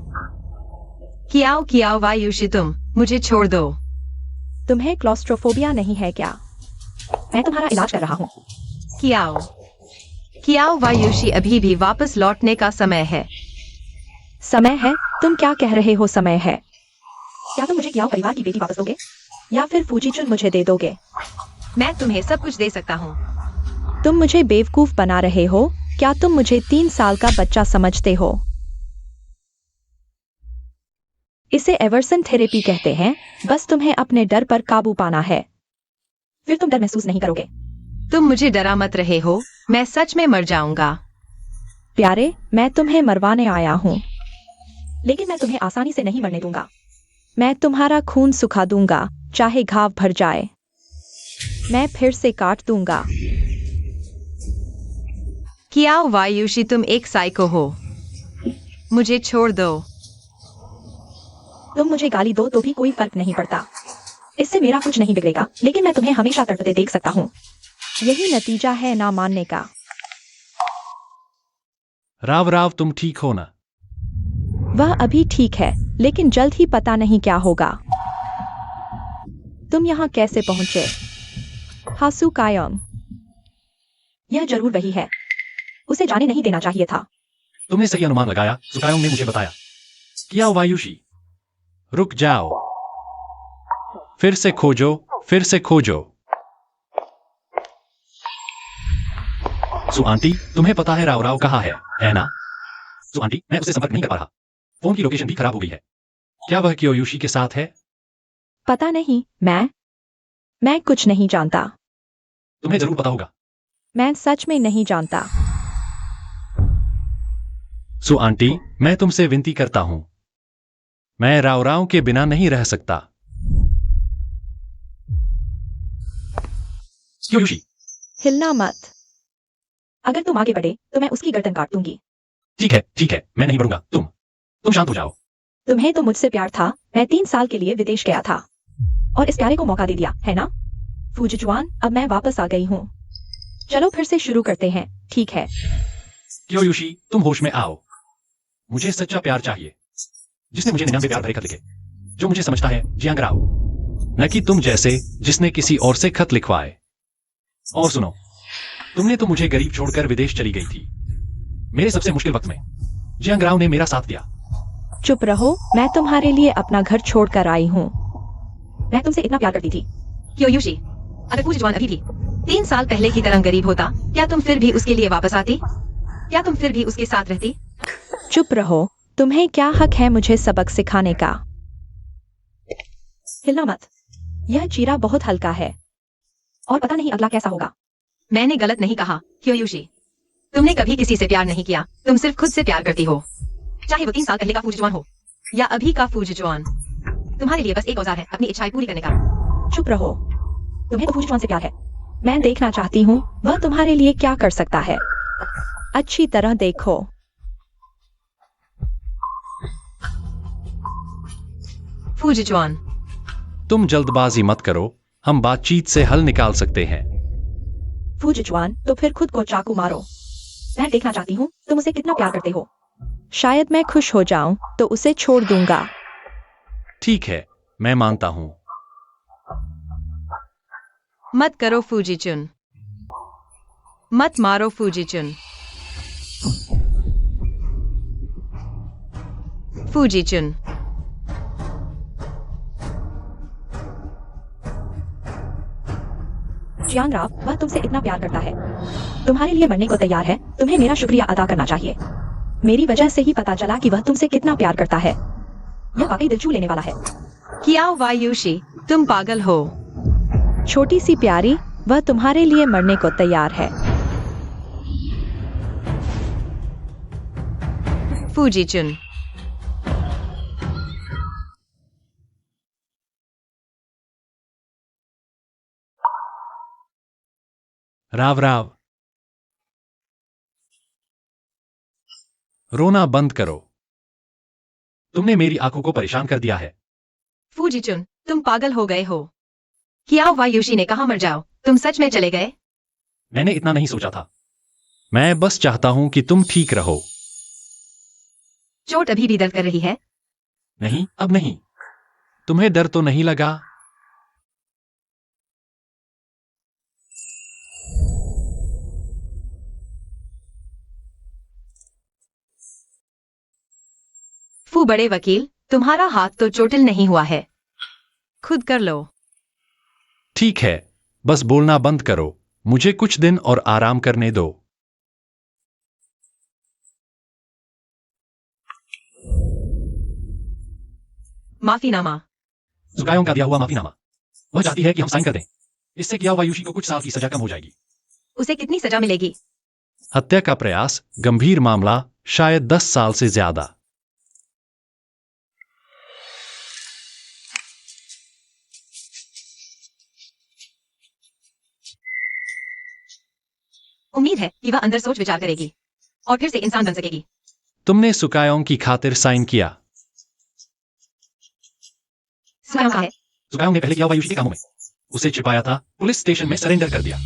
[SPEAKER 1] कियाओ वायुषी, तुम मुझे छोड़ दो।
[SPEAKER 5] तुम्हें क्लॉस्ट्रोफोबिया नहीं है क्या?
[SPEAKER 3] मैं तुम्हारा इलाज कर रहा हूँ।
[SPEAKER 1] कियाओ वायुषी, अभी भी वापस लौटने का समय है।
[SPEAKER 5] समय है? तुम क्या कह रहे हो समय है?
[SPEAKER 3] क्या तुम मुझे कियाओ परिवार की बेटी वापस दोगे, या फिर फूजीचुन मुझे दे दोगे?
[SPEAKER 1] मैं तुम्हें सब कुछ दे सकता हूँ।
[SPEAKER 5] तुम मुझे बेवकूफ बना रहे हो? क्या तुम मुझे 3 साल का बच्चा समझते हो? इसे एवर्सन थेरेपी कहते हैं। बस तुम्हें अपने डर पर काबू पाना है।
[SPEAKER 3] फिर तुम डर महसूस नहीं करोगे।
[SPEAKER 1] तुम मुझे डरा मत रहे हो, मैं सच में मर जाऊंगा।
[SPEAKER 5] प्यारे, मैं तुम्हें मरवाने आया हूँ।
[SPEAKER 3] लेकिन मैं तुम्हें आसानी से नहीं मरने दूंगा।
[SPEAKER 5] मैं तुम्हारा खून सुखा दूंगा, चाहे घाव भर जाए। मैं फिर से काट दूंगा।
[SPEAKER 1] कियाओ वायुषी, तुम एक साइको हो। मुझे छोड़ दो।
[SPEAKER 3] तुम मुझे गाली दो तो भी कोई फर्क नहीं पड़ता। इससे मेरा कुछ नहीं बिगड़ेगा, लेकिन मैं तुम्हें हमेशा तड़पते देख सकता हूँ।
[SPEAKER 5] यही नतीजा है ना मानने का।
[SPEAKER 2] राव तुम ठीक हो ना?
[SPEAKER 5] वह अभी ठीक है, लेकिन जल्द ही पता नहीं क्या होगा। तुम यहाँ कैसे पहुंचे? हासु कायम।
[SPEAKER 3] यह जरूर वही है। उसे जाने नहीं देना चाहिए था।
[SPEAKER 2] तुमने सही अनुमान लगाया, सुकायोंग ने मुझे बताया। कियाओ वायुषी, रुक जाओ। फिर से खोजो। सु आंटी, तुम्हें पता है राव कहाँ है ना? सु आंटी, मैं उसे संपर्क नहीं कर पा रहा। फोन की लोकेशन भी खराब हो गई है। क्या वह कियोयुशी के साथ है?
[SPEAKER 5] पता नहीं, मैं कुछ नहीं जानता।
[SPEAKER 2] तुम्हें जरूर पता होगा।
[SPEAKER 5] मैं सच में नहीं जानता।
[SPEAKER 2] सु आंटी, मैं तुमसे विनती करता हूं। मैं राव के बिना नहीं रह सकता। कियोयुशी,
[SPEAKER 5] हिलना मत।
[SPEAKER 3] अगर तुम आगे बढ़े तो मैं उसकी गर्दन काट दूंगी।
[SPEAKER 2] ठीक है, मैं नहीं बढ़ूंगा। तुम शांत हो जाओ।
[SPEAKER 3] तुम्हें तो मुझसे प्यार था। मैं 3 साल के लिए विदेश गया था और इस प्यारे को मौका दे दिया, है ना? फूजीचुआन, अब मैं वापस आ गई हूँ। चलो फिर से शुरू करते हैं, ठीक है?
[SPEAKER 2] कियोयुशी, तुम होश में आओ। मुझे सच्चा प्यार चाहिए, जिसने मुझे 99 प्यार भरे खत लिखे, जो मुझे समझता है जियांग राव, न कि तुम जैसे जिसने किसी और से खत लिखवाए। और सुनो, तुमने तो मुझे गरीब छोड़कर विदेश चली गई थी। मेरे सबसे मुश्किल वक्त में जियांग राव ने मेरा साथ दिया।
[SPEAKER 5] चुप रहो, मैं तुम्हारे लिए अपना घर छोड़कर आई हूँ।
[SPEAKER 3] मैं तुमसे इतना प्यार करती थी।
[SPEAKER 1] कियोयुशी, अगर फूजीचुआन अभी भी 3 साल पहले की तरह गरीब होता, क्या तुम फिर भी उसके लिए वापस आती? क्या तुम फिर भी उसके साथ रहती?
[SPEAKER 5] चुप रहो, तुम्हें क्या हक है मुझे सबक सिखाने का?
[SPEAKER 3] हिलना मत। यह चीरा बहुत हल्का है और पता नहीं अगला कैसा होगा।
[SPEAKER 1] मैंने गलत नहीं कहा, कियोयुशी। तुमने कभी किसी से प्यार नहीं किया, तुम सिर्फ खुद से प्यार करती हो। चाहे वो 3 साल पहले का फूजीचुआन हो या अभी का फूजीचुआन, तुम्हारे लिए बस एक औजार है अपनी इच्छाएं पूरी करने का।
[SPEAKER 3] चुप रहो। तुम्हें तो फूजीचुआन से प्यार है।
[SPEAKER 5] मैं देखना चाहती हूँ वह तुम्हारे लिए क्या कर सकता है। अच्छी तरह देखो।
[SPEAKER 1] फूजीचुआन,
[SPEAKER 2] तुम जल्दबाजी मत करो, हम बातचीत से हल निकाल सकते हैं।
[SPEAKER 3] फूजीचुआन, तो फिर खुद को चाकू मारो। मैं देखना चाहती हूँ तुम उसे कितना प्यार करते हो।
[SPEAKER 5] शायद मैं खुश हो जाऊं तो उसे छोड़ दूंगा।
[SPEAKER 2] ठीक है, मैं मानता हूं।
[SPEAKER 1] मत करो फूजीचुन। मत मारो फूजीचुन। फूजीचुन,
[SPEAKER 3] जियांग राव, वह तुमसे इतना प्यार करता है, तुम्हारे लिए मरने को तैयार है। तुम्हें मेरा शुक्रिया अदा करना चाहिए। मेरी वजह से ही पता चला कि वह तुमसे कितना प्यार करता है। यह वाकई दिल छू लेने वाला है।
[SPEAKER 1] कियाओ वायुषी, तुम पागल हो।
[SPEAKER 5] छोटी सी प्यारी, वह तुम्हारे लिए मरने को तैयार है।
[SPEAKER 1] फूजीचुन,
[SPEAKER 2] राव रोना बंद करो। तुमने मेरी आंखों को परेशान कर दिया है।
[SPEAKER 1] फूजीचुन, तुम पागल हो गए हो। क्या वायुषी ने कहा मर जाओ, तुम सच में चले गए?
[SPEAKER 2] मैंने इतना नहीं सोचा था। मैं बस चाहता हूं कि तुम ठीक रहो।
[SPEAKER 1] चोट अभी भी दर्द कर रही है?
[SPEAKER 2] नहीं, अब नहीं। तुम्हें डर तो नहीं लगा?
[SPEAKER 1] फू बड़े वकील, तुम्हारा हाथ तो चोटिल नहीं हुआ है। खुद कर लो।
[SPEAKER 2] ठीक है, बस बोलना बंद करो। मुझे कुछ दिन और आराम करने दो।
[SPEAKER 1] माफीनामा।
[SPEAKER 2] जुकायों का दिया हुआ माफीनामा। वह चाहती है कि हम साइन कर दें। इससे किया वायुषी को कुछ साल की सजा कम हो जाएगी।
[SPEAKER 1] उसे कितनी सजा मिलेगी?
[SPEAKER 2] हत्या का प्रयास, गंभीर मामला, शायद 10 साल से ज्यादा।
[SPEAKER 1] उम्मीद है कि वह अंदर सोच विचार करेगी और फिर से इंसान बन सकेगी।
[SPEAKER 2] तुमने सुकायों की खातिर साइन किया।
[SPEAKER 1] स्वयं का है।
[SPEAKER 2] सुकायों ने पहले किया वायुषी के कामों में। उसे छिपाया था, पुलिस स्टेशन में सरेंडर कर दिया।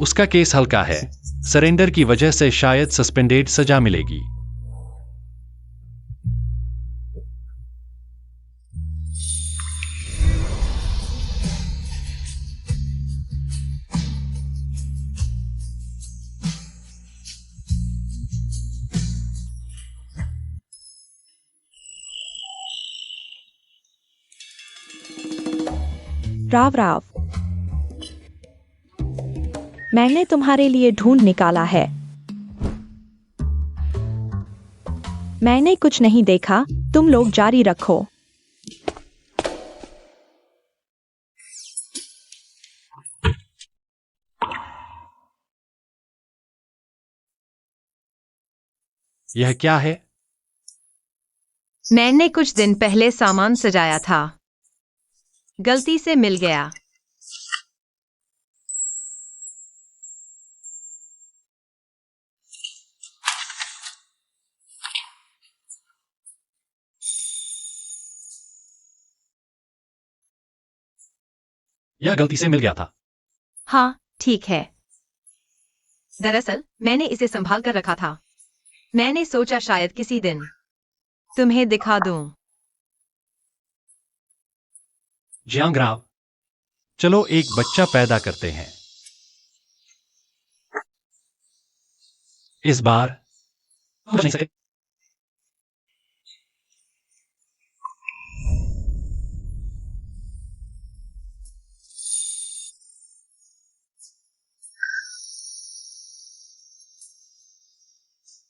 [SPEAKER 2] उसका केस हल्का है। सरेंडर की वजह से शायद सस्पेंडेड सजा मिलेगी।
[SPEAKER 5] राव राव, मैंने तुम्हारे लिए ढूंढ निकाला है। मैंने कुछ नहीं देखा, तुम लोग जारी रखो।
[SPEAKER 2] यह क्या है?
[SPEAKER 1] मैंने कुछ दिन पहले सामान सजाया था, गलती से मिल गया।
[SPEAKER 2] यह गलती से मिल गया था।
[SPEAKER 1] हाँ, ठीक है। दरअसल मैंने इसे संभाल कर रखा था। मैंने सोचा शायद किसी दिन तुम्हें दिखा दूं।
[SPEAKER 2] जियांगराव, चलो एक बच्चा पैदा करते हैं। इस बार हम बच नहीं सके।